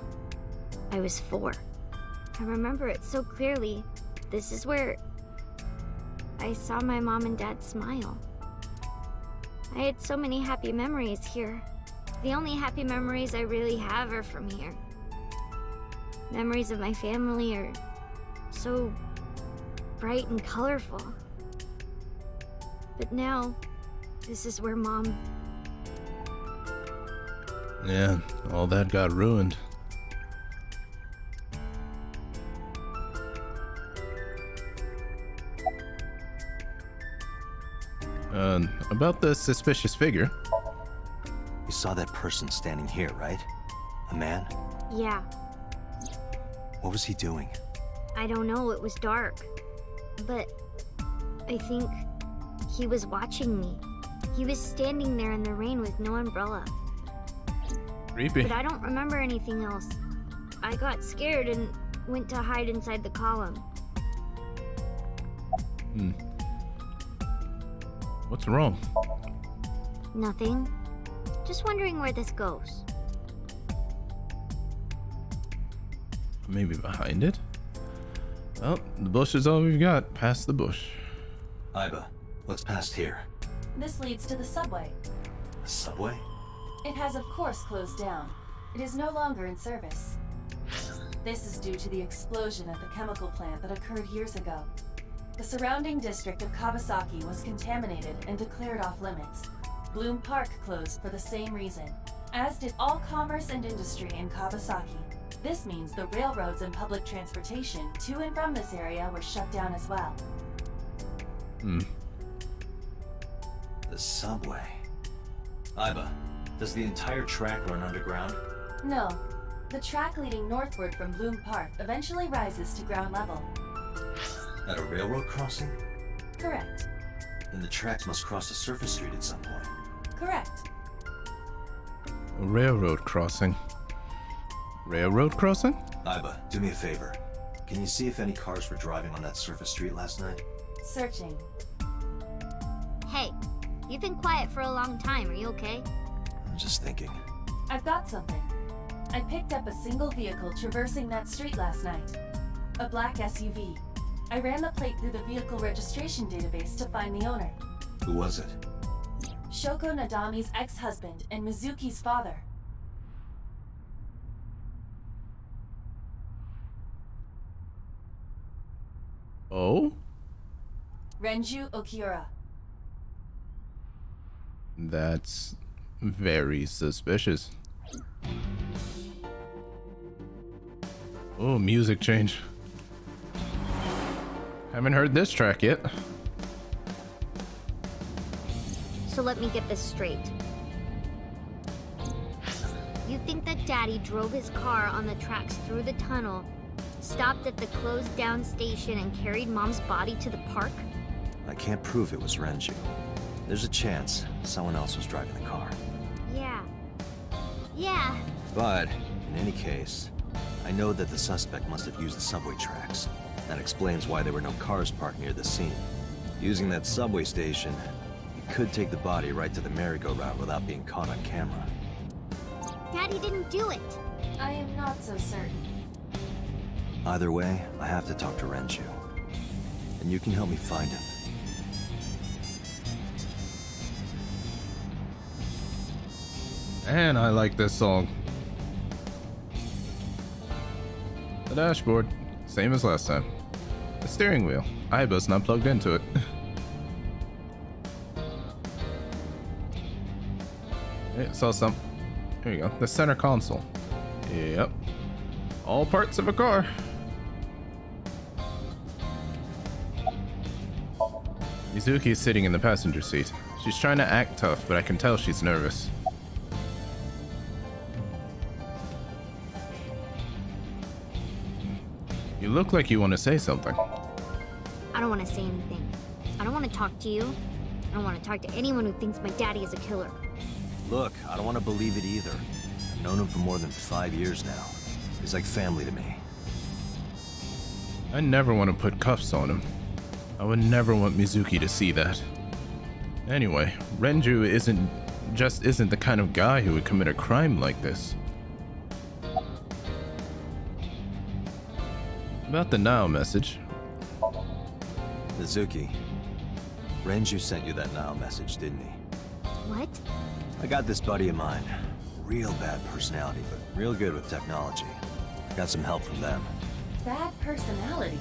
I was 4. I remember it so clearly. This is where I saw my mom and dad smile. I had so many happy memories here. The only happy memories I really have are from here. Memories of my family are so bright and colorful. But now, this is where Mom... Yeah, all that got ruined. About the suspicious figure. You saw that person standing here, right? A man? Yeah, What was he doing? I don't know, it was dark. But I think he was watching me. He was standing there in the rain with no umbrella. Creepy. But I don't remember anything else. I got scared and went to hide inside the column. What's wrong? Nothing. Just wondering where this goes. Maybe behind it? Well, the bush is all we've got. Past the bush. Iba, what's past here? This leads to the subway. A subway? It has of course closed down. It is no longer in service. This is due to the explosion at the chemical plant that occurred years ago. The surrounding district of Kawasaki was contaminated and declared off limits. Bloom Park closed for the same reason, as did all commerce and industry in Kawasaki. This means the railroads and public transportation to and from this area were shut down as well. The subway. Iba, does the entire track run underground? No. The track leading northward from Bloom Park eventually rises to ground level. At a railroad crossing? Correct. Then the tracks must cross a surface street at some point. Correct. A railroad crossing. Railroad crossing? Iba, do me a favor. Can you see if any cars were driving on that surface street last night? Searching. Hey, you've been quiet for a long time. Are you okay? I'm just thinking. I've got something. I picked up a single vehicle traversing that street last night. A black SUV. I ran the plate through the vehicle registration database to find the owner. Who was it? Shoko Nadami's ex-husband and Mizuki's father. Oh? Renju Okiura. That's very suspicious. Oh, music change. Haven't heard this track yet. So let me get this straight. You think that Daddy drove his car on the tracks through the tunnel, stopped at the closed down station, and carried Mom's body to the park? I can't prove it was Renju. There's a chance someone else was driving the car. Yeah. Yeah. But, in any case, I know that the suspect must have used the subway tracks. That explains why there were no cars parked near the scene. Using that subway station, you could take the body right to the merry-go-round without being caught on camera. Daddy didn't do it. I am not so certain. Either way, I have to talk to Renju. And you can help me find him. And I like this song. The dashboard, same as last time. The steering wheel, Iba's not plugged into it. Hey, saw some. There you go. The center console. Yep. All parts of a car. Mizuki is sitting in the passenger seat. She's trying to act tough, but I can tell she's nervous. You look like you want to say something. I don't want to say anything. I don't want to talk to you. I don't want to talk to anyone who thinks my daddy is a killer. Look, I don't want to believe it either. I've known him for more than 5 years now. He's like family to me. I never want to put cuffs on him. I would never want Mizuki to see that. Anyway, Renju isn't the kind of guy who would commit a crime like this. About the now message. Mizuki, Renju sent you that now message, didn't he? What? I got this buddy of mine. Real bad personality, but real good with technology. Got some help from them. Bad personality.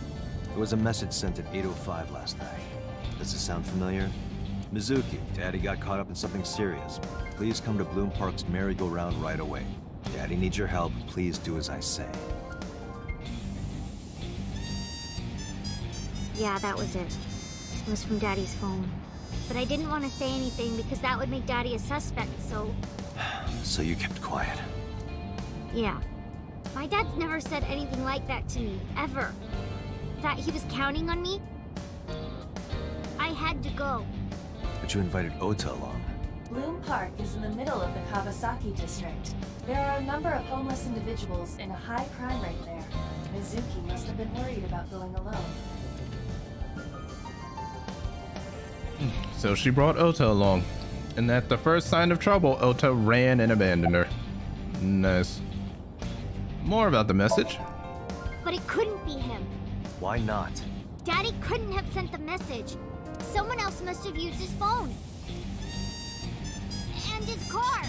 There was a message sent at 8:05 last night. Does this sound familiar? Mizuki, Daddy got caught up in something serious. Please come to Bloom Park's merry-go-round right away. Daddy needs your help. Please do as I say. Yeah, that was it. It was from Daddy's phone. But I didn't want to say anything because that would make Daddy a suspect, so... So you kept quiet. Yeah. My dad's never said anything like that to me, ever. That he was counting on me. I had to go. But you invited Ota along. Bloom Park is in the middle of the Kawasaki district. There are a number of homeless individuals and a high crime rate there. Mizuki must have been worried about going alone. So she brought Ota along, and at the first sign of trouble, Ota ran and abandoned her. Nice. More about the message. But it couldn't be him. Why not? Daddy couldn't have sent the message. Someone else must have used his phone. And his car.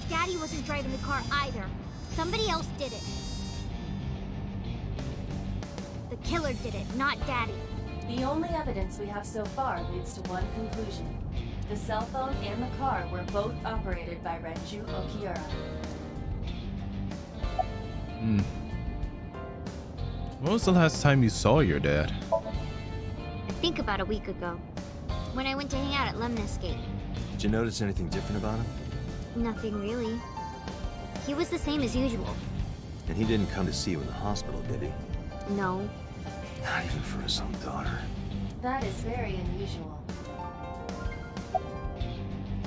Daddy wasn't driving the car either. Somebody else did it. The killer did it, not Daddy. The only evidence we have so far leads to one conclusion. The cell phone and the car were both operated by Renju Okiura. When was the last time you saw your dad? I think about a week ago. When I went to hang out at Lemniscate. Did you notice anything different about him? Nothing really. He was the same as usual. And he didn't come to see you in the hospital, did he? No. Not even for his own daughter. That is very unusual.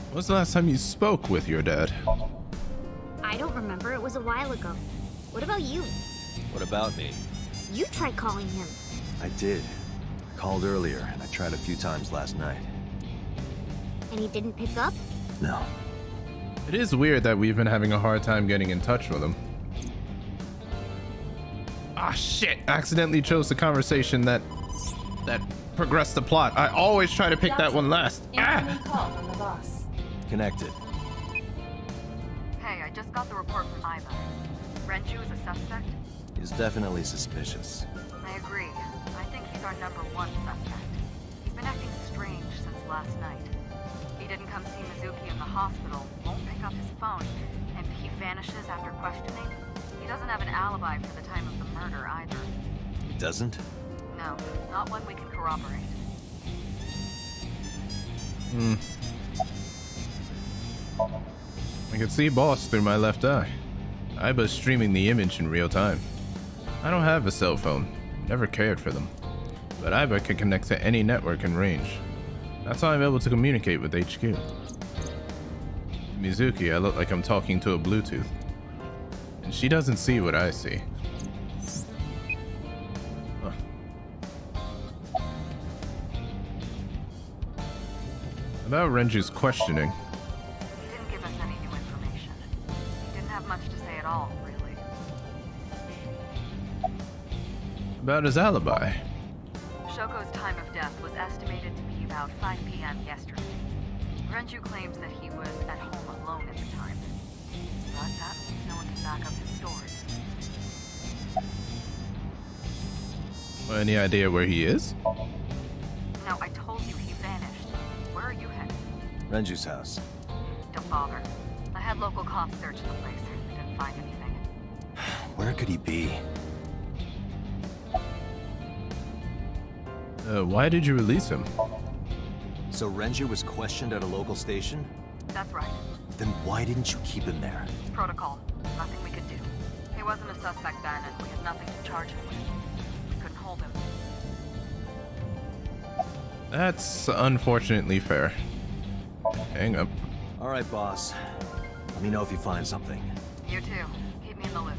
When was the last time you spoke with your dad? I don't remember. It was a while ago. What about you? What about me? You tried calling him. I did. I called earlier, and I tried a few times last night. And he didn't pick up? No. It is weird that we've been having a hard time getting in touch with him. Ah, shit! Accidentally chose the conversation that progressed the plot. I always try to pick that one last. Incoming call from the boss. Connected. Hey, I just got the report from Iva. Renju is a suspect? He's definitely suspicious. I agree. I think he's our number one suspect. He's been acting strange since last night. He didn't come see Mizuki in the hospital, won't pick up his phone, and he vanishes after questioning. He doesn't have an alibi for the time of the murder either. He doesn't? No, not one we can corroborate. I can see Boss through my left eye. Iba's streaming the image in real time. I don't have a cell phone. Never cared for them. But Iba can connect to any network in range. That's how I'm able to communicate with HQ. To Mizuki, I look like I'm talking to a Bluetooth. And she doesn't see what I see. Huh. About Renju's questioning. He didn't give us any new information. He didn't have much to say at all, really. About his alibi. Shoko's time of death was estimated to be about 5 p.m. yesterday. Renju claims that he was at home alone at the time. But that means no one can back up his story. Well, any idea where he is? No, I told you he vanished. Where are you headed? Renju's house. Don't bother. I had local cops search the place. They didn't find anything. Where could he be? Why did you release him? So Renju was questioned at a local station? That's right. Then why didn't you keep him there? Protocol. Nothing we could do. He wasn't a suspect then, and we had nothing to charge him with. We couldn't hold him. That's unfortunately fair. Hang up. All right, boss. Let me know if you find something. You too. Keep me in the loop.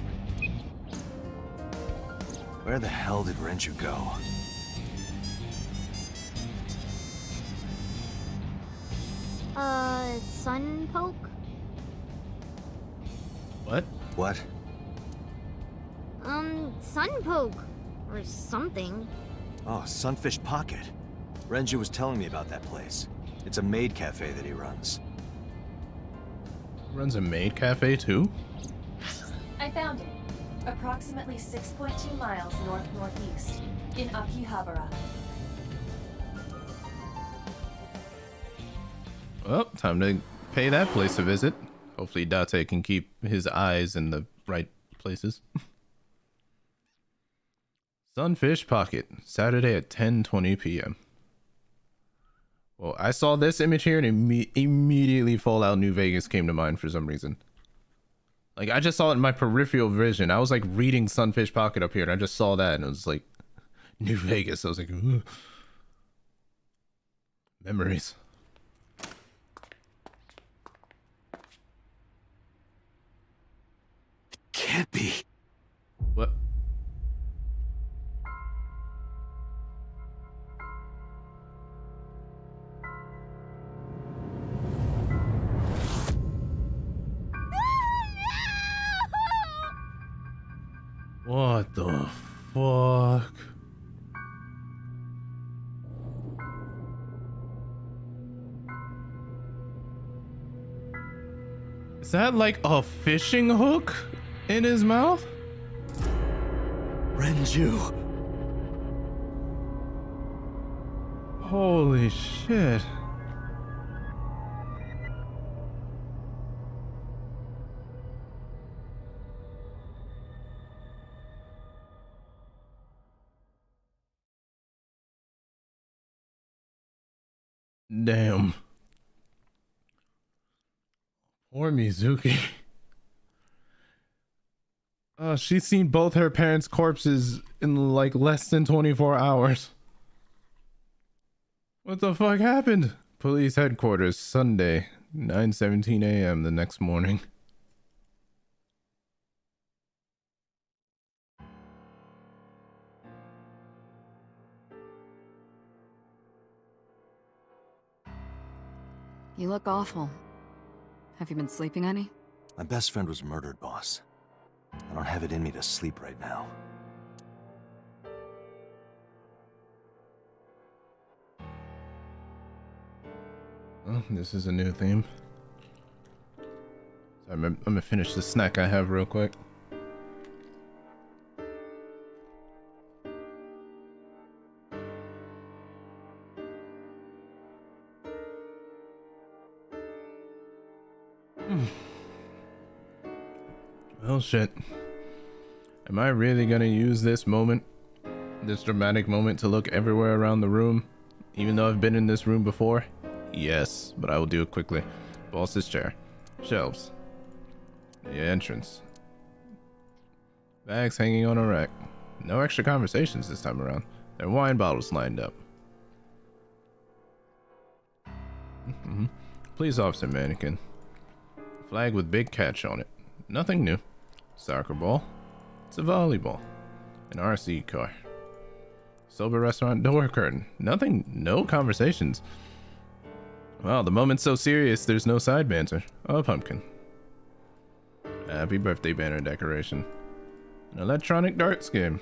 Where the hell did Renju go? Sun poke? What? What? Sun poke. Or something. Oh, Sunfish Pocket. Renju was telling me about that place. It's a maid cafe that he runs. Runs a maid cafe too? I found it. Approximately 6.2 miles north-northeast, in Akihabara. Well, time to pay that place a visit. Hopefully Date can keep his eyes in the right places. Sunfish Pocket, Saturday at 10:20 p.m. Well, I saw this image here and immediately Fallout New Vegas came to mind for some reason. Like, I just saw it in my peripheral vision. I was like reading Sunfish Pocket up here, and I just saw that, and it was like New Vegas. I was like, ugh. Memories. Can't be. What? What the fuck? Is that like a fishing hook in his mouth? Renju. Holy shit. Damn. Poor Mizuki. She's seen both her parents' corpses in like less than 24 hours. What the fuck happened? Police headquarters, Sunday, 9:17 a.m. the next morning. You look awful. Have you been sleeping any? My best friend was murdered, boss. I don't have it in me to sleep right now. Oh, this is a new theme. I'm gonna finish the snack I have real quick. Well, shit. Am I really gonna use this moment, this dramatic moment, to look everywhere around the room, even though I've been in this room before? Yes, but I will do it quickly. Boss's chair, shelves, the entrance, bags hanging on a rack. No extra conversations this time around. There are wine bottles lined up. Police officer mannequin. Flag with big catch on it. Nothing new. Soccer ball. It's a volleyball. An RC car. Sober restaurant door curtain. Nothing. No conversations. Wow, the moment's so serious there's no side banter. Oh, a pumpkin. Happy birthday banner decoration. An electronic darts game.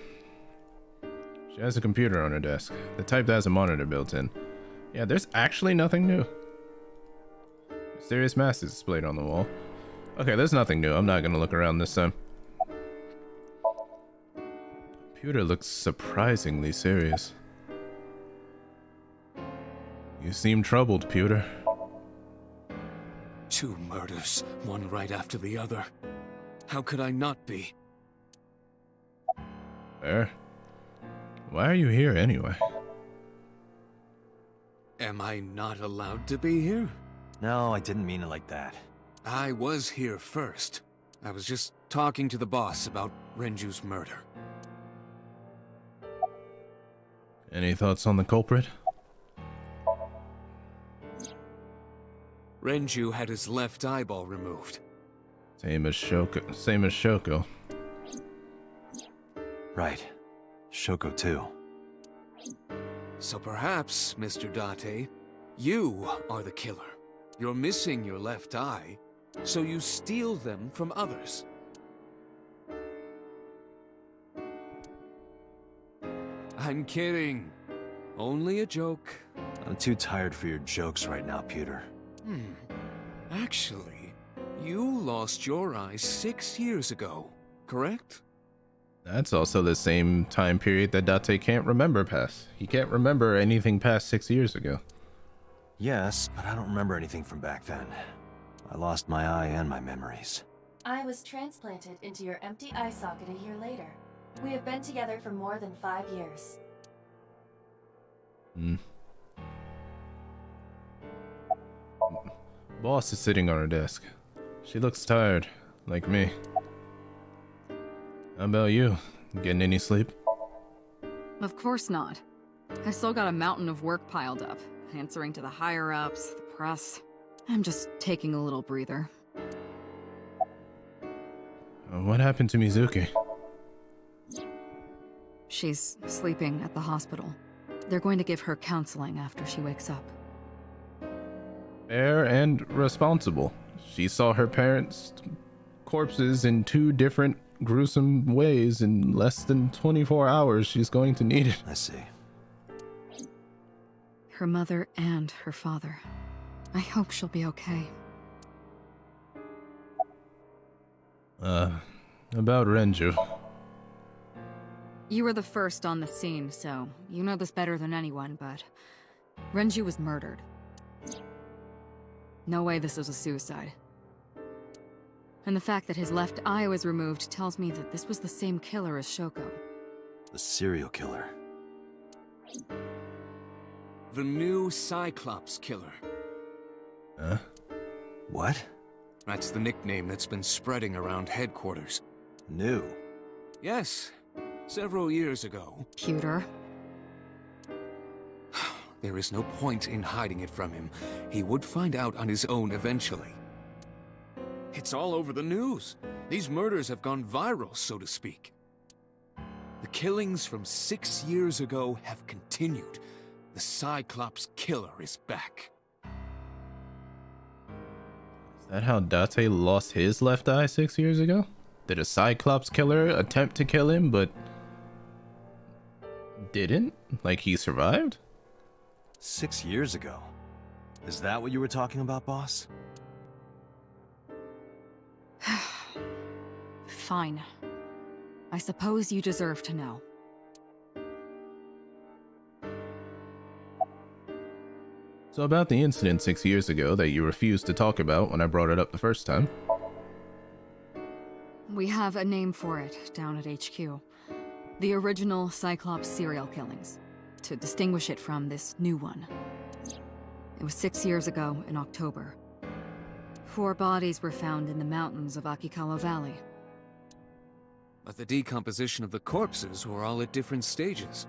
She has a computer on her desk. The type that has a monitor built in. Yeah, there's actually nothing new. Mysterious mask is displayed on the wall. Okay, there's nothing new. I'm not gonna look around this time. Computer looks surprisingly serious. You seem troubled, Pewter. 2 murders, one right after the other. How could I not be? Fair. Why are you here anyway? Am I not allowed to be here? No, I didn't mean it like that. I was here first. I was just talking to the boss about Renju's murder. Any thoughts on the culprit? Renju had his left eyeball removed. Same as Shoko. Same as Shoko. Right. Shoko too. So perhaps, Mr. Date, you are the killer. You're missing your left eye, so you steal them from others. I'm kidding. Only a joke. I'm too tired for your jokes right now, Pewter. Actually, you lost your eye 6 years ago, correct? That's also the same time period that Date can't remember past. He can't remember anything past 6 years ago. Yes, but I don't remember anything from back then. I lost my eye and my memories. I was transplanted into your empty eye socket a year later. We have been together for more than 5 years. Boss is sitting on her desk. She looks tired, like me. How about you? Getting any sleep? Of course not. I've still got a mountain of work piled up, answering to the higher-ups, the press. I'm just taking a little breather. What happened to Mizuki? She's sleeping at the hospital. They're going to give her counseling after she wakes up. Fair and responsible. She saw her parents' corpses in 2 different gruesome ways in less than 24 hours. She's going to need it. I see. Her mother and her father. I hope she'll be okay. About Renju. You were the first on the scene, so you know this better than anyone, but Renju was murdered. No way this was a suicide. And the fact that his left eye was removed tells me that this was the same killer as Shoko. The serial killer. The new Cyclops killer. Huh? What? That's the nickname that's been spreading around headquarters. New? Yes, several years ago. Pewter. There is no point in hiding it from him. He would find out on his own eventually. It's all over the news. These murders have gone viral, so to speak. The killings from 6 years ago have continued. The Cyclops killer is back. Is that how Date lost his left eye 6 years ago? Did a Cyclops killer attempt to kill him, but didn't? Like he survived? 6 years ago. Is that what you were talking about, boss? Fine. I suppose you deserve to know. So about the incident 6 years ago that you refused to talk about when I brought it up the first time. We have a name for it down at HQ. The original Cyclops serial killings, to distinguish it from this new one. It was 6 years ago in October. 4 bodies were found in the mountains of Akikawa Valley. But the decomposition of the corpses were all at different stages.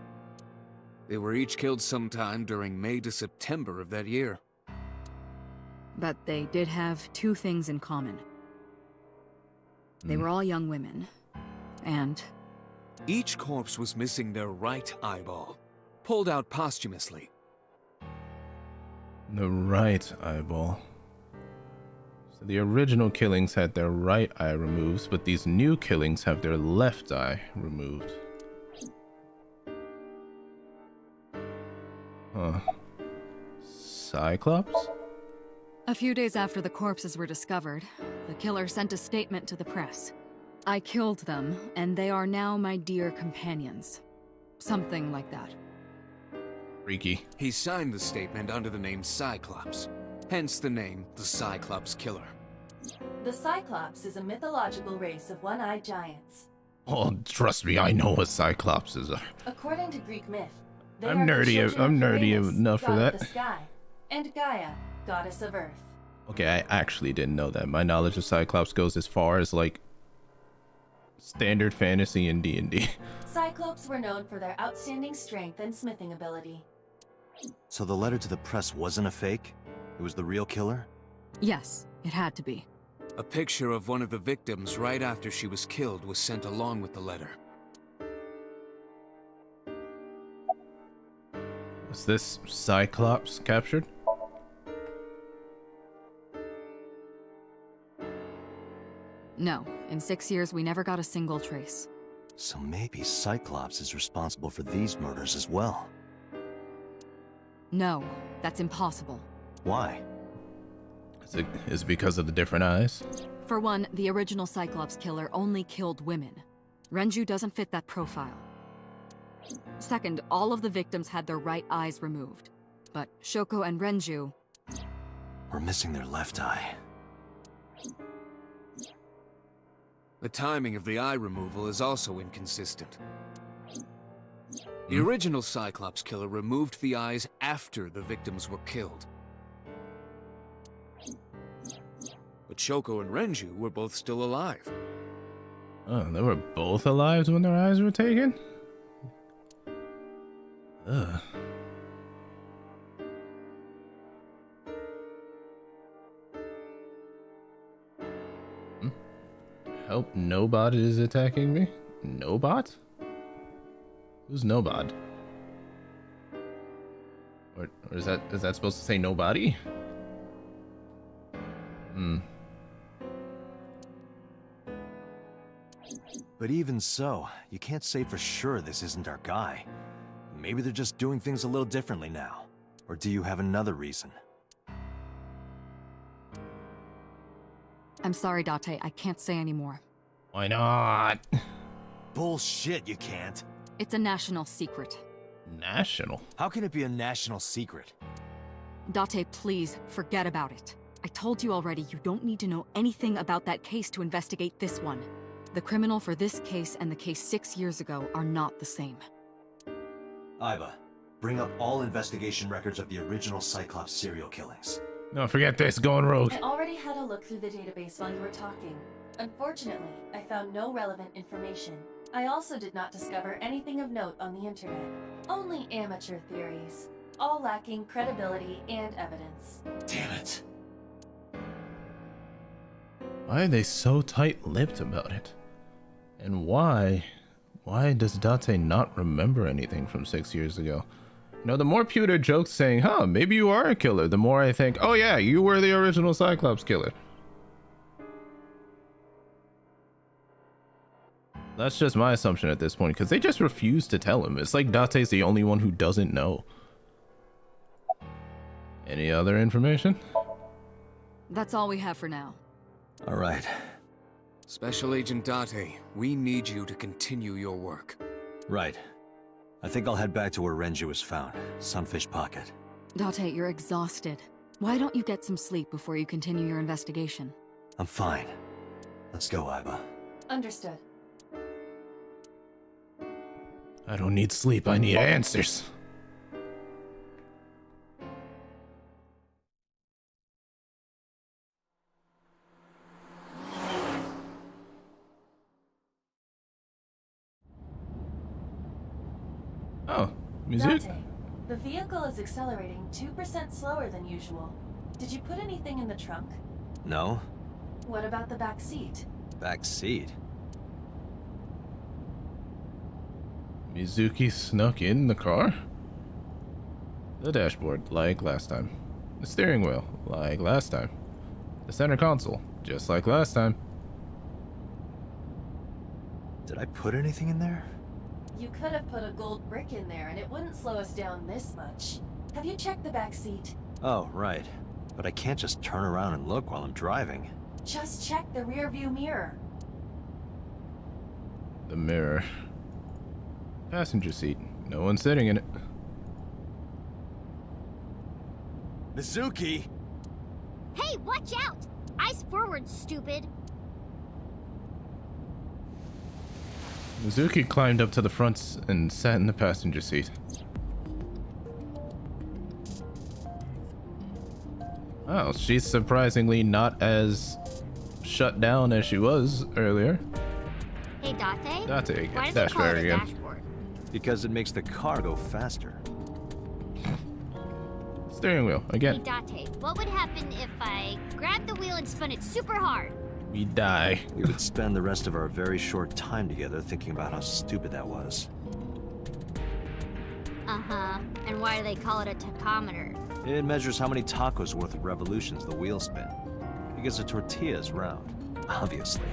They were each killed sometime during May to September of that year. But they did have 2 things in common. They were all young women, and Each corpse was missing their right eyeball, pulled out posthumously. The right eyeball. So the original killings had their right eye removed, but these new killings have their left eye removed. Huh. Cyclops? a few days after the corpses were discovered, the killer sent a statement to the press. I killed them, and they are now my dear companions. Something like that. Freaky. He signed the statement under the name Cyclops, hence the name the Cyclops Killer. The Cyclops is a mythological race of one-eyed giants. Oh, trust me, I know what Cyclopses are. According to Greek myth, they I'm are the nerdy- children I'm of nerdy Uranus, enough for god that. of the sky, and Gaia, goddess of earth. Okay, I actually didn't know that. My knowledge of Cyclops goes as far as, like, standard fantasy and D&D. Cyclopes were known for their outstanding strength and smithing ability. So the letter to the press wasn't a fake? It was the real killer? Yes, it had to be. A picture of one of the victims right after she was killed was sent along with the letter. Was this Cyclops captured? No, in 6 years we never got a single trace. So maybe Cyclops is responsible for these murders as well. No, that's impossible. Why? Is it because of the different eyes? For one, the original Cyclops killer only killed women. Renju doesn't fit that profile. Second, all of the victims had their right eyes removed. But Shoko and Renju... We're missing their left eye. The timing of the eye removal is also inconsistent. The original Cyclops Killer removed the eyes after the victims were killed. but Shoko and Renju were both still alive. Oh, they were both alive when their eyes were taken? Ugh. Help, Nobot is attacking me? Nobot? Who's Nobot? Or is that supposed to say nobody? But even so, you can't say for sure this isn't our guy. Maybe they're just doing things a little differently now. Or do you have another reason? I'm sorry, Date. I can't say anymore. Why not? Bullshit, you can't. It's a national secret. National? How can it be a national secret? Date, please, forget about it. I told you already, you don't need to know anything about that case to investigate this one. The criminal for this case and the case 6 years ago are not the same. Iva, bring up all investigation records of the original Cyclops serial killings. No, forget this. Going rogue. I already had a look through the database while you were talking. Unfortunately, I found no relevant information. I also did not discover anything of note on the internet. Only amateur theories, all lacking credibility and evidence. Damn it. Why are they so tight-lipped about it? And why does Date not remember anything from 6 years ago? You know, the more Pewter jokes saying, huh, maybe you are a killer, the more I think, oh yeah, you were the original Cyclops killer. That's just my assumption at this point, because they just refuse to tell him. It's like Date's the only one who doesn't know. Any other information? That's all we have for now. All right. Special Agent Date, we need you to continue your work. Right. I think I'll head back to where Renju was found. Sunfish Pocket. Date, you're exhausted. Why don't you get some sleep before you continue your investigation? I'm fine. Let's go, Iva. Understood. I don't need sleep, I need answers. Oh, music. Date, the vehicle is accelerating 2% slower than usual. Did you put anything in the trunk? No? What about the back seat? Back seat? Mizuki snuck in the car? The dashboard, like last time. The steering wheel, like last time. The center console, just like last time. Did I put anything in there? You could have put a gold brick in there and it wouldn't slow us down this much. Have you checked the back seat? Oh, right. But I can't just turn around and look while I'm driving. Just check the rear view mirror. The mirror. Passenger seat. No one sitting in it. Mizuki! Hey, watch out! Eyes forward, stupid. Mizuki climbed up to the front and sat in the passenger seat. Well, she's surprisingly not as shut down as she was earlier. Hey, Date? Date, Why does it dash call it fire a again. dashboard? Because it makes the car go faster. Steering wheel, Hey, again. Date, what would happen if I grabbed the wheel and spun it super hard? We die. We would spend the rest of our very short time together thinking about how stupid that was. Uh-huh. And why do they call it a tachometer? It measures how many tacos worth of revolutions the wheels spin. Because a tortilla is round. Obviously.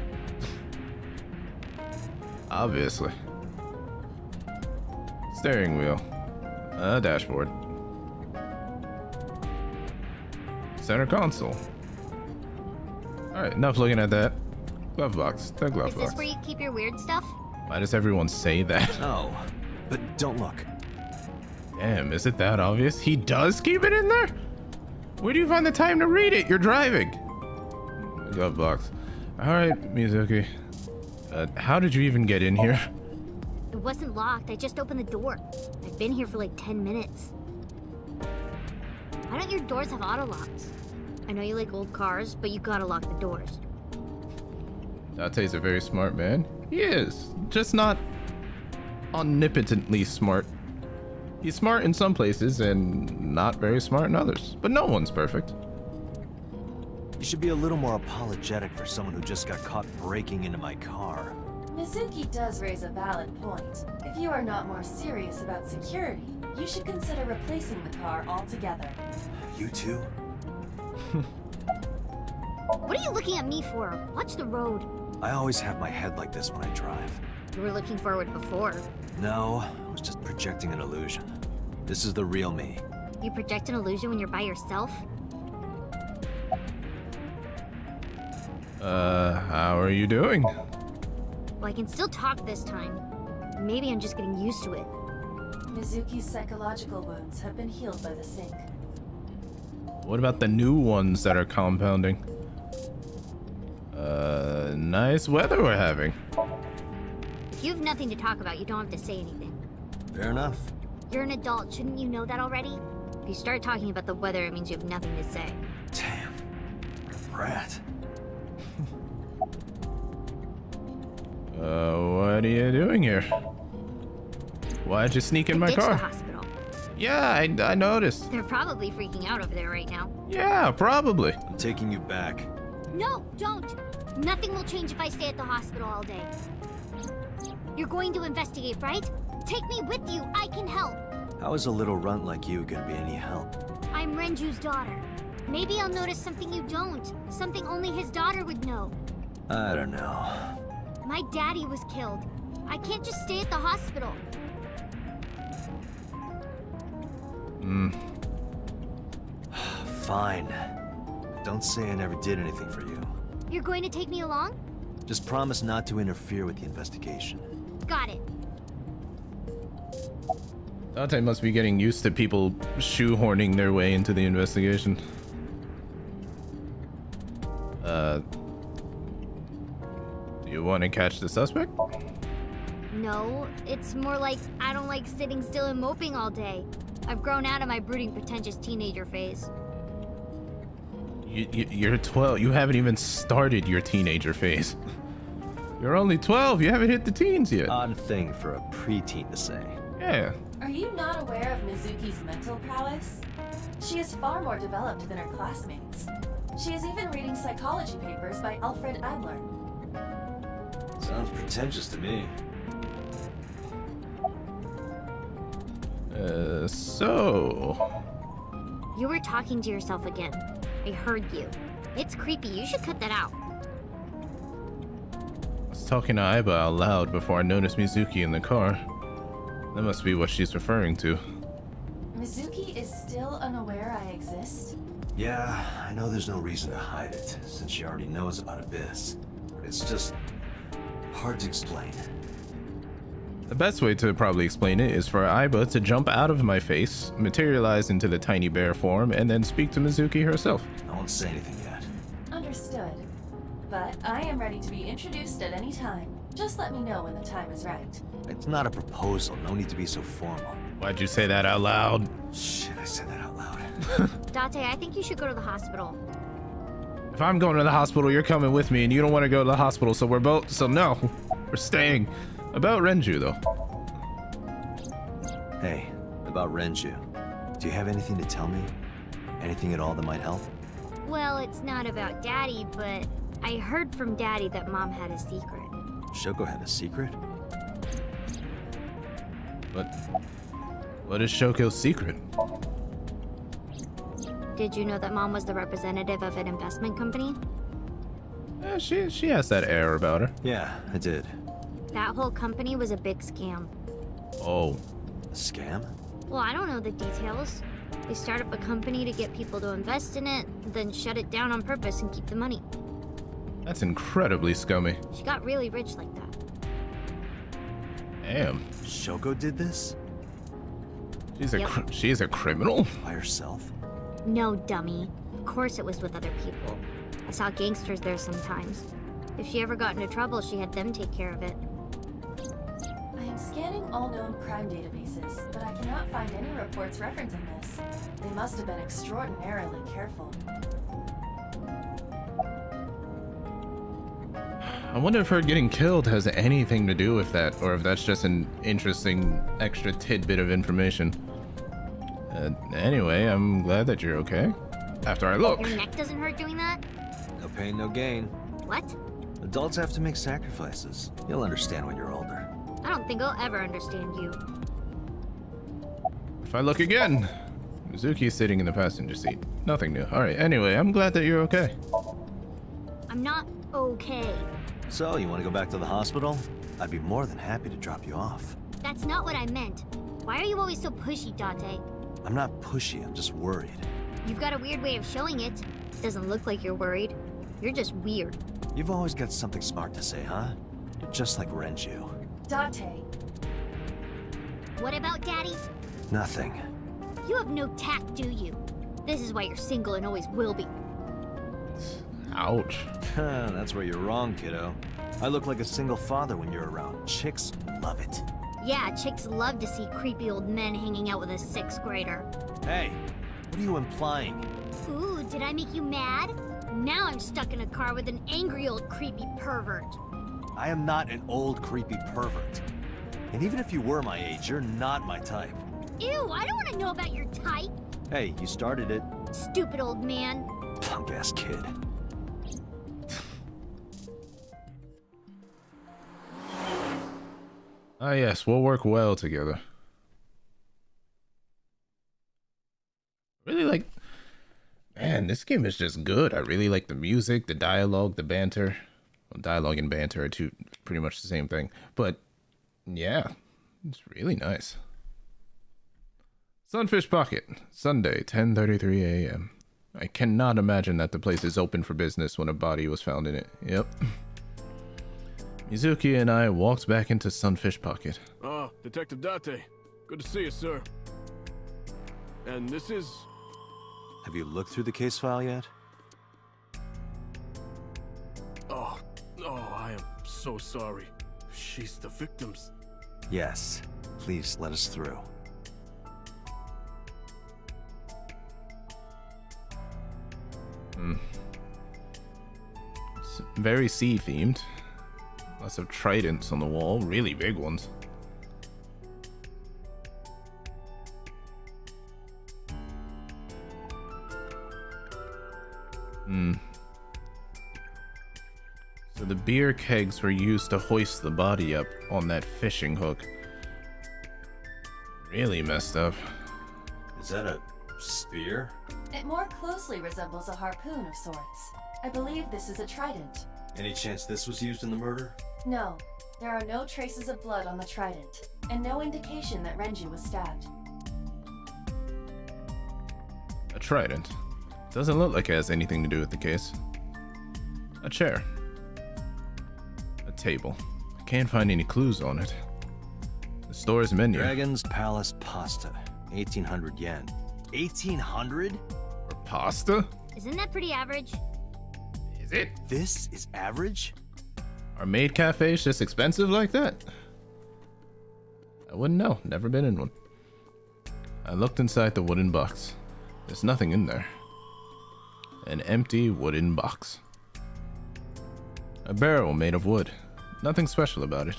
Obviously. Steering wheel. Dashboard. Center console. Alright, enough looking at that. Glove box. The glove Is box. this where you keep your weird stuff? Why does everyone say that? No. But don't look. Damn, is it that obvious? He does keep it in there? Where do you find the time to read it? You're driving. Glove box. Alright, Mizuki. How did you even get in here? It wasn't locked. I just opened the door. I've been here for like 10 minutes. Why don't your doors have auto locks? I know you like old cars, but you gotta lock the doors. Date's a very smart man. He is. Just not omnipotently smart. He's smart in some places and not very smart in others. But no one's perfect. You should be a little more apologetic for someone who just got caught breaking into my car. Mizuki does raise a valid point. If you are not more serious about security, you should consider replacing the car altogether. You too? What are you looking at me for? Watch the road. I always have my head like this when I drive. You were looking forward before. No, I was just projecting an illusion. This is the real me. You project an illusion when you're by yourself? How are you doing? Well, I can still talk this time. Maybe I'm just getting used to it. Mizuki's psychological wounds have been healed by the sink. What about the new ones that are compounding? Nice weather we're having. If you have nothing to talk about, you don't have to say anything. Fair enough. You're an adult, shouldn't you know that already? If you start talking about the weather, it means you have nothing to say. Damn. Rat. What are you doing here? Why'd you sneak in my Ditch the car? hospital. Yeah, I noticed. They're probably freaking out over there right now. Yeah, probably. I'm taking you back. No, don't! Nothing will change if I stay at the hospital all day. You're going to investigate, right? Take me with you, I can help! How is a little runt like you gonna be any help? I'm Renju's daughter. Maybe I'll notice something you don't. Something only his daughter would know. I don't know. My daddy was killed. I can't just stay at the hospital. Fine. Don't say I never did anything for you. You're going to take me along? Just promise not to interfere with the investigation. Got it. Date must be getting used to people shoehorning their way into the investigation. Do you want to catch the suspect? No, it's more like I don't like sitting still and moping all day. I've grown out of my brooding, pretentious teenager phase. You're 12. You haven't even started your teenager phase. You're only 12. You haven't hit the teens yet. Odd thing for a preteen to say. Yeah. Are you not aware of Mizuki's mental prowess? She is far more developed than her classmates. She is even reading psychology papers by Alfred Adler. Sounds pretentious to me. So... You were talking to yourself again. I heard you. It's creepy. You should cut that out. I was talking to Aiba out loud before I noticed Mizuki in the car. That must be what she's referring to. Mizuki is still unaware I exist? Yeah, I know there's no reason to hide it, since she already knows about Abyss. But it's just... hard to explain. The best way to probably explain it is for Aiba to jump out of my face, materialize into the tiny bear form, and then speak to Mizuki herself. I won't say anything yet. Understood. But I am ready to be introduced at any time. Just let me know when the time is right. It's not a proposal, no need to be so formal. Why'd you say that out loud? Shit, I said that out loud. Date, I think you should go to the hospital. If I'm going to the hospital, you're coming with me, and you don't want to go to the hospital, so we're both... So no, we're staying. About Renju, though. Hey, about Renju. Do you have anything to tell me? Anything at all that might help? Well, it's not about Daddy, but I heard from Daddy that Mom had a secret. Shoko had a secret? What is Shoko's secret? Did you know that Mom was the representative of an investment company? Yeah, she has that air about her. Yeah, I did. That whole company was a big scam. Oh. A scam? Well, I don't know the details. They start up a company to get people to invest in it, then shut it down on purpose and keep the money. That's incredibly scummy. She got really rich like that. Damn. Shoko did this? She's a criminal? By herself? No, dummy. Of course it was with other people. I saw gangsters there sometimes. If she ever got into trouble, she had them take care of it. I am scanning all known crime databases, but I cannot find any reports referencing this. They must have been extraordinarily careful. I wonder if her getting killed has anything to do with that, or if that's just an interesting extra tidbit of information. Anyway, I'm glad that you're okay. After I look. Your neck doesn't hurt doing that? No pain, no gain. What? Adults have to make sacrifices. You'll understand when you're older. I don't think I'll ever understand you. If I look again. Mizuki's sitting in the passenger seat. Nothing new. Alright, anyway, I'm glad that you're okay. I'm not okay. So, you want to go back to the hospital? I'd be more than happy to drop you off. That's not what I meant. Why are you always so pushy, Date? I'm not pushy, I'm just worried. You've got a weird way of showing it. Doesn't look like you're worried. You're just weird. You've always got something smart to say, huh? You're just like Renju. Date. What about Daddy? Nothing. You have no tact, do you? This is why you're single and always will be. Ouch. That's where you're wrong, kiddo. I look like a single father when you're around. Chicks love it. Yeah, chicks love to see creepy old men hanging out with a 6th grader. Hey, what are you implying? Ooh, did I make you mad? Now I'm stuck in a car with an angry old creepy pervert. I am not an old creepy pervert. And even if you were my age, you're not my type. Ew, I don't want to know about your type. Hey, you started it. Stupid old man. Punk-ass kid. Ah yes, we'll work well together. Really like... Man, this game is just good. I really like the music, the dialogue, the banter. Well, dialogue and banter are pretty much the same thing. But, yeah, it's really nice. Sunfish Pocket, Sunday, 10:33 a.m. I cannot imagine that the place is open for business when a body was found in it. Yep. Mizuki and I walked back into Sunfish Pocket. Ah, Detective Date. Good to see you, sir. And this is... Have you looked through the case file yet? Oh, I am so sorry. She's the victim's... Yes. Please let us through. It's very sea-themed. Lots of tridents on the wall, really big ones. So the beer kegs were used to hoist the body up on that fishing hook. Really messed up. Is that a spear? It more closely resembles a harpoon of sorts. I believe this is a trident. Any chance this was used in the murder? No, there are no traces of blood on the trident, and no indication that Renju was stabbed. A trident. Doesn't look like it has anything to do with the case. A chair. A table. I can't find any clues on it. The store's menu. Dragon's Palace Pasta. 1,800 yen. 1,800? For pasta? Isn't that pretty average? Is it? This is average? Are maid cafes just expensive like that? I wouldn't know. Never been in one. I looked inside the wooden box. There's nothing in there. An empty wooden box. A barrel made of wood. Nothing special about it.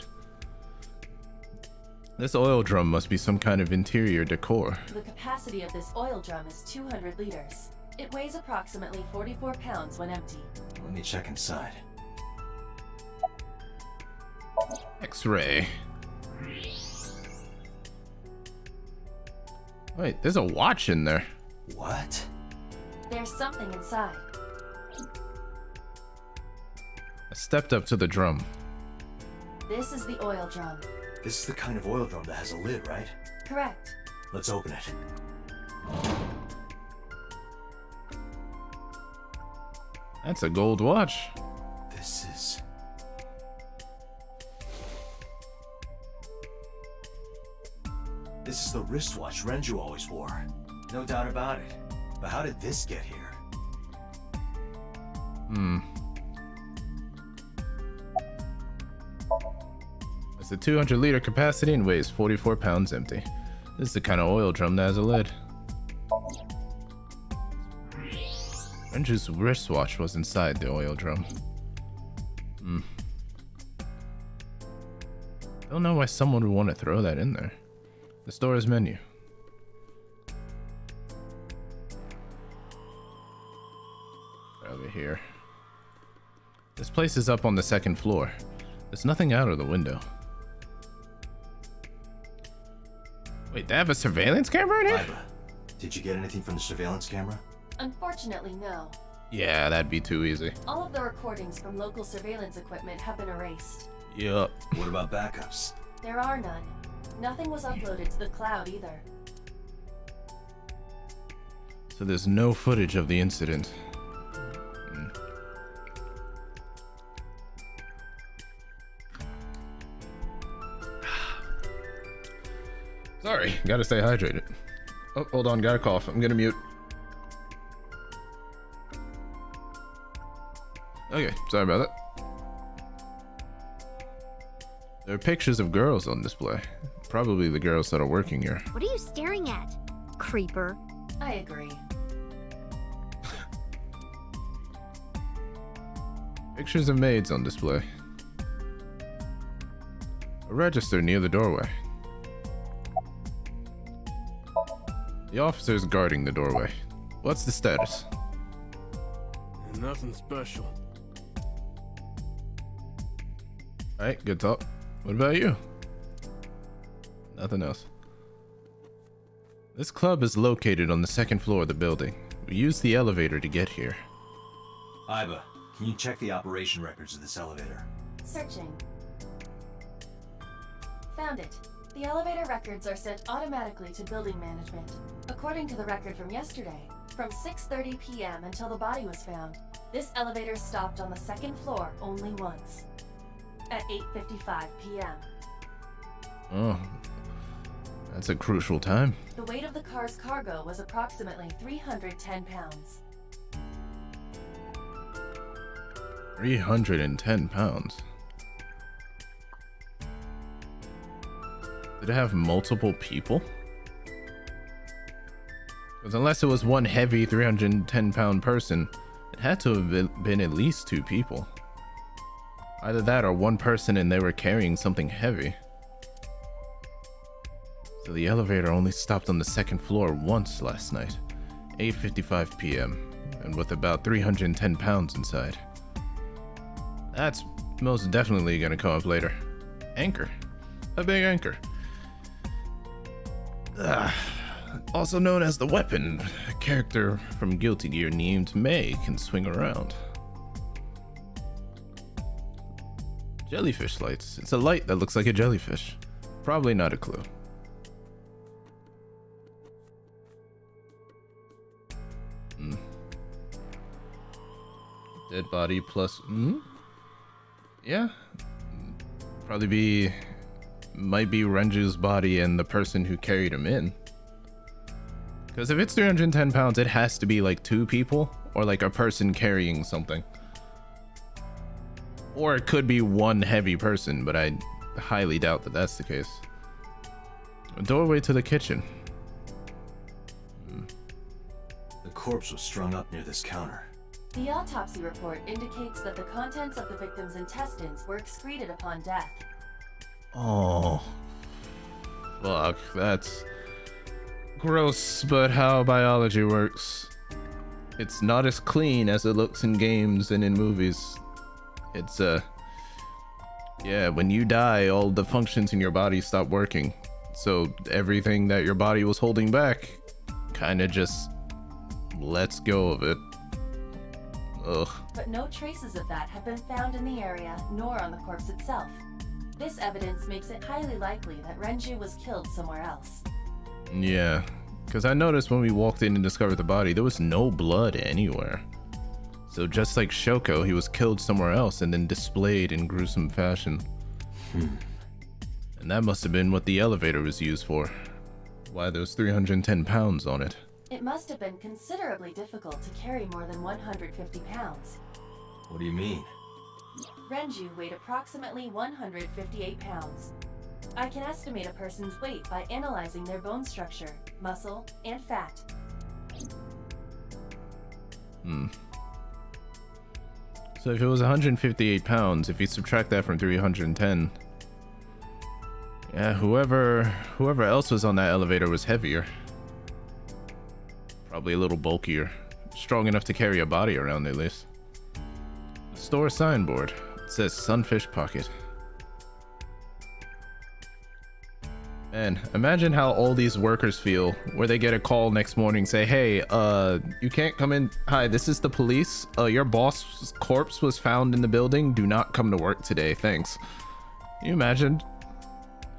This oil drum must be some kind of interior decor. The capacity of this oil drum is 200 liters. It weighs approximately 44 pounds when empty. Let me check inside. X-ray. Wait, there's a watch in there. What? There's something inside. I stepped up to the drum. This is the oil drum. This is the kind of oil drum that has a lid, right? Correct. Let's open it. That's a gold watch. This is... This is the wristwatch Renju always wore. No doubt about it. But how did this get here? It's a 200-liter capacity and weighs 44 pounds empty. This is the kind of oil drum that has a lid. Renju's wristwatch was inside the oil drum. Don't know why someone would want to throw that in there. The store's menu. Over here. This place is up on the second floor. There's nothing out of the window. Wait, they have a surveillance camera in here? Iva, did you get anything from the surveillance camera? Unfortunately, no. Yeah, that'd be too easy. All of the recordings from local surveillance equipment have been erased. Yup. What about backups? There are none. Nothing was uploaded to the cloud either. So there's no footage of the incident. Sorry, gotta stay hydrated. Oh, hold on, gotta cough. I'm gonna mute. Okay, sorry about that. There are pictures of girls on display. Probably the girls that are working here. What are you staring at, creeper? I agree. Pictures of maids on display. A register near the doorway. The officer's guarding the doorway. What's the status? Nothing special. Alright, good talk. What about you? Nothing else. This club is located on the second floor of the building. We used the elevator to get here. Iva, can you check the operation records of this elevator? Searching. Found it. The elevator records are sent automatically to building management. According to the record from yesterday, from 6:30 p.m. until the body was found, this elevator stopped on the second floor only once. At 8:55 p.m. Oh, that's a crucial time. The weight of the car's cargo was approximately 310 pounds. 310 pounds. Did it have multiple people? Because unless it was one heavy 310 pound person, it had to have been at least two people. Either that or one person and they were carrying something heavy. So the elevator only stopped on the second floor once last night, 8:55 p.m., and with about 310 pounds inside. That's most definitely gonna come up later. Anchor. A big anchor. Also known as the weapon, a character from Guilty Gear named May can swing around. Jellyfish lights. It's a light that looks like a jellyfish. Probably not a clue. Dead body plus... Yeah. Probably might be Renju's body and the person who carried him in. Because if it's 310 pounds, it has to be like two people or like a person carrying something. Or it could be one heavy person, but I highly doubt that that's the case. A doorway to the kitchen. The corpse was strung up near this counter. The autopsy report indicates that the contents of the victim's intestines were excreted upon death. Oh. Fuck, that's gross, but how biology works. It's not as clean as it looks in games and in movies. It's, yeah, when you die, all the functions in your body stop working. So everything that your body was holding back kind of just lets go of it. Ugh. But no traces of that have been found in the area, nor on the corpse itself. This evidence makes it highly likely that Renju was killed somewhere else. Yeah, because I noticed when we walked in and discovered the body, there was no blood anywhere. So just like Shoko, he was killed somewhere else and then displayed in gruesome fashion. And that must have been what the elevator was used for. Why there's 310 pounds on it. It must have been considerably difficult to carry more than 150 pounds. What do you mean? Renju weighed approximately 158 pounds. I can estimate a person's weight by analyzing their bone structure, muscle, and fat. So if it was 158 pounds, if you subtract that from 310, Yeah, whoever else was on that elevator was heavier. Probably a little bulkier. Strong enough to carry a body around at least. Store signboard. It says Sunfish Pocket. Man, imagine how all these workers feel where they get a call next morning, say, hey, you can't come in. Hi, this is the police. Your boss's corpse was found in the building. Do not come to work today. Thanks. Can you imagine?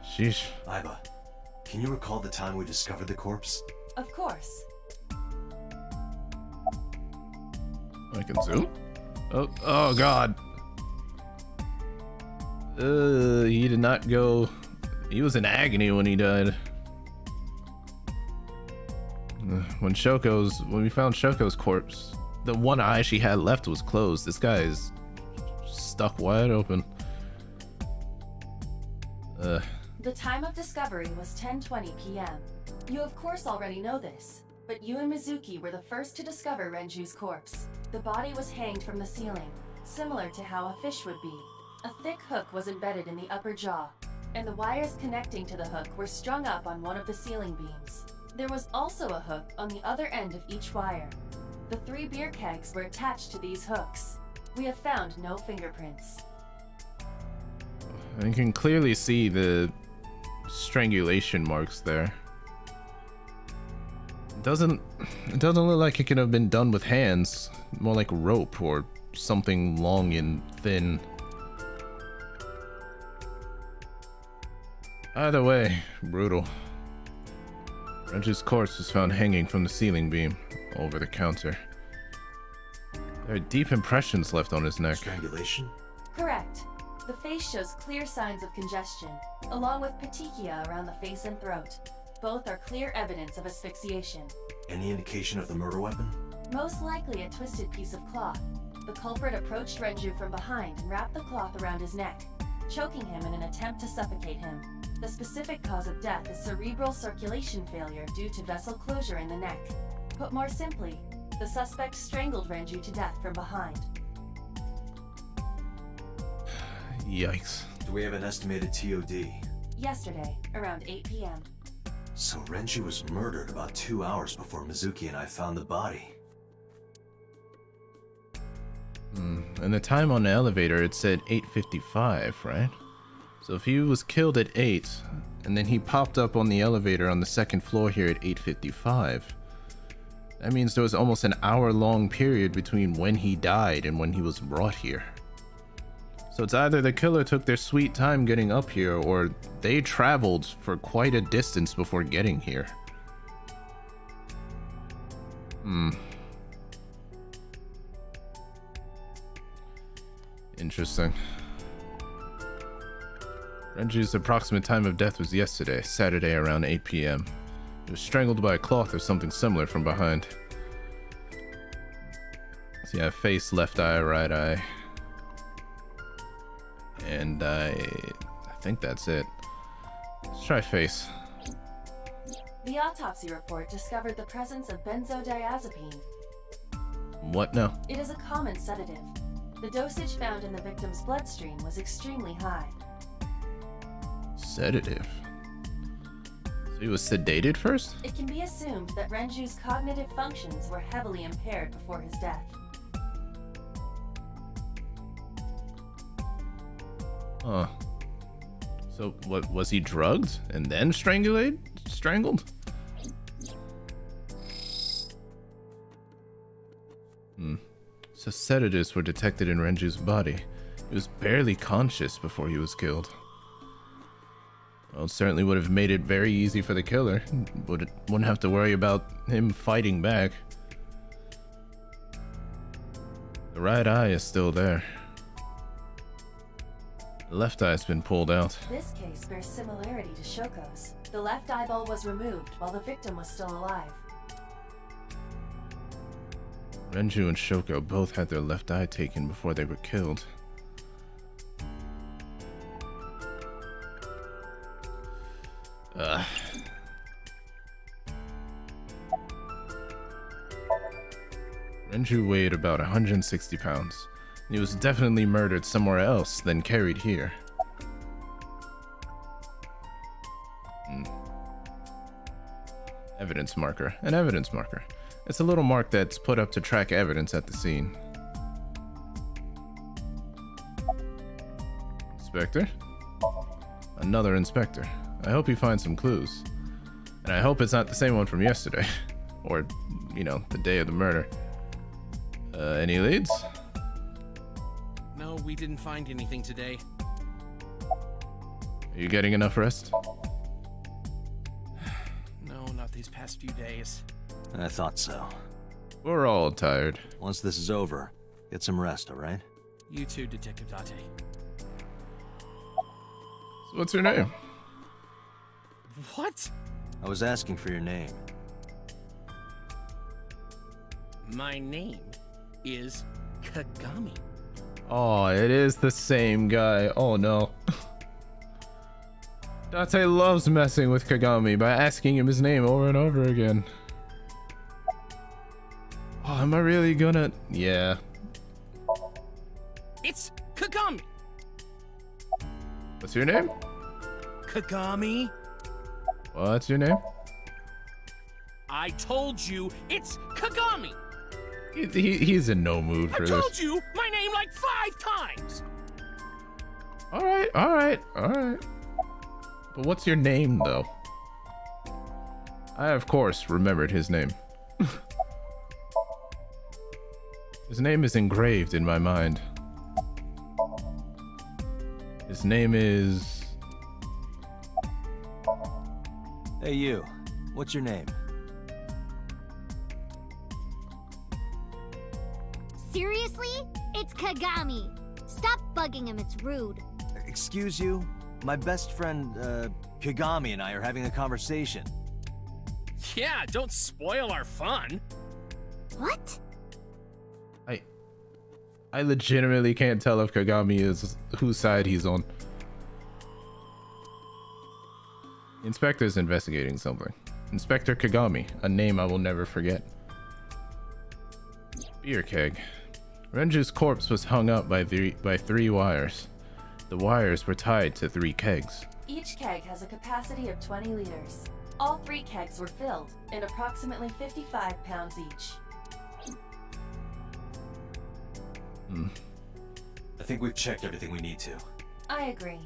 Sheesh. Iba, can you recall the time we discovered the corpse? Of course. I can zoom? Oh God. He did not go. He was in agony when he died. When we found Shoko's corpse, the one eye she had left was closed. This guy is stuck wide open. The time of discovery was 10:20 p.m. You of course already know this, but you and Mizuki were the first to discover Renju's corpse. The body was hanged from the ceiling, similar to how a fish would be. A thick hook was embedded in the upper jaw, and the wires connecting to the hook were strung up on one of the ceiling beams. There was also a hook on the other end of each wire. The 3 beer kegs were attached to these hooks. We have found no fingerprints. You can clearly see the strangulation marks there. It doesn't look like it could have been done with hands, more like rope or something long and thin. Either way, brutal. Renju's corpse was found hanging from the ceiling beam over the counter. There are deep impressions left on his neck. Strangulation? Correct. The face shows clear signs of congestion, along with petechia around the face and throat. Both are clear evidence of asphyxiation. Any indication of the murder weapon? Most likely a twisted piece of cloth. The culprit approached Renju from behind and wrapped the cloth around his neck, choking him in an attempt to suffocate him. The specific cause of death is cerebral circulation failure due to vessel closure in the neck. Put more simply, the suspect strangled Renju to death from behind. Yikes. Do we have an estimated TOD? Yesterday, around 8 p.m. So Renju was murdered about 2 hours before Mizuki and I found the body. And the time on the elevator, it said 8:55, right? So if he was killed at 8, and then he popped up on the elevator on the second floor here at 8:55, that means there was almost an hour-long period between when he died and when he was brought here. So it's either the killer took their sweet time getting up here, or they traveled for quite a distance before getting here. Interesting. Renju's approximate time of death was yesterday, Saturday around 8 p.m. He was strangled by a cloth or something similar from behind. So yeah, face, left eye, right eye. And I think that's it. Let's try face. The autopsy report discovered the presence of benzodiazepine. What now? It is a common sedative. The dosage found in the victim's bloodstream was extremely high. Sedative? So he was sedated first? It can be assumed that Renju's cognitive functions were heavily impaired before his death. Huh. So what, was he drugged and then strangled? So sedatives were detected in Renju's body. He was barely conscious before he was killed. Well, it certainly would have made it very easy for the killer. Wouldn't have to worry about him fighting back. The right eye is still there. The left eye's been pulled out. This case bears similarity to Shoko's. The left eyeball was removed while the victim was still alive. Renju and Shoko both had their left eye taken before they were killed. Renju weighed about 160 pounds. He was definitely murdered somewhere else, then carried here. evidence marker. An evidence marker. It's a little mark that's put up to track evidence at the scene. Inspector? Another inspector. I hope you find some clues. And I hope it's not the same one from yesterday. Or, you know, the day of the murder. Any leads? No, we didn't find anything today. Are you getting enough rest? No, not these past few days. I thought so. We're all tired. Once this is over, get some rest, all right? You too, Detective Date. So what's your name? What? I was asking for your name. My name is Kagami. Oh, it is the same guy. Oh no. Date loves messing with Kagami by asking him his name over and over again. Oh, am I really gonna... Yeah. It's Kagami! What's your name? Kagami? What's your name? I told you, it's Kagami! He's in no mood for I this. told you my name like 5 times! Alright. But what's your name, though? I, of course, remembered his name. His name is engraved in my mind. His name is... Hey, you. What's your name? Seriously? It's Kagami. Stop bugging him, it's rude. Excuse you? My best friend, Kagami and I are having a conversation. Yeah, don't spoil our fun. What? I legitimately can't tell if Kagami is whose side he's on. The inspector's investigating something. Inspector Kagami, a name I will never forget. Beer keg. Renju's corpse was hung up by three wires. The wires were tied to 3 kegs. Each keg has a capacity of 20 liters. All 3 kegs were filled, in approximately 55 pounds each. I think we've checked everything we need to. I agree.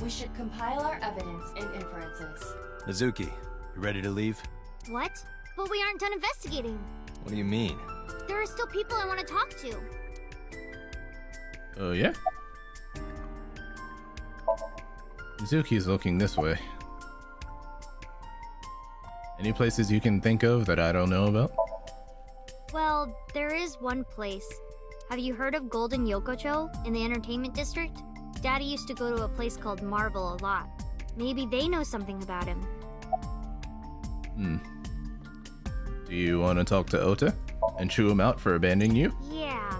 We should compile our evidence and inferences. Mizuki, you ready to leave? What? But we aren't done investigating. What do you mean? There are still people I want to talk to. Oh, yeah? Mizuki's looking this way. Any places you can think of that I don't know about? Well, there is one place. Have you heard of Golden Yokocho in the entertainment district? Daddy used to go to a place called Marble a lot. Maybe they know something about him. Do you want to talk to Ota and chew him out for abandoning you? Yeah.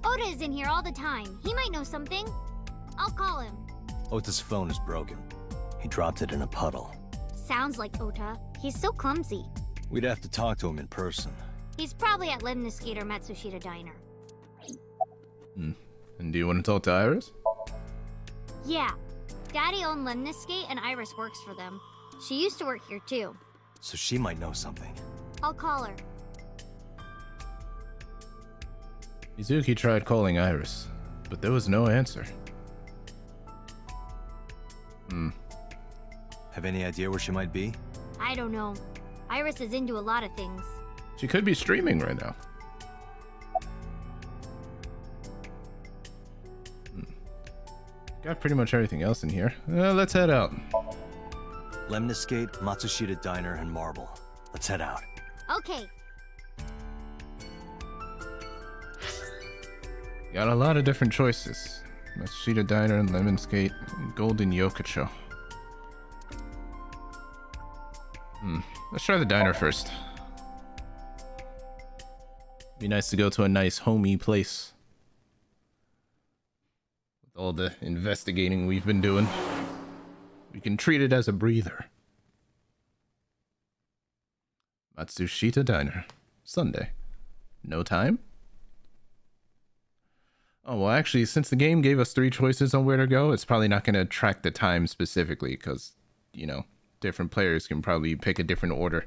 Oda is in here all the time. He might know something. I'll call him. Ota's phone is broken. He dropped it in a puddle. Sounds like Ota. He's so clumsy. We'd have to talk to him in person. He's probably at Lemniscate or Matsushita Diner. And do you want to talk to Iris? Yeah. Daddy owned Lemniscate and Iris works for them. She used to work here too. So she might know something. I'll call her. Mizuki tried calling Iris, but there was no answer. Have any idea where she might be? I don't know. Iris is into a lot of things. She could be streaming right now. Got pretty much everything else in here. Let's head out. Lemniscate, Matsushita Diner, and Marble. Let's head out. Okay. Got a lot of different choices. Matsushita Diner and Lemonscape and Golden Yokocho. Let's try the diner first. Be nice to go to a nice homey place. With all the investigating we've been doing. We can treat it as a breather. Matsushita Diner. Sunday. No time? Oh, well, actually, since the game gave us 3 choices on where to go, it's probably not going to track the time specifically because, you know, different players can probably pick a different order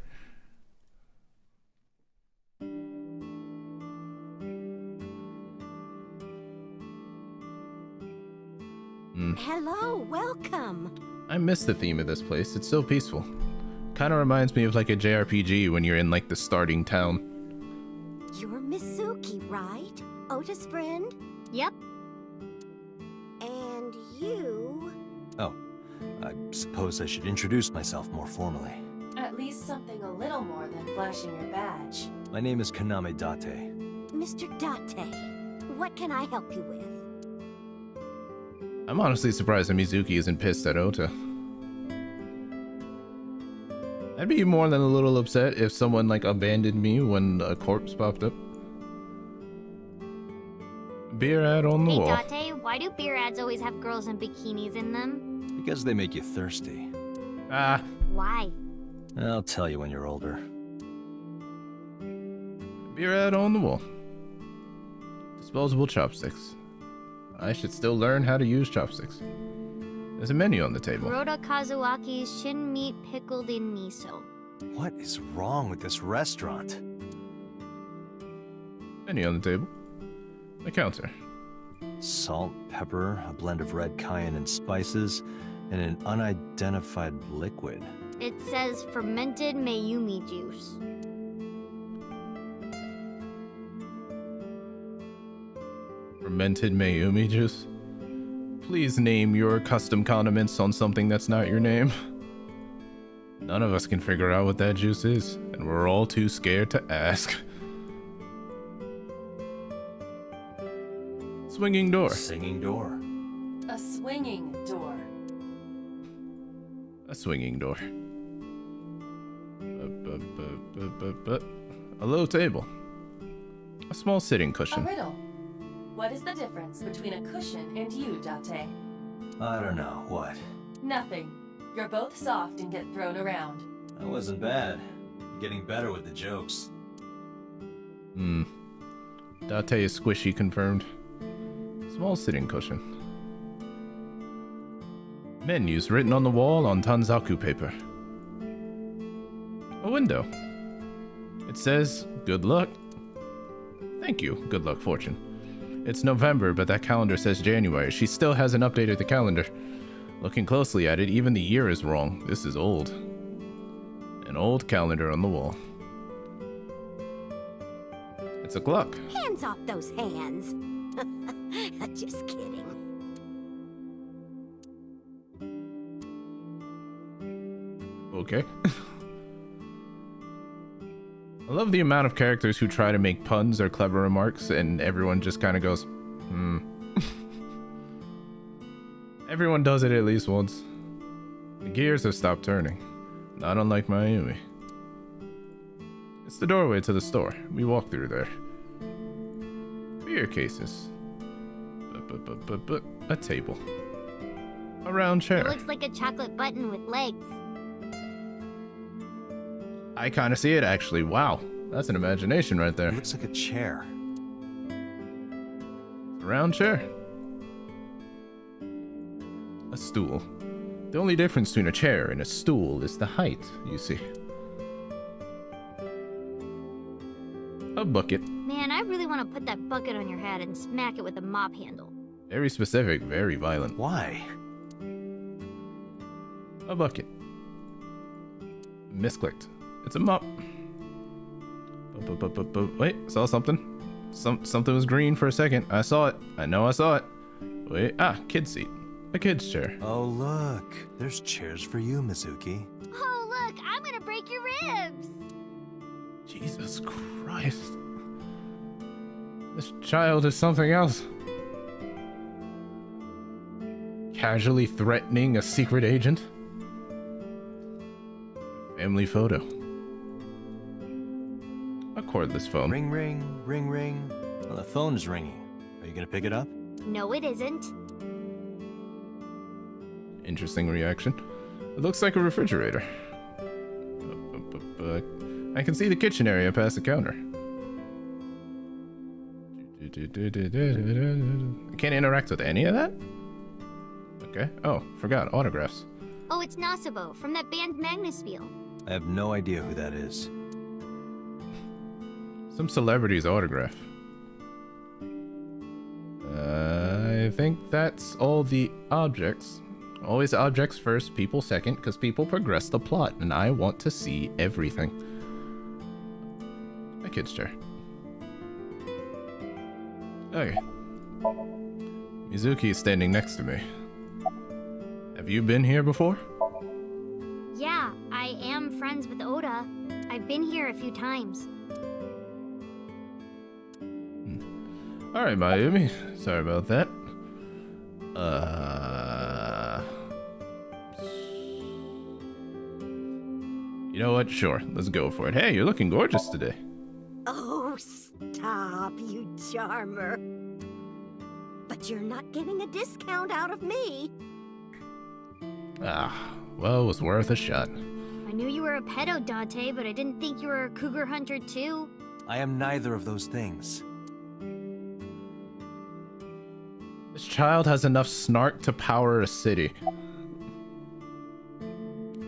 Hello, welcome. I miss the theme of this place. It's so peaceful. Kind of reminds me of like a JRPG when you're in like the starting town. You're Mizuki, right? Ota's friend? Yep. And you... Oh, I suppose I should introduce myself more formally. At least something a little more than flashing your badge. My name is Kaname Date. Mr. Date, what can I help you with? I'm honestly surprised that Mizuki isn't pissed at Ota. I'd be more than a little upset if someone like abandoned me when a corpse popped up. Beer ad on the Hey, wall. Date, why do beer ads always have girls in bikinis in them? Because they make you thirsty. Ah, Why? I'll tell you when you're older. beer ad on the wall. Disposable chopsticks. I should still learn how to use chopsticks. There's a menu on the table. Kuroda Kazuaki's shin meat pickled in miso. What is wrong with this restaurant? Menu on the table. A counter. Salt, pepper, a blend of red cayenne and spices, and an unidentified liquid. It says fermented Mayumi juice. Fermented Mayumi juice. Please name your custom condiments on something that's not your name. None of us can figure out what that juice is, and we're all too scared to ask. Swinging door. Singing door. A swinging door. A swinging door. A low table. A small sitting A cushion. riddle. What is the difference between a cushion and you, Date? I don't know, what? Nothing. You're both soft and get thrown around. That wasn't bad. You're getting better with the jokes. Date is squishy confirmed. Small sitting cushion. Menus written on the wall on Tanzaku paper. A window. It says, good luck. Thank you, good luck fortune. It's November, but that calendar says January. She still hasn't updated the calendar. Looking closely at it, even the year is wrong. This is old. An old calendar on the wall. It's a clock. Hands off those hands. Just kidding. Okay. I love the amount of characters who try to make puns or clever remarks, and everyone just kind of goes, Everyone does it at least once. The gears have stopped turning, not unlike Mayumi. It's the doorway to the store. We walk through there. Beer cases. A table. A round chair. It looks like a chocolate button with legs. I kind of see it actually. Wow, that's an imagination right there. It looks like a chair. A round chair. A stool. The only difference between a chair and a stool is the height, you see. A bucket. Man, I really want to put that bucket on your head and smack it with a mop handle. Very specific, very violent. Why? A bucket. Misclicked. It's a mop. Wait, saw something. Something was green for a second. I saw it. I know I saw it. Wait, kid's seat. A kid's chair. Oh, look. There's chairs for you, Mizuki. Oh, look, I'm gonna break your ribs. Jesus Christ. This child is something else. Casually threatening a secret agent. Family photo. A cordless phone. Ring, ring, ring, ring. Well, the phone's ringing. Are you gonna pick it up? No, it isn't. Interesting reaction. It looks like a refrigerator. I can see the kitchen area past the counter. I can't interact with any of that? Okay. Oh, forgot. Autographs. Oh, it's Nasubo from that band Magnuspiel. I have no idea who that is. Some celebrity's autograph. think that's all the objects. Always objects first, people second, because people progress the plot, and I want to see everything. My kid's chair. Okay. Mizuki is standing next to me. Have you been here before? Yeah, I am friends with Oda. I've been here a few times. Alright, Mayumi. Sorry about that. You know what? Sure, let's go for it. Hey, you're looking gorgeous today. Oh, stop, you charmer. But you're not getting a discount out of me. Ah, well, it was worth a shot. I knew you were a pedo, Dante, but I didn't think you were a cougar hunter too. I am neither of those things. This child has enough snark to power a city.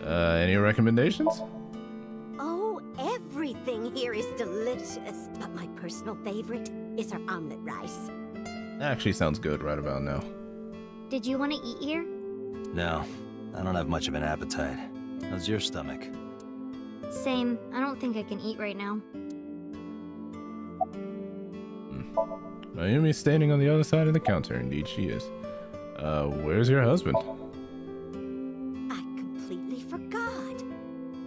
Any recommendations? Oh, everything here is delicious. But my personal favorite is our omelet rice. That actually sounds good right about now. Did you want to eat here? No, I don't have much of an appetite. How's your stomach? Same. I don't think I can eat right now. Mayumi's standing on the other side of the counter. Indeed she is. Where's your husband? I completely forgot.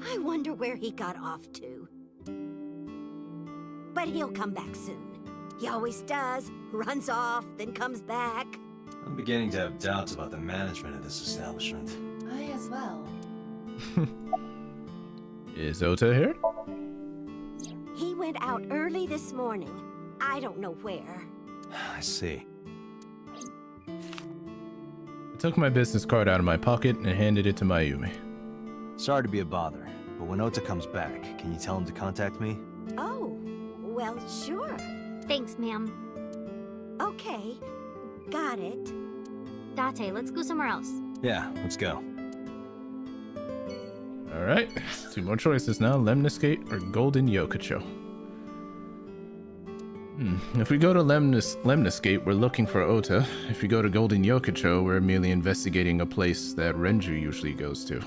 I wonder where he got off to. But he'll come back soon. He always does. Runs off, then comes back. I'm beginning to have doubts about the management of this establishment. I as well. Is Ota here? He went out early this morning. I don't know where. I see. I took my business card out of my pocket and handed it to Mayumi. Sorry to be a bother, but when Ota comes back, can you tell him to contact me? Oh, well, sure. Thanks, ma'am. Okay, got it. Date, let's go somewhere else. Yeah, let's go. Alright, two more choices now, Lemniscate or Golden Yokocho. If we go to Lemniscate, we're looking for Ota. If we go to Golden Yokocho, we're merely investigating a place that Renju usually goes to.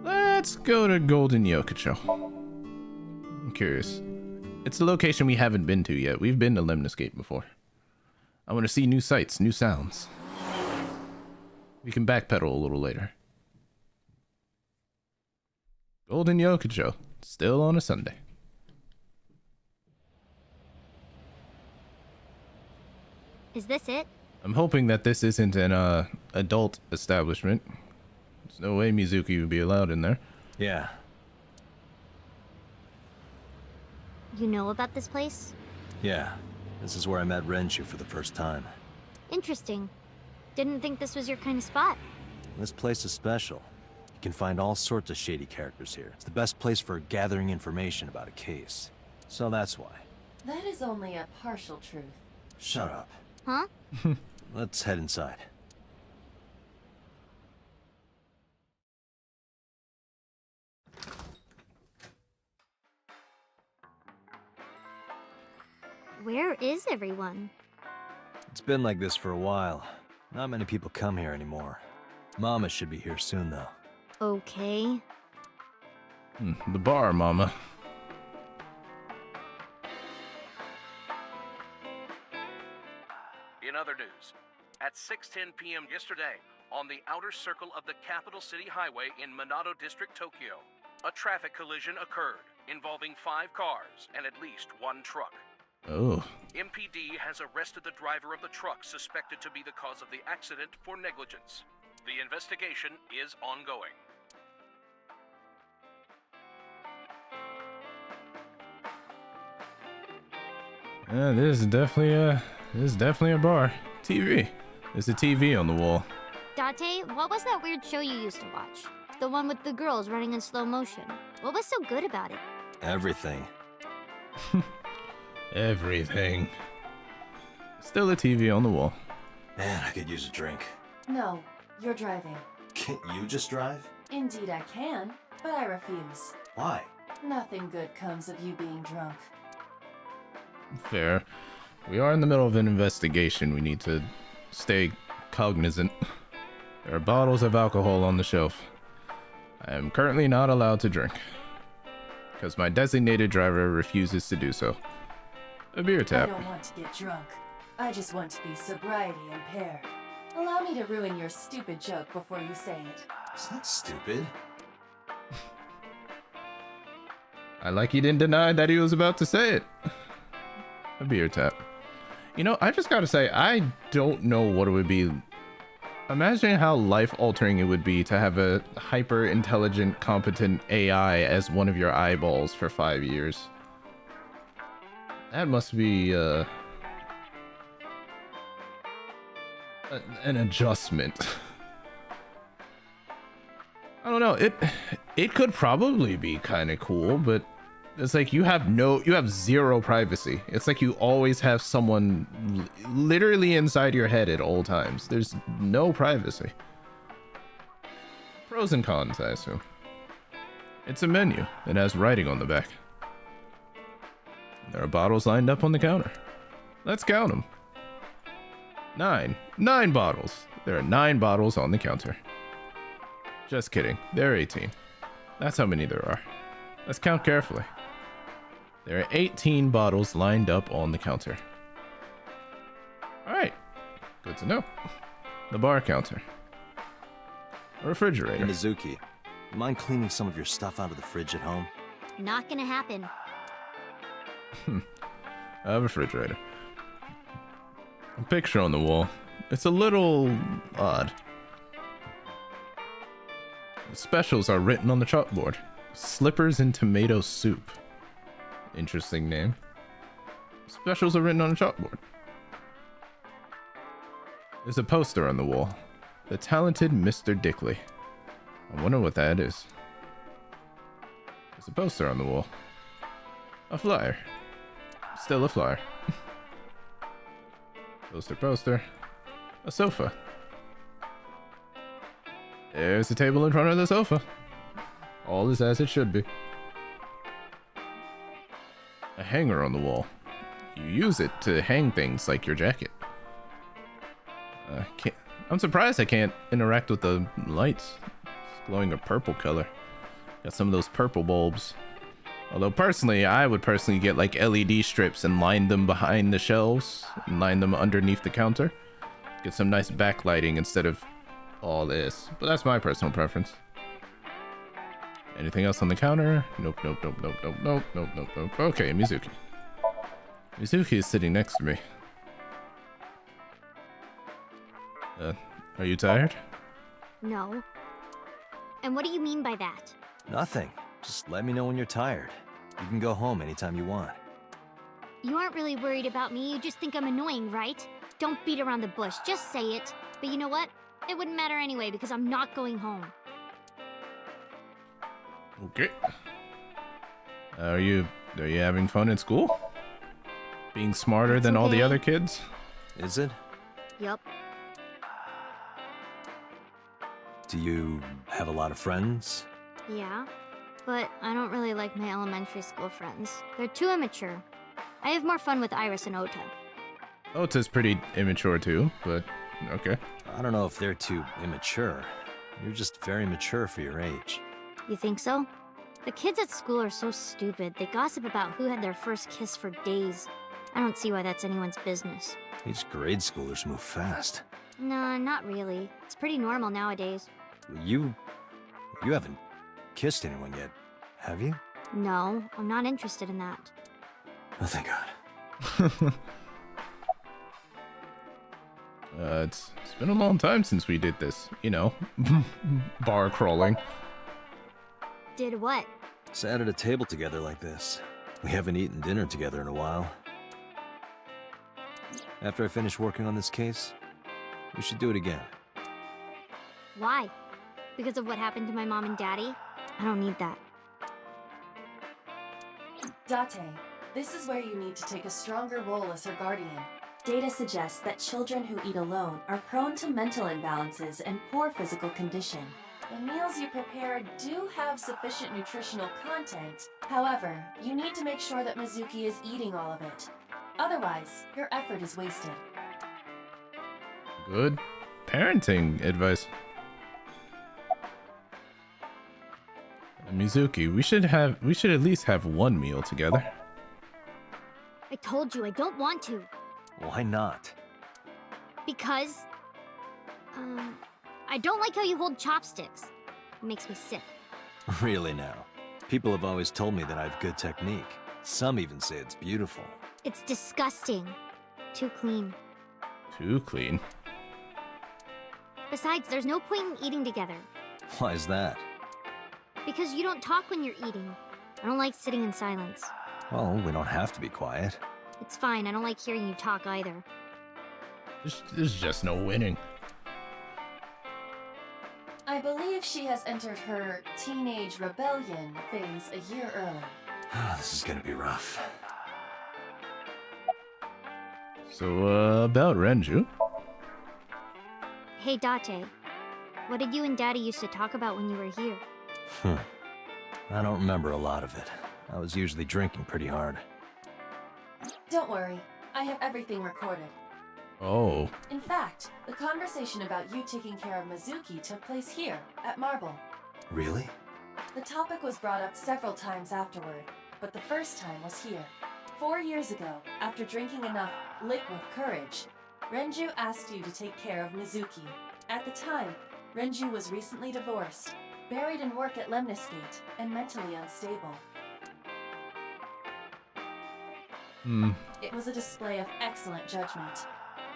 Let's go to Golden Yokocho. I'm curious. It's a location we haven't been to yet. We've been to Lemniscate before. I want to see new sights, new sounds. We can backpedal a little later. Golden Yokocho, still on a Sunday. Is this it? I'm hoping that this isn't an adult establishment. There's no way Mizuki would be allowed in there. Yeah. You know about this place? Yeah. This is where I met Renju for the first time. Interesting. Didn't think this was your kind of spot. This place is special. You can find all sorts of shady characters here. It's the best place for gathering information about a case. So that's why. That is only a partial truth. Shut up. Huh? Let's head inside. Where is everyone? It's been like this for a while. Not many people come here anymore. Mama should be here soon, though. Okay. The bar, Mama. In other news, at 6:10 p.m. yesterday, on the outer circle of the capital city highway in Minato District, Tokyo, a traffic collision occurred involving 5 cars and at least 1 truck. Oh. MPD has arrested the driver of the truck suspected to be the cause of the accident for negligence. The investigation is ongoing. This is definitely a bar. TV. There's a TV on the wall. Date, what was that weird show you used to watch? The one with the girls running in slow motion. What was so good about it? Everything. Everything. Still a TV on the wall. Man, I could use a drink. No, you're driving. Can't you just drive? Indeed I can, but I refuse. Why? Nothing good comes of you being drunk. Fair. We are in the middle of an investigation. We need to stay cognizant. There are bottles of alcohol on the shelf. I am currently not allowed to drink, because my designated driver refuses to do so. A beer tap. I don't want to get drunk. I just want to be sobriety impaired. Allow me to ruin your stupid joke before you say it. It's not stupid. I like he didn't deny that he was about to say it. A beer tap. You know, I just gotta say, I don't know what it would be. Imagine how life-altering it would be to have a hyper-intelligent, competent AI as one of your eyeballs for 5 years. That must be, an adjustment. I don't know, it could probably be kind of cool, but it's like you have zero privacy. It's like you always have someone literally inside your head at all times. There's no privacy. Pros and cons, I assume. It's a menu. It has writing on the back. There are bottles lined up on the counter. Let's count them. 9 bottles. There are 9 bottles on the counter. Just kidding. There are 18. That's how many there are. Let's count carefully. There are 18 bottles lined up on the counter. Alright. Good to know. The bar counter. A refrigerator. Mizuki, you mind cleaning some of your stuff out of the fridge at home? Not gonna happen. A refrigerator. A picture on the wall. It's a little odd. The specials are written on the chalkboard. Slippers and tomato soup. Interesting name. Specials are written on a chalkboard. There's a poster on the wall. The talented Mr. Dickley. I wonder what that is. There's a poster on the wall. A flyer. Still a flyer. Poster. A sofa. There's a table in front of the sofa. All is as it should be. A hanger on the wall. You use it to hang things like your jacket. I'm surprised I can't interact with the lights. It's glowing a purple color. Got some of those purple bulbs. Although personally, I would personally get like LED strips and line them behind the shelves and line them underneath the counter. Get some nice backlighting instead of all this. But that's my personal preference. Anything else on the counter? Nope. Okay, Mizuki. Mizuki is sitting next to me. Are you tired? No. And what do you mean by that? Nothing. Just let me know when you're tired. You can go home anytime you want. You aren't really worried about me, you just think I'm annoying, right? Don't beat around the bush, just say it. But you know what? It wouldn't matter anyway because I'm not going home. Okay. Are you having fun at school? Being smarter than all the other kids? Is it? Yup. Do you have a lot of friends? Yeah. But I don't really like my elementary school friends. They're too immature. I have more fun with Iris and Ota. Ota's pretty immature too, but okay. I don't know if they're too immature. You're just very mature for your age. You think so? The kids at school are so stupid. They gossip about who had their first kiss for days. I don't see why that's anyone's business. These grade schoolers move fast. Nah, not really. It's pretty normal nowadays. You haven't kissed anyone yet, have you? No, I'm not interested in that. Oh, thank God. It's been a long time since we did this, you know, bar crawling. Did what? Sat at a table together like this. We haven't eaten dinner together in a while. After I finish working on this case, we should do it again. Why? Because of what happened to my mom and daddy? I don't need that. Date, this is where you need to take a stronger role as her guardian. Data suggests that children who eat alone are prone to mental imbalances and poor physical condition. The meals you prepare do have sufficient nutritional content. However, you need to make sure that Mizuki is eating all of it. Otherwise, your effort is wasted. Good parenting advice. Mizuki, we should at least have one meal together. I told you I don't want to. Why not? Because... I don't like how you hold chopsticks. It makes me sick. Really now. People have always told me that I have good technique. Some even say it's beautiful. It's disgusting. Too clean. Too clean. Besides, there's no point in eating together. Why is that? Because you don't talk when you're eating. I don't like sitting in silence. Well, we don't have to be quiet. It's fine, I don't like hearing you talk either. There's just no winning. I believe she has entered her teenage rebellion phase a year early. This is gonna be rough. So, about Renju. Hey, Date. What did you and Daddy used to talk about when you were here? I don't remember a lot of it. I was usually drinking pretty hard. Don't worry, I have everything recorded. Oh. In fact, the conversation about you taking care of Mizuki took place here, at Marble. Really? The topic was brought up several times afterward, but the first time was here. 4 years ago, after drinking enough liquid courage, Renju asked you to take care of Mizuki. At the time, Renju was recently divorced, buried in work at Lemnisgate, and mentally unstable. It was a display of excellent judgment.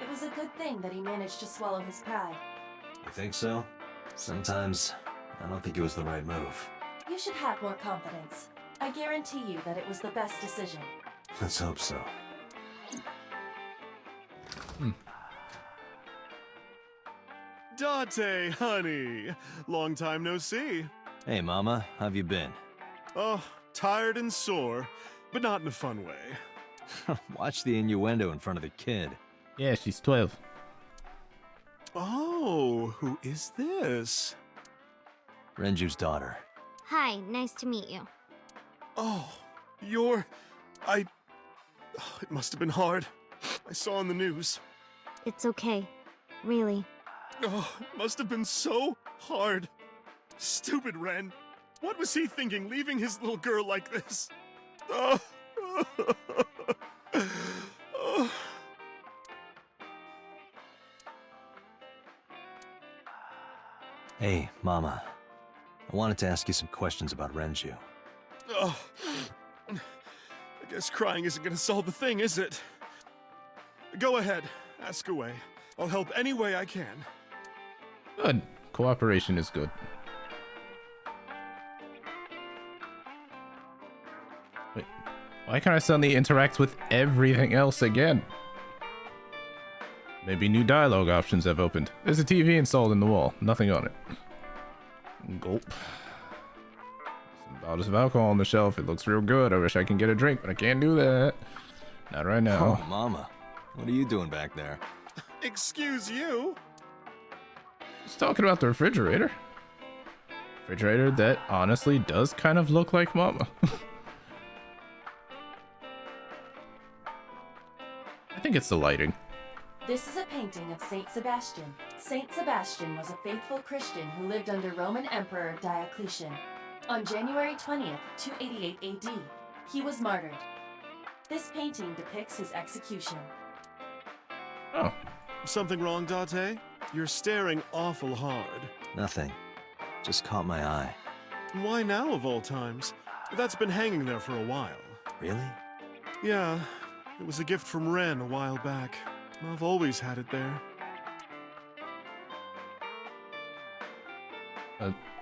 It was a good thing that he managed to swallow his pride. You think so? Sometimes, I don't think it was the right move. You should have more confidence. I guarantee you that it was the best decision. Let's hope so. Date, honey. Long time no see. Hey, Mama, how've you been? Oh, tired and sore, but not in a fun way. Watch the innuendo in front of the kid. Yeah, she's 12. Oh, who is this? Renju's daughter. Hi, nice to meet you. Oh, it must have been hard. I saw on the news. It's okay. Really. Oh, it must have been so hard. Stupid Ren. What was he thinking, leaving his little girl like this? Oh. Oh. Hey, Mama. I wanted to ask you some questions about Renju. Oh. I guess crying isn't gonna solve the thing, is it? Go ahead. Ask away. I'll help any way I can. Good. Cooperation is good. Wait, why can't I suddenly interact with everything else again? Maybe new dialogue options have opened. There's a TV installed in the wall. Nothing on it. Gulp. Some bottles of alcohol on the shelf. It looks real good. I wish I can get a drink, but I can't do that. Not right now. Oh, Mama. What are you doing back there? Excuse you? Just talking about the refrigerator. Refrigerator that honestly does kind of look like Mama. I think it's the lighting. This is a painting of Saint Sebastian. Saint Sebastian was a faithful Christian who lived under Roman Emperor Diocletian. On January 20th, 288 AD, he was martyred. This painting depicts his execution. Oh. Something wrong, Date? You're staring awful hard. Nothing. Just caught my eye. Why now, of all times? That's been hanging there for a while. Really? Yeah, it was a gift from Ren a while back. I've always had it there.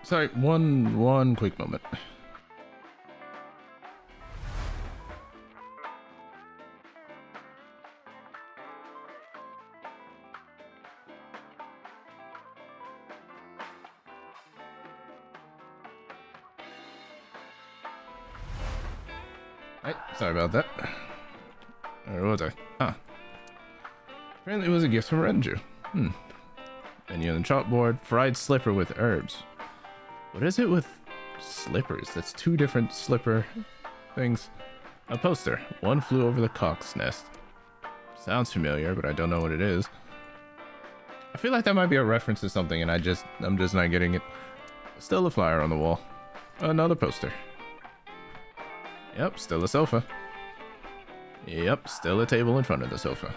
Sorry, one quick moment. Right, sorry about that. Where was I? Huh. Apparently it was a gift from Renju. Menu on the chalkboard, fried slipper with herbs. What is it with slippers? That's two different slipper things. A poster. One flew over the cock's nest. Sounds familiar, but I don't know what it is. I feel like that might be a reference to something and I'm just not getting it. Still a flyer on the wall. Another poster. Yep, still a sofa. Yep, still a table in front of the sofa.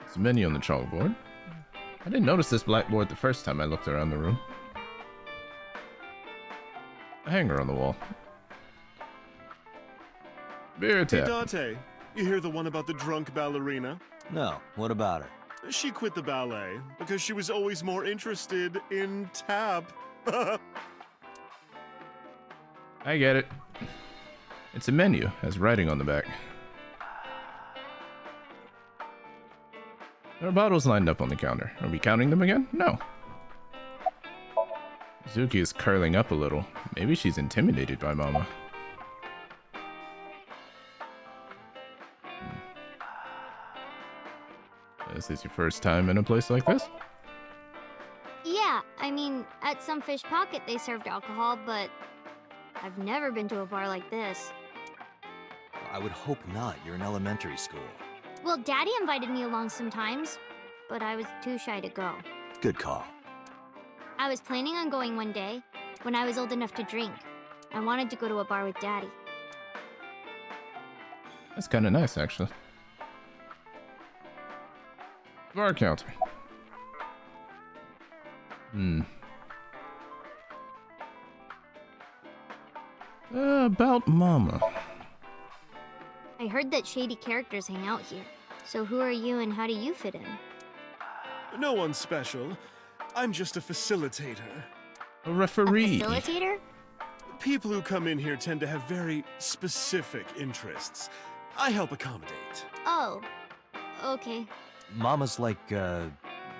It's a menu on the chalkboard. I didn't notice this blackboard the first time I looked around the room. A hanger on the wall. Beer tap. Hey Date, you hear the one about the drunk ballerina? No, what about her? She quit the ballet because she was always more interested in tap. I get it. It's a menu, has writing on the back. There are bottles lined up on the counter. Are we counting them again? No. Mizuki is curling up a little. Maybe she's intimidated by Mama. Is this your first time in a place like this? Yeah, I mean, at some fish pocket they served alcohol, but I've never been to a bar like this. I would hope not. You're in elementary school. Well, Daddy invited me along sometimes, but I was too shy to go. Good call. I was planning on going one day, when I was old enough to drink. I wanted to go to a bar with Daddy. That's kind of nice, actually. Bar counter. About Mama. I heard that shady characters hang out here. So who are you and how do you fit in? No one special. I'm just a facilitator. A referee. A facilitator? People who come in here tend to have very specific interests. I help accommodate. Oh, okay. Mama's like, an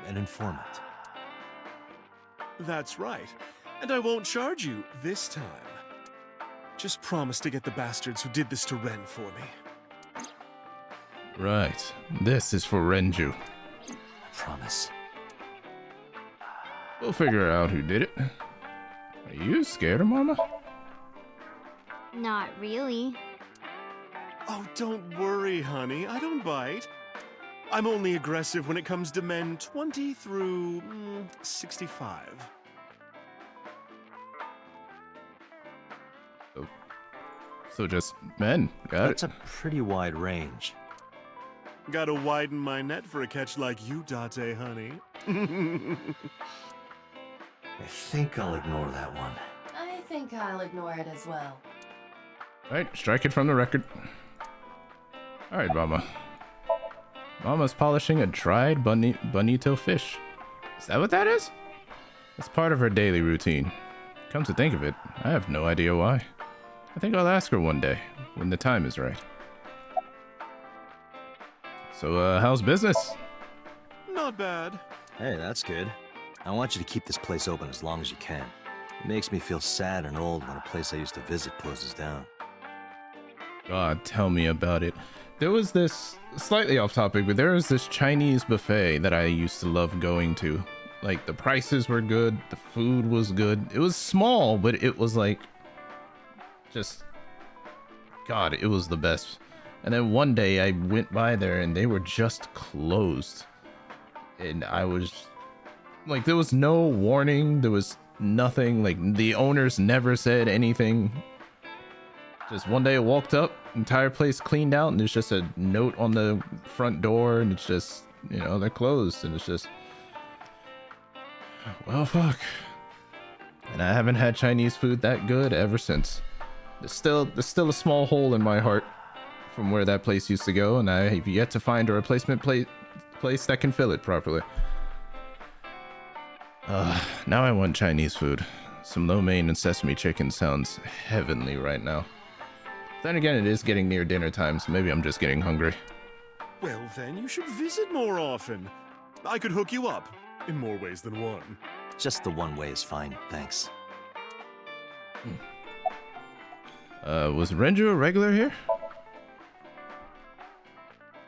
informant. That's right. And I won't charge you this time. Just promise to get the bastards who did this to Ren for me. Right. This is for Renju. I promise. We'll figure out who did it. Are you scared of Mama? Not really. Oh, don't worry, honey. I don't bite. I'm only aggressive when it comes to men 20 through 65. So just men. Got That's it. a pretty wide range. Gotta widen my net for a catch like you, Date, honey. I think I'll ignore that one. I think I'll ignore it as well. Right, strike it from the record. Alright, Mama. Mama's polishing a dried bonito fish. Is that what that is? It's part of her daily routine. Come to think of it, I have no idea why. I think I'll ask her one day, when the time is right. So, how's business? Not bad. Hey, that's good. I want you to keep this place open as long as you can. It makes me feel sad and old when a place I used to visit closes down. God, tell me about it. There was this, slightly off topic, but there was this Chinese buffet that I used to love going to. Like, the prices were good, the food was good. It was small, but it was like, just, God, it was the best. And then one day I went by there and they were just closed. And I was, like, there was no warning, there was nothing, like, the owners never said anything. Just one day I walked up, entire place cleaned out, and there's just a note on the front door, and it's just, you know, they're closed, and it's just, well, fuck. And I haven't had Chinese food that good ever since. There's still a small hole in my heart from where that place used to go, and I have yet to find a replacement place that can fill it properly. Now I want Chinese food. Some lo mein and sesame chicken sounds heavenly right now. Then again, it is getting near dinner time, so maybe I'm just getting hungry. Well, then you should visit more often. I could hook you up in more ways than one. Just the one way is fine, thanks. Was Renju a regular here?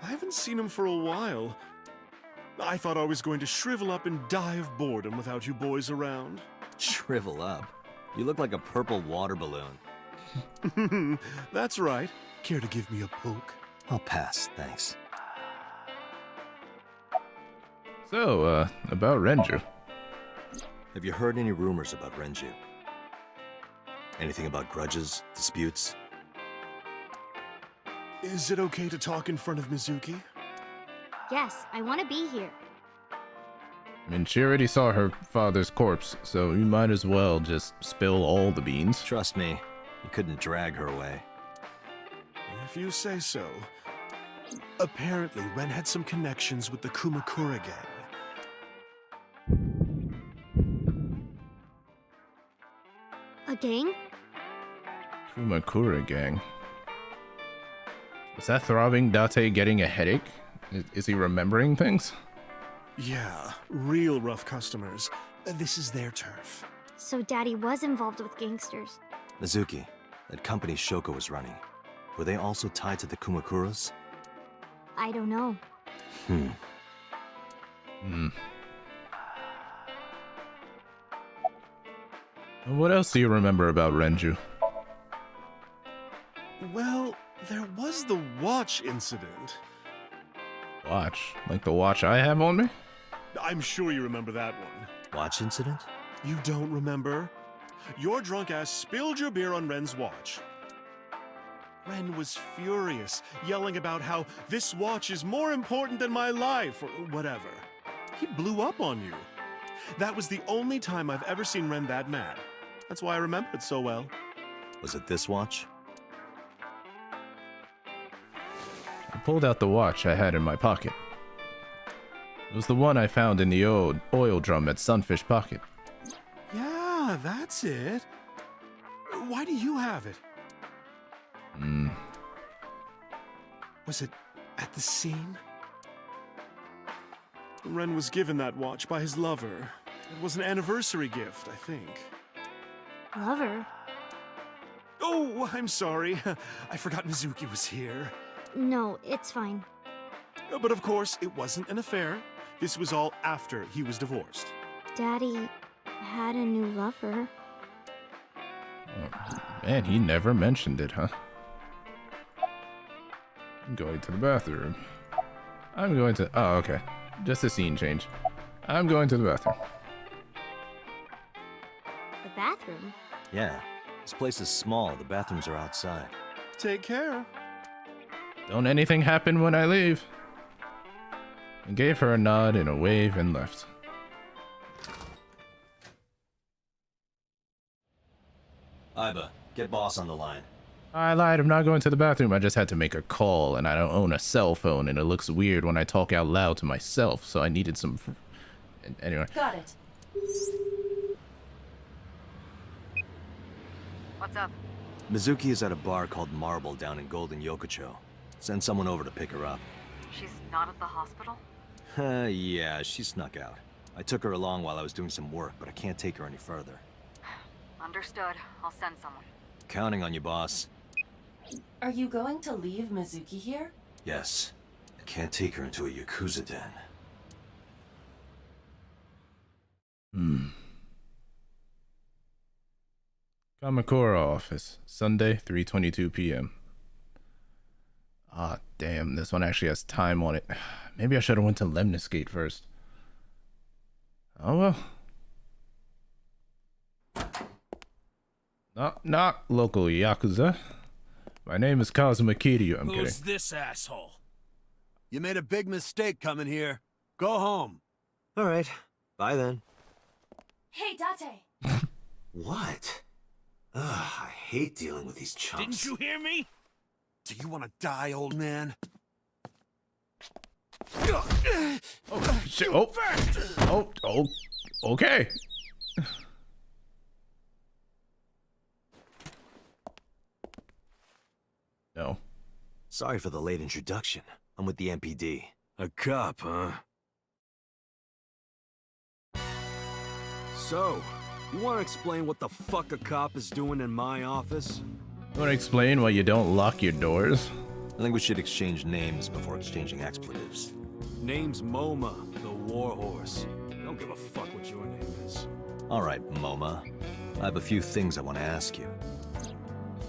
I haven't seen him for a while. I thought I was going to shrivel up and die of boredom without you boys around. Shrivel up. You look like a purple water balloon. That's right. Care to give me a poke? I'll pass, thanks. So, about Renju. Have you heard any rumors about Renju? Anything about grudges, disputes? Is it okay to talk in front of Mizuki? Yes, I want to be here. I mean, she already saw her father's corpse, so you might as well just spill all the beans. Trust me, you couldn't drag her away. If you say so. Apparently, Ren had some connections with the Kumakura gang. A gang? Kumakura gang. Is that throbbing Date getting a headache? Is he remembering things? Yeah, real rough customers. This is their turf. So Daddy was involved with gangsters. Mizuki, that company Shoko was running, were they also tied to the Kumakuras? I don't know. What else do you remember about Renju? Well, there was the watch incident. Watch? Like the watch I have on me? I'm sure you remember that one. Watch incident? You don't remember? Your drunk ass spilled your beer on Ren's watch. Ren was furious, yelling about how this watch is more important than my life, or whatever. He blew up on you. That was the only time I've ever seen Ren that mad. That's why I remember it so well. Was it this watch? I pulled out the watch I had in my pocket. It was the one I found in the old oil drum at Sunfish Pocket. Yeah, that's it. Why do you have it? Was it at the scene? Ren was given that watch by his lover. It was an anniversary gift, I think. Lover? Oh, I'm sorry. I forgot Mizuki was here. No, it's fine. But of course, it wasn't an affair. This was all after he was divorced. Daddy had a new lover. Oh, man, he never mentioned it, huh? I'm going to the bathroom. I'm going to... Oh, okay. Just a scene change. I'm going to the bathroom. The bathroom? Yeah. This place is small. The bathrooms are outside. Take care. Don't anything happen when I leave. I gave her a nod and a wave and left. Iba, get boss on the line. I lied, I'm not going to the bathroom. I just had to make a call, and I don't own a cell phone, and it looks weird when I talk out loud to myself, so I needed some... Anyway. Got it. What's up? Mizuki is at a bar called Marble down in Golden Yokocho. Send someone over to pick her up. She's not at the hospital? Yeah, she snuck out. I took her along while I was doing some work, but I can't take her any further. Understood. I'll send someone. Counting on you, boss. Are you going to leave Mizuki here? Yes. I can't take her into a Yakuza den. Kamakura office, Sunday, 3:22 p.m. Ah, damn, this one actually has time on it. Maybe I should have went to Lemniscate first. Oh well. Knock, local Yakuza. My name is Kazuma Kiryu. I'm kidding. Who's this asshole? You made a big mistake coming here. Go home. All right. Bye then. Hey, Date! What? Ugh, I hate dealing with these chumps. Didn't you hear me? Do you want to die, old man? Oh, shit. Oh, okay. No. Sorry for the late introduction. I'm with the MPD. A cop, huh? So, you want to explain what the fuck a cop is doing in my office? You want to explain why you don't lock your doors? I think we should exchange names before exchanging expletives. Name's MoMA, the Warhorse. Don't give a fuck what your name is. All right, Moma. I have a few things I want to ask you.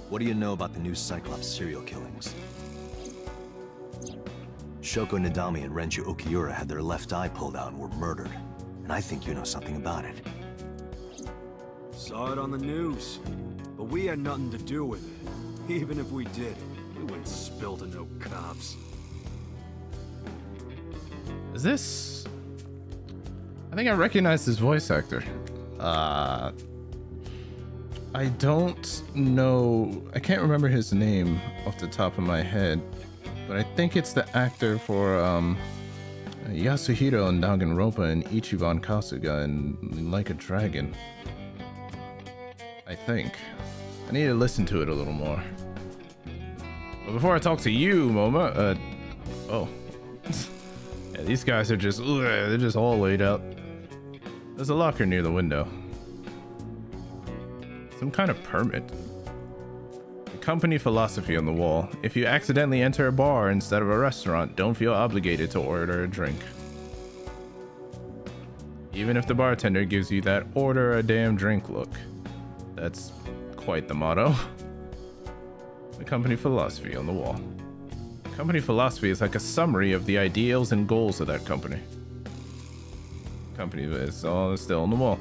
What do you know about the new Cyclops serial killings? Shoko Nadami and Renju Okiura had their left eye pulled out and were murdered. And I think you know something about it. Saw it on the news. But we had nothing to do with it. Even if we did, we wouldn't spill to no cops. Is this... I think I recognize this voice actor. I don't know... I can't remember his name off the top of my head. But I think it's the actor for Yasuhiro and Danganronpa and Ichiban Kasuga and Like a Dragon. I think. I need to listen to it a little more. But before I talk to you, Moma, oh. Yeah, these guys are just, they're just all laid out. There's a locker near the window. Some kind of permit. The company philosophy on the wall. If you accidentally enter a bar instead of a restaurant, don't feel obligated to order a drink. Even if the bartender gives you that order a damn drink look. That's quite the motto. The company philosophy on the wall. Company philosophy is like a summary of the ideals and goals of that company. Company is all still on the wall.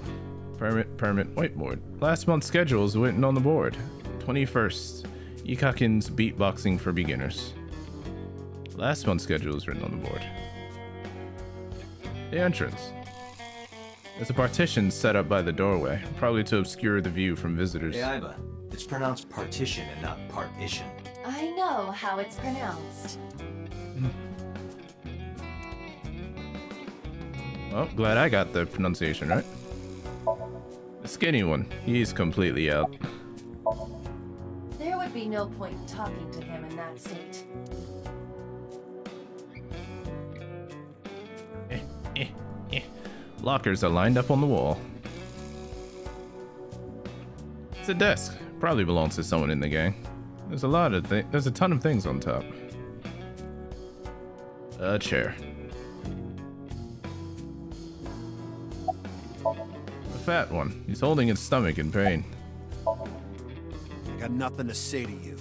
Permit, whiteboard. Last month's schedule is written on the board. 21st, Ikakin's beatboxing for beginners. Last month's schedule is written on the board. The entrance. There's a partition set up by the doorway, probably to obscure the view from visitors. Hey, Iba. It's pronounced partition and not partition. I know how it's pronounced. Well, glad I got the pronunciation right. The skinny one, he's completely out. There would be no point in talking to him in that state. Lockers are lined up on the wall. It's a desk. Probably belongs to someone in the gang. There's a ton of things on top. A chair. A fat one. He's holding his stomach in pain. I got nothing to say to you.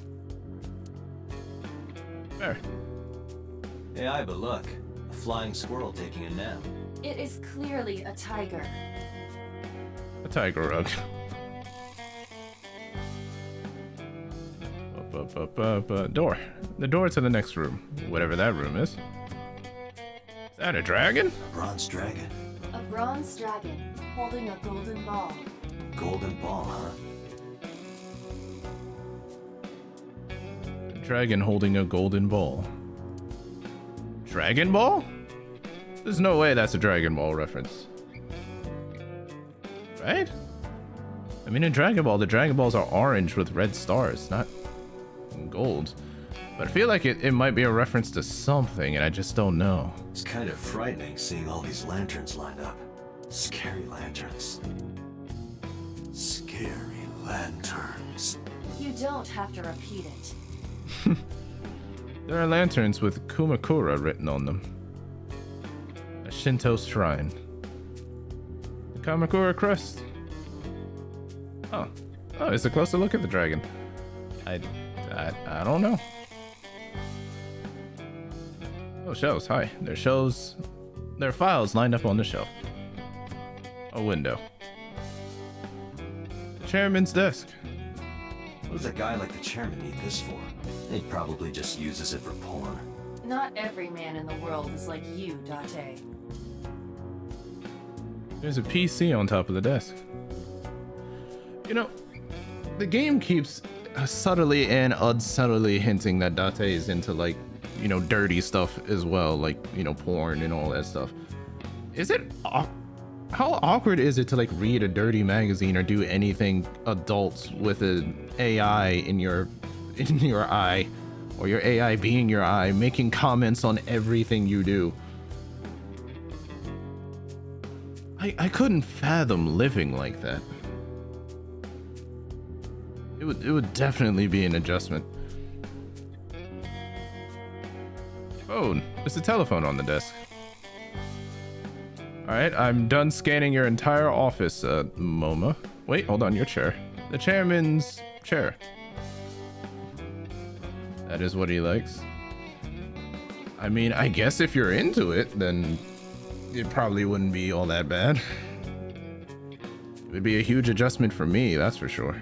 There. Hey, Iba, look. A flying squirrel taking a nap. It is clearly a tiger. A tiger rug. Door. The door to the next room. Whatever that room is. Is that a dragon? Bronze dragon. A bronze dragon holding a golden ball. Golden ball, huh? A dragon holding a golden ball. Dragon Ball? There's no way that's a Dragon Ball reference. Right? I mean, in Dragon Ball, the Dragon Balls are orange with red stars, not gold. But I feel like it might be a reference to something, and I just don't know. It's kind of frightening seeing all these lanterns lined up. Scary lanterns. Scary lanterns. You don't have to repeat it. There are lanterns with Kumakura written on them. A Shinto shrine. The Kamakura crest. Oh, it's a closer look at the dragon. I don't know. Oh, shelves. Hi. There are files lined up on the shelf. A window. The chairman's desk. What does a guy like the chairman need this for? He probably just uses it for porn. Not every man in the world is like you, Date. There's a PC on top of the desk. You know, the game keeps subtly and unsubtly hinting that Date is into, like, you know, dirty stuff as well, like, you know, porn and all that stuff. Is it how awkward is it to, like, read a dirty magazine or do anything adult with an AI in your eye, or your AI being your eye, making comments on everything you do? I couldn't fathom living like that. It would definitely be an adjustment. Oh, there's a telephone on the desk. Alright, I'm done scanning your entire office, MoMA. Wait, hold on, your chair. The chairman's chair. That is what he likes. I mean, I guess if you're into it, then it probably wouldn't be all that bad. It would be a huge adjustment for me, that's for sure.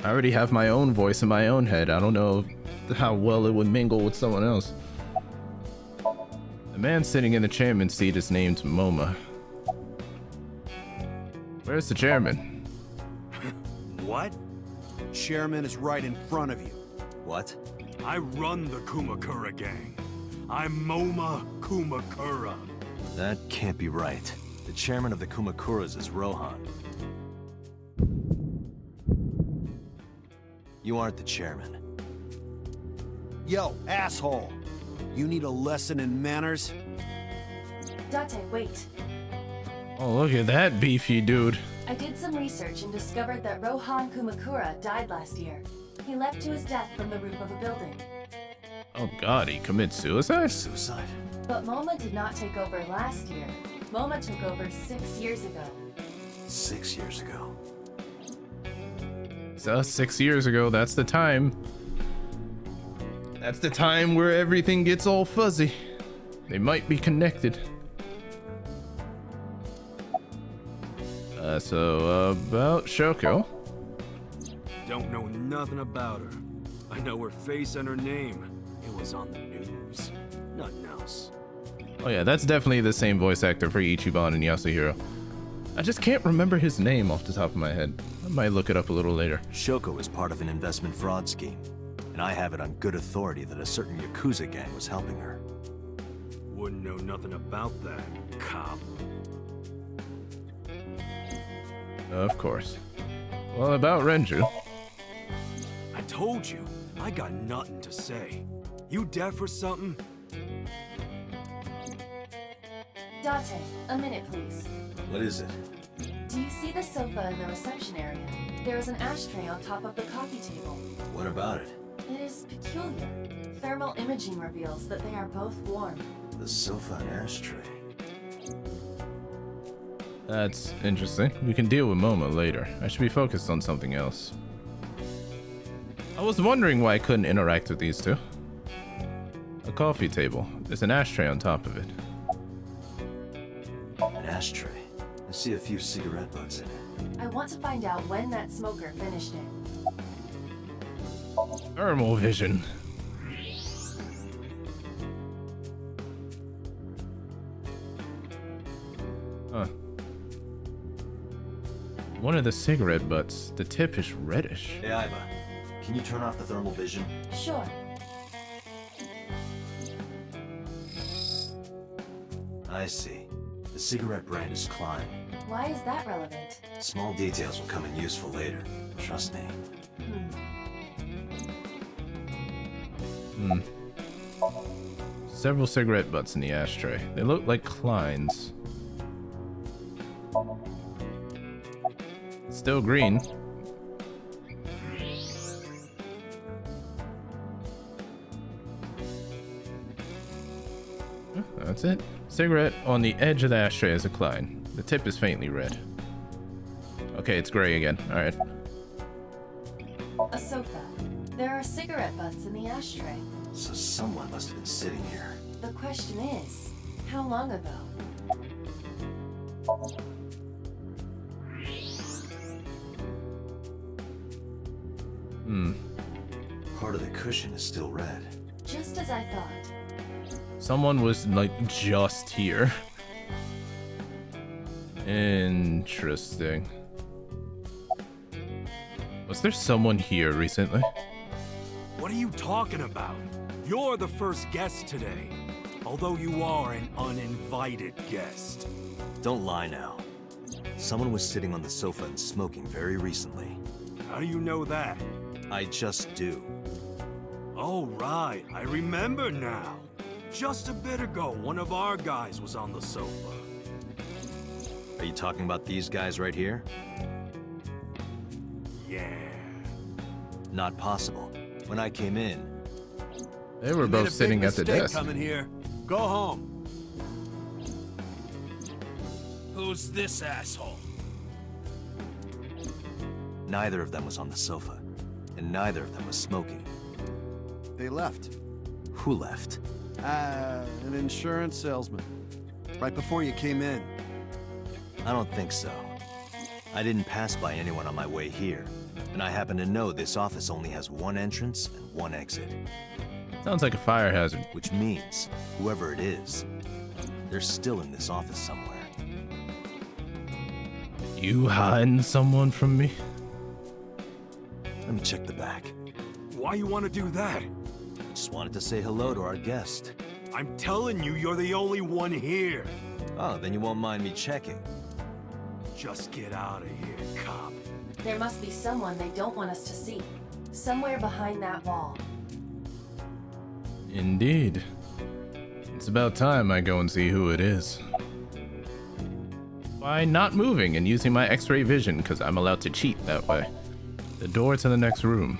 I already have my own voice in my own head. I don't know how well it would mingle with someone else. The man sitting in the chairman's seat is named MoMA. Where's the chairman? What? Chairman is right in front of you. What? I run the Kumakura gang. I'm MoMA Kumakura. That can't be right. The chairman of the Kumakuras is Rohan. You aren't the chairman. Yo, asshole! You need a lesson in manners? Date, wait. Oh, look at that beefy dude. I did some research and discovered that Rohan Kumakura died last year. He leapt to his death from the roof of a building. Oh god, he commits suicide? Suicide? But MoMA did not take over last year. MoMA took over 6 years ago. 6 years ago. So 6 years ago, that's the time. That's the time where everything gets all fuzzy. They might be connected. So about Shoko. Don't know nothing about her. I know her face and her name. It was on the news. Nothing else. Oh yeah, that's definitely the same voice actor for Ichiban and Yasuhiro. I just can't remember his name off the top of my head. I might look it up a little later. Shoko was part of an investment fraud scheme, and I have it on good authority that a certain Yakuza gang was helping her. Wouldn't know nothing about that, cop. Of course. Well, about Renju. I told you, I got nothing to say. You deaf or something? Date, a minute please. What is it? Do you see the sofa in the reception area? There is an ashtray on top of the coffee table. What about it? It is peculiar. Thermal imaging reveals that they are both warm. The sofa and ashtray. That's interesting. We can deal with MoMA later. I should be focused on something else. I was wondering why I couldn't interact with these two. A coffee table. There's an ashtray on top of it. An ashtray. I see a few cigarette butts in it. I want to find out when that smoker finished it. Thermal vision. Huh. One of the cigarette butts, the tip is reddish. Hey, Aiba, can you turn off the thermal vision? Sure. I see. The cigarette brand is Klein. Why is that relevant? Small details will come in useful later. Trust me. Several cigarette butts in the ashtray. They look like Klein's. Still green. That's it. Cigarette on the edge of the ashtray is a Klein. The tip is faintly red. Okay, it's gray again. Alright. A sofa. There are cigarette butts in the ashtray. So someone must have been sitting here. The question is, how long ago? Part of the cushion is still red. Just as I thought. Someone was like just here. Interesting. Was there someone here recently? What are you talking about? You're the first guest today. Although you are an uninvited guest. Don't lie now. Someone was sitting on the sofa and smoking very recently. How do you know that? I just do. Oh, right. I remember now. Just a bit ago, one of our guys was on the sofa. Are you talking about these guys right here? Yeah. Not possible. When I came in, They were You made a both big sitting at the mistake desk. coming here. Go home. Who's this asshole? Neither of them was on the sofa, and neither of them was smoking. They left. Who left? An insurance salesman. Right before you came in. I don't think so. I didn't pass by anyone on my way here, and I happen to know this office only has one entrance and one exit. Sounds like a fire hazard. Which means, whoever it is, they're still in this office somewhere. You hiding someone from me? Let me check the back. Why you want to do that? Just wanted to say hello to our guest. I'm telling you, you're the only one here. Oh, then you won't mind me checking. Just get out of here, cop. There must be someone they don't want us to see. Somewhere behind that wall. Indeed. It's about time I go and see who it is. By not moving and using my X-ray vision, because I'm allowed to cheat that way. The door to the next room.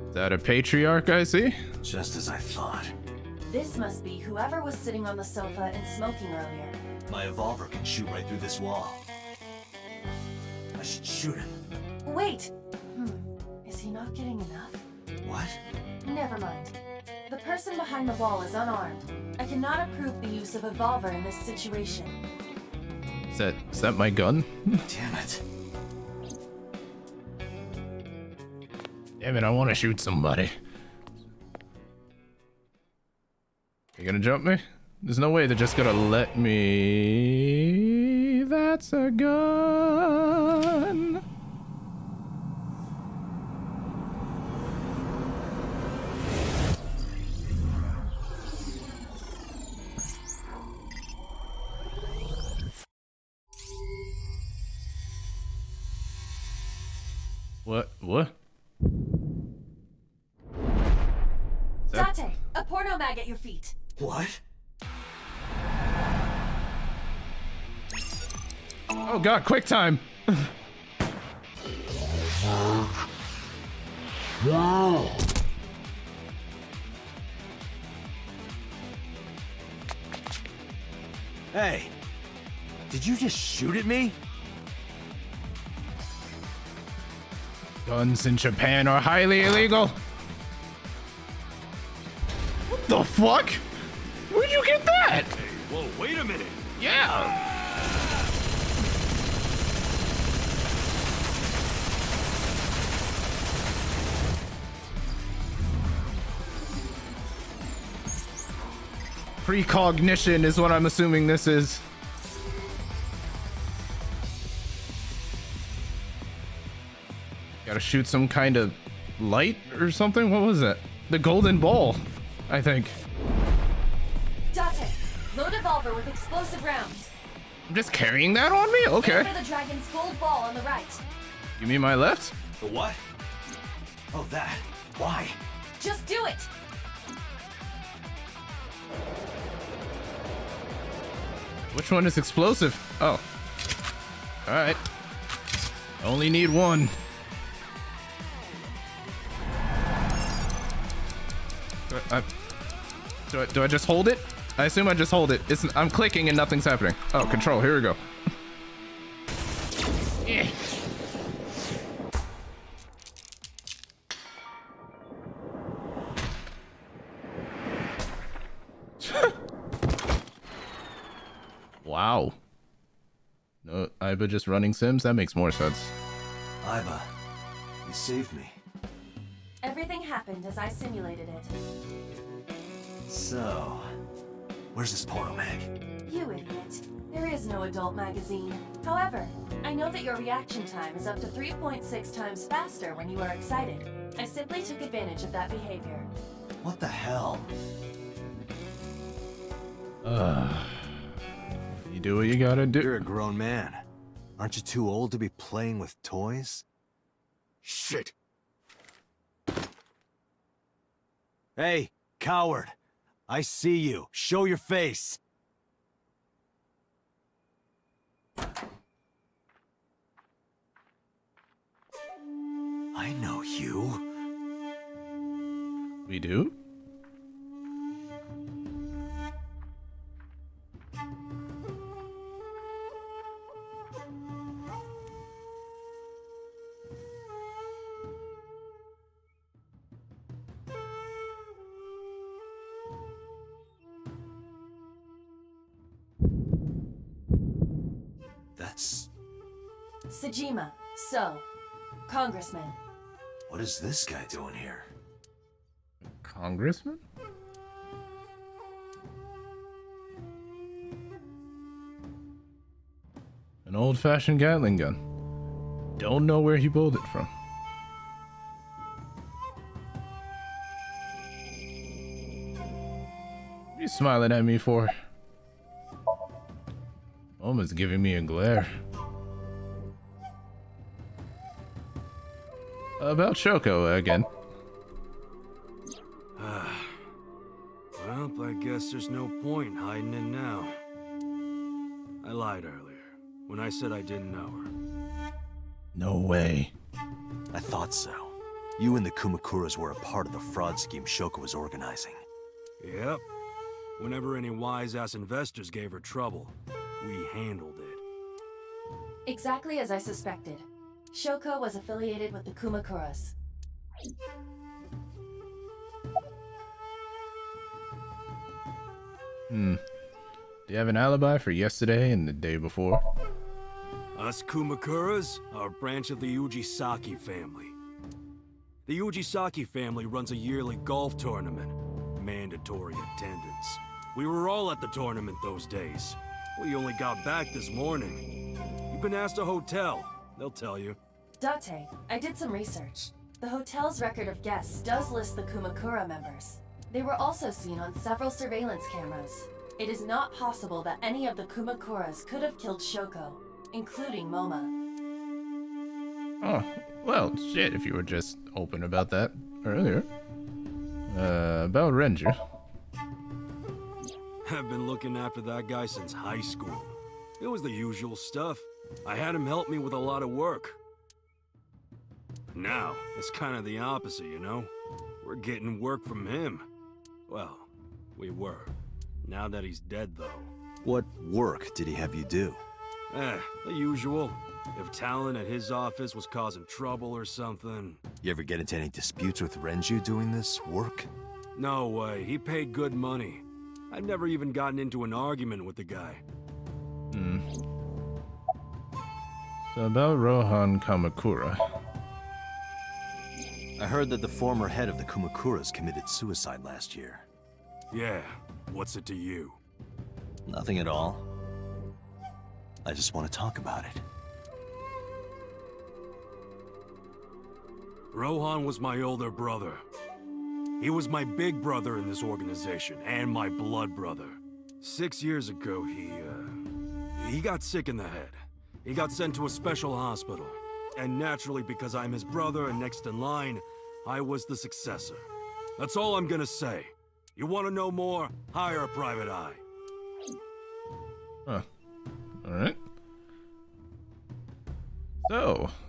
Is that a patriarch I see? Just as I thought. This must be whoever was sitting on the sofa and smoking earlier. My evolver can shoot right through this wall. I should shoot him. Wait! Is he not getting enough? What? Never mind. The person behind the wall is unarmed. I cannot approve the use of evolver in this situation. Is that my gun? Damn it. Damn it, I want to shoot somebody. You gonna jump me? There's no way they're just gonna let me... That's a gun. What? Date, a porno mag at your feet. What? Oh god, quick time! Hey! Did you just shoot at me? Guns in Japan are highly illegal. What the fuck? Where'd you get that? Hey, whoa, wait a minute. Yeah. Precognition is what I'm assuming this is. Gotta shoot some kind of light or something? What was that? The golden ball, I think. Date, load evolver with explosive rounds. I'm just carrying that on me? Okay. Aim for the dragon's gold ball on the right. You mean my left? The what? Oh, that. Why? Just do it. Which one is explosive? Oh. Alright. Only need one. Do I just hold it? I assume I just hold it. I'm clicking and nothing's happening. Oh, control. Here we go. Yeah. Wow. No, Iba just running Sims? That makes more sense. Iba, you saved me. Everything happened as I simulated it. So, where's this porno mag? You idiot. There is no adult magazine. However, I know that your reaction time is up to 3.6 times faster when you are excited. I simply took advantage of that behavior. What the hell? You do what you gotta do. You're a grown man. Aren't you too old to be playing with toys? Shit. Hey, coward. I see you. Show your face. I know you. We do? That's... Sejima, so, Congressman. What is this guy doing here? Congressman? An old-fashioned Gatling gun. Don't know where he pulled it from. What are you smiling at me for? Moma's giving me a glare. About Shoko again. Well, I guess there's no point hiding it now. I lied earlier when I said I didn't know her. No way. I thought so. You and the Kumakuras were a part of the fraud scheme Shoko was organizing. Yep. Whenever any wise-ass investors gave her trouble, we handled it. Exactly as I suspected. Shoko was affiliated with the Kumakuras. Do you have an alibi for yesterday and the day before? Us Kumakuras are a branch of the Ujisaki family. The Ujisaki family runs a yearly golf tournament. Mandatory attendance. We were all at the tournament those days. We only got back this morning. You can ask the hotel. They'll tell you. Date, I did some research. The hotel's record of guests does list the Kumakura members. They were also seen on several surveillance cameras. It is not possible that any of the Kumakuras could have killed Shoko, including Moma. Oh, well, shit, if you were just open about that earlier. About Renju. I've been looking after that guy since high school. It was the usual stuff. I had him help me with a lot of work. Now, it's kind of the opposite, you know? We're getting work from him. Well, we were. Now that he's dead, though. What work did he have you do? The usual. If talent at his office was causing trouble or something. You ever get into any disputes with Renju doing this work? No way. He paid good money. I've never even gotten into an argument with the guy. So about Rohan Kamakura. I heard that the former head of the Kumakuras committed suicide last year. Yeah. What's it to you? Nothing at all. I just want to talk about it. Rohan was my older brother. He was my big brother in this organization, and my blood brother. 6 years ago, he got sick in the head. He got sent to a special hospital. And naturally, because I'm his brother and next in line, I was the successor. That's all I'm gonna say. You want to know more? Hire a private eye. Huh. Alright.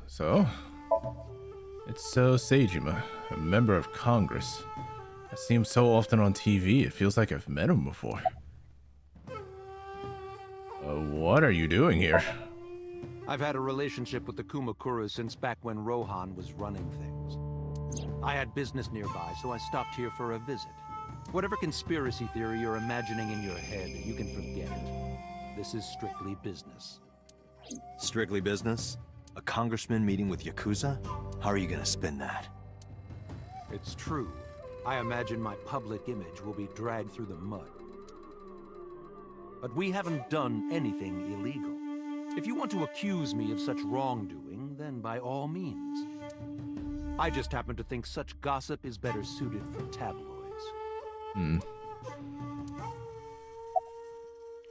So... It's Sejima, a member of Congress. I see him so often on TV, it feels like I've met him before. What are you doing here? I've had a relationship with the Kumakuras since back when Rohan was running things. I had business nearby, so I stopped here for a visit. Whatever conspiracy theory you're imagining in your head, you can forget it. This is strictly business. Strictly business? A congressman meeting with Yakuza? How are you gonna spin that? It's true. I imagine my public image will be dragged through the mud. But we haven't done anything illegal. If you want to accuse me of such wrongdoing, then by all means. I just happen to think such gossip is better suited for tabloids.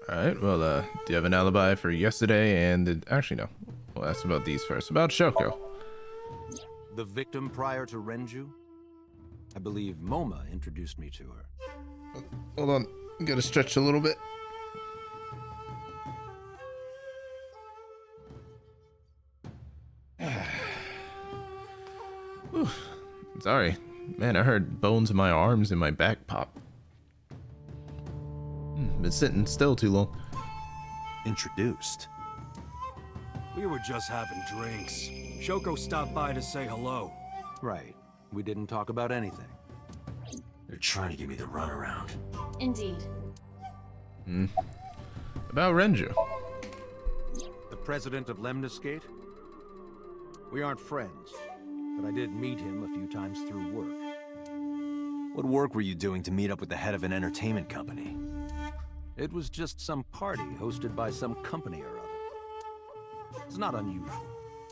Alright, well, do you have an alibi for yesterday and... Actually, no. We'll ask about these first. About Shoko. The victim prior to Renju? I believe Moma introduced me to her. Hold on. Gotta stretch a little bit. Sorry. Man, I heard bones in my arms and my back pop. Been sitting still too long. Introduced? We were just having drinks. Shoko stopped by to say hello. Right. We didn't talk about anything. They're trying to give me the runaround. Indeed. About Renju. The president of Lemniscate? We aren't friends, but I did meet him a few times through work. What work were you doing to meet up with the head of an entertainment company? It was just some party hosted by some company or other. It's not unusual.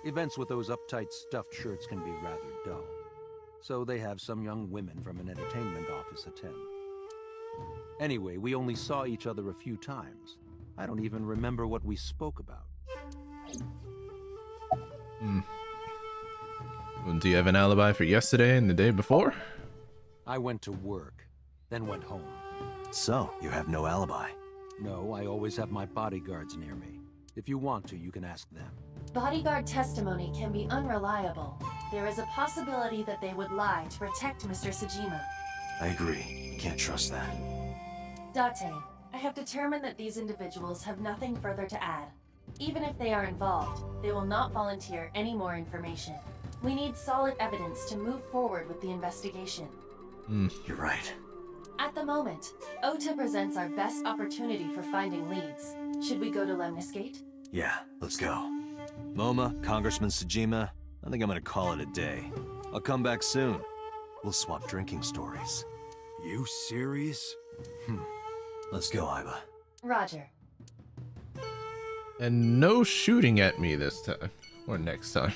Events with those uptight stuffed shirts can be rather dull. So they have some young women from an entertainment office attend. Anyway, we only saw each other a few times. I don't even remember what we spoke about. Well, do you have an alibi for yesterday and the day before? I went to work, then went home. So, you have no alibi? No, I always have my bodyguards near me. If you want to, you can ask them. Bodyguard testimony can be unreliable. There is a possibility that they would lie to protect Mr. Sajima. I agree. Can't trust that. Date, I have determined that these individuals have nothing further to add. Even if they are involved, they will not volunteer any more information. We need solid evidence to move forward with the investigation. You're right. At the moment, Ota presents our best opportunity for finding leads. Should we go to Lemniscate? Yeah, let's go. Moma, Congressman Sajima, I think I'm gonna call it a day. I'll come back soon. We'll swap drinking stories. You serious? Let's go, Iba. Roger. And no shooting at me this time. Or next time.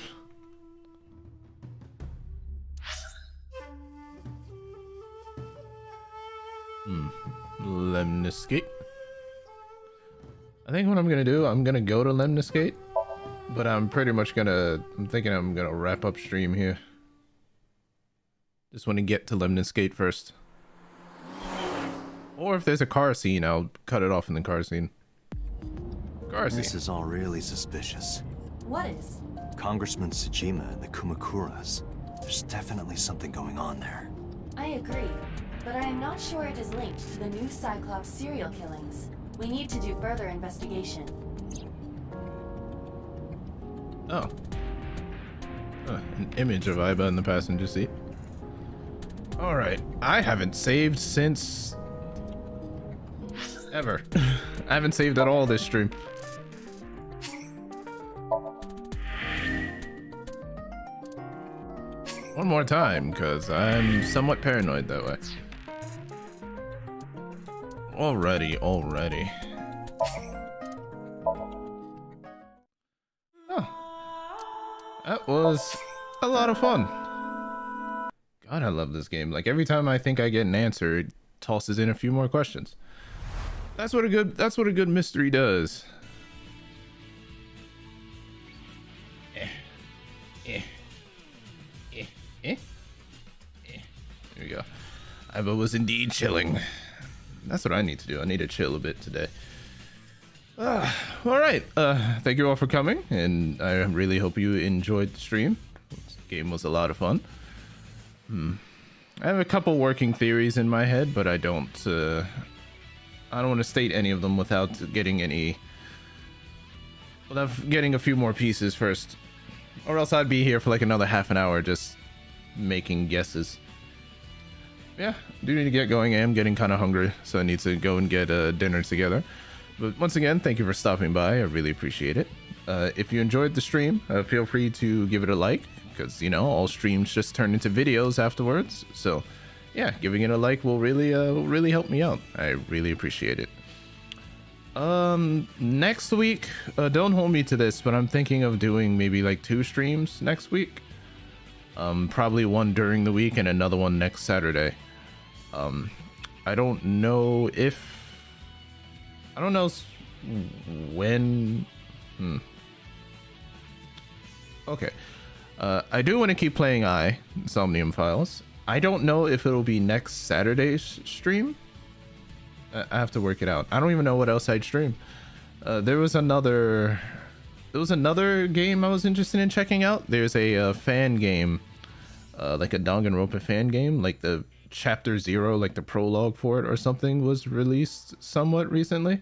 Lemniscate. I think what I'm gonna do, I'm gonna go to Lemniscate, but I'm pretty much I'm thinking I'm gonna wrap up stream here. Just want to get to Lemniscate first. Or if there's a car scene, I'll cut it off in the car scene. Car scene. This is all really suspicious. What is? Congressman Sajima and the Kumakuras. There's definitely something going on there. I agree, but I am not sure it is linked to the new Cyclops serial killings. We need to do further investigation. Oh. An image of Iba in the passenger seat. Alright, I haven't saved since... ever. I haven't saved at all this stream. One more time, because I'm somewhat paranoid that way. Alrighty. Oh. That was a lot of fun. God, I love this game. Like, every time I think I get an answer, it tosses in a few more questions. That's what a good mystery does. There we go. Iba was indeed chilling. That's what I need to do. I need to chill a bit today. All right. Thank you all for coming, and I really hope you enjoyed the stream. This game was a lot of fun. I have a couple working theories in my head, but I don't want to state any of them without getting a few more pieces first, or else I'd be here for like another half an hour just making guesses. Yeah, do need to get going. I am getting kind of hungry, so I need to go and get dinner together. But once again, thank you for stopping by. I really appreciate it. If you enjoyed the stream, feel free to give it a like, because, you know, all streams just turn into videos afterwards. So, yeah, giving it a like will really help me out. I really appreciate it. Next week, don't hold me to this, but I'm thinking of doing maybe like 2 streams next week. Probably one during the week and another one next Saturday. I don't know when. Okay. I do want to keep playing Somnium Files. I don't know if it'll be next Saturday's stream. I have to work it out. I don't even know what else I'd stream. There was another game I was interested in checking out. There's a fan game like a Danganronpa fan game, like the chapter 0, like the prologue for it or something was released somewhat recently.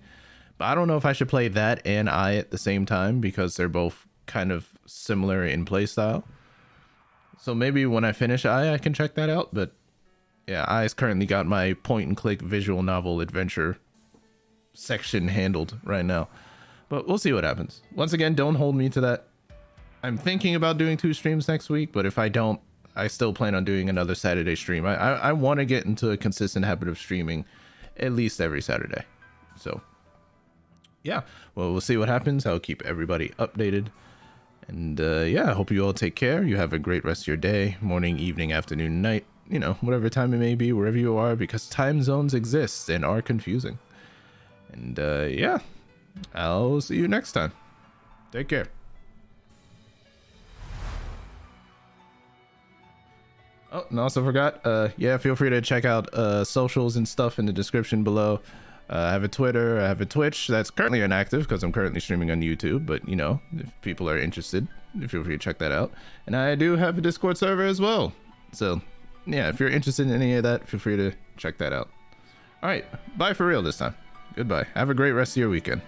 But I don't know if I should play that and I at the same time, because they're both kind of similar in playstyle. So maybe when I finish I can check that out. But yeah, I's currently got my point and click visual novel adventure section handled right now. But we'll see what happens. Once again, don't hold me to that. I'm thinking about doing 2 streams next week, but if I don't, I still plan on doing another Saturday stream. I want to get into a consistent habit of streaming at least every Saturday. So yeah, well, we'll see what happens. I'll keep everybody updated. And yeah, I hope you all take care. You have a great rest of your day, morning, evening, afternoon, night, you know, whatever time it may be, wherever you are, because time zones exist and are confusing. And yeah, I'll see you next time. Take care. Oh, and also forgot, yeah, feel free to check out socials and stuff in the description below. I have a Twitter, I have a Twitch that's currently inactive because I'm currently streaming on YouTube, but you know, if people are interested, feel free to check that out. And I do have a Discord server as well. So yeah, if you're interested in any of that, feel free to check that out. All right, bye for real this time. Goodbye. Have a great rest of your weekend.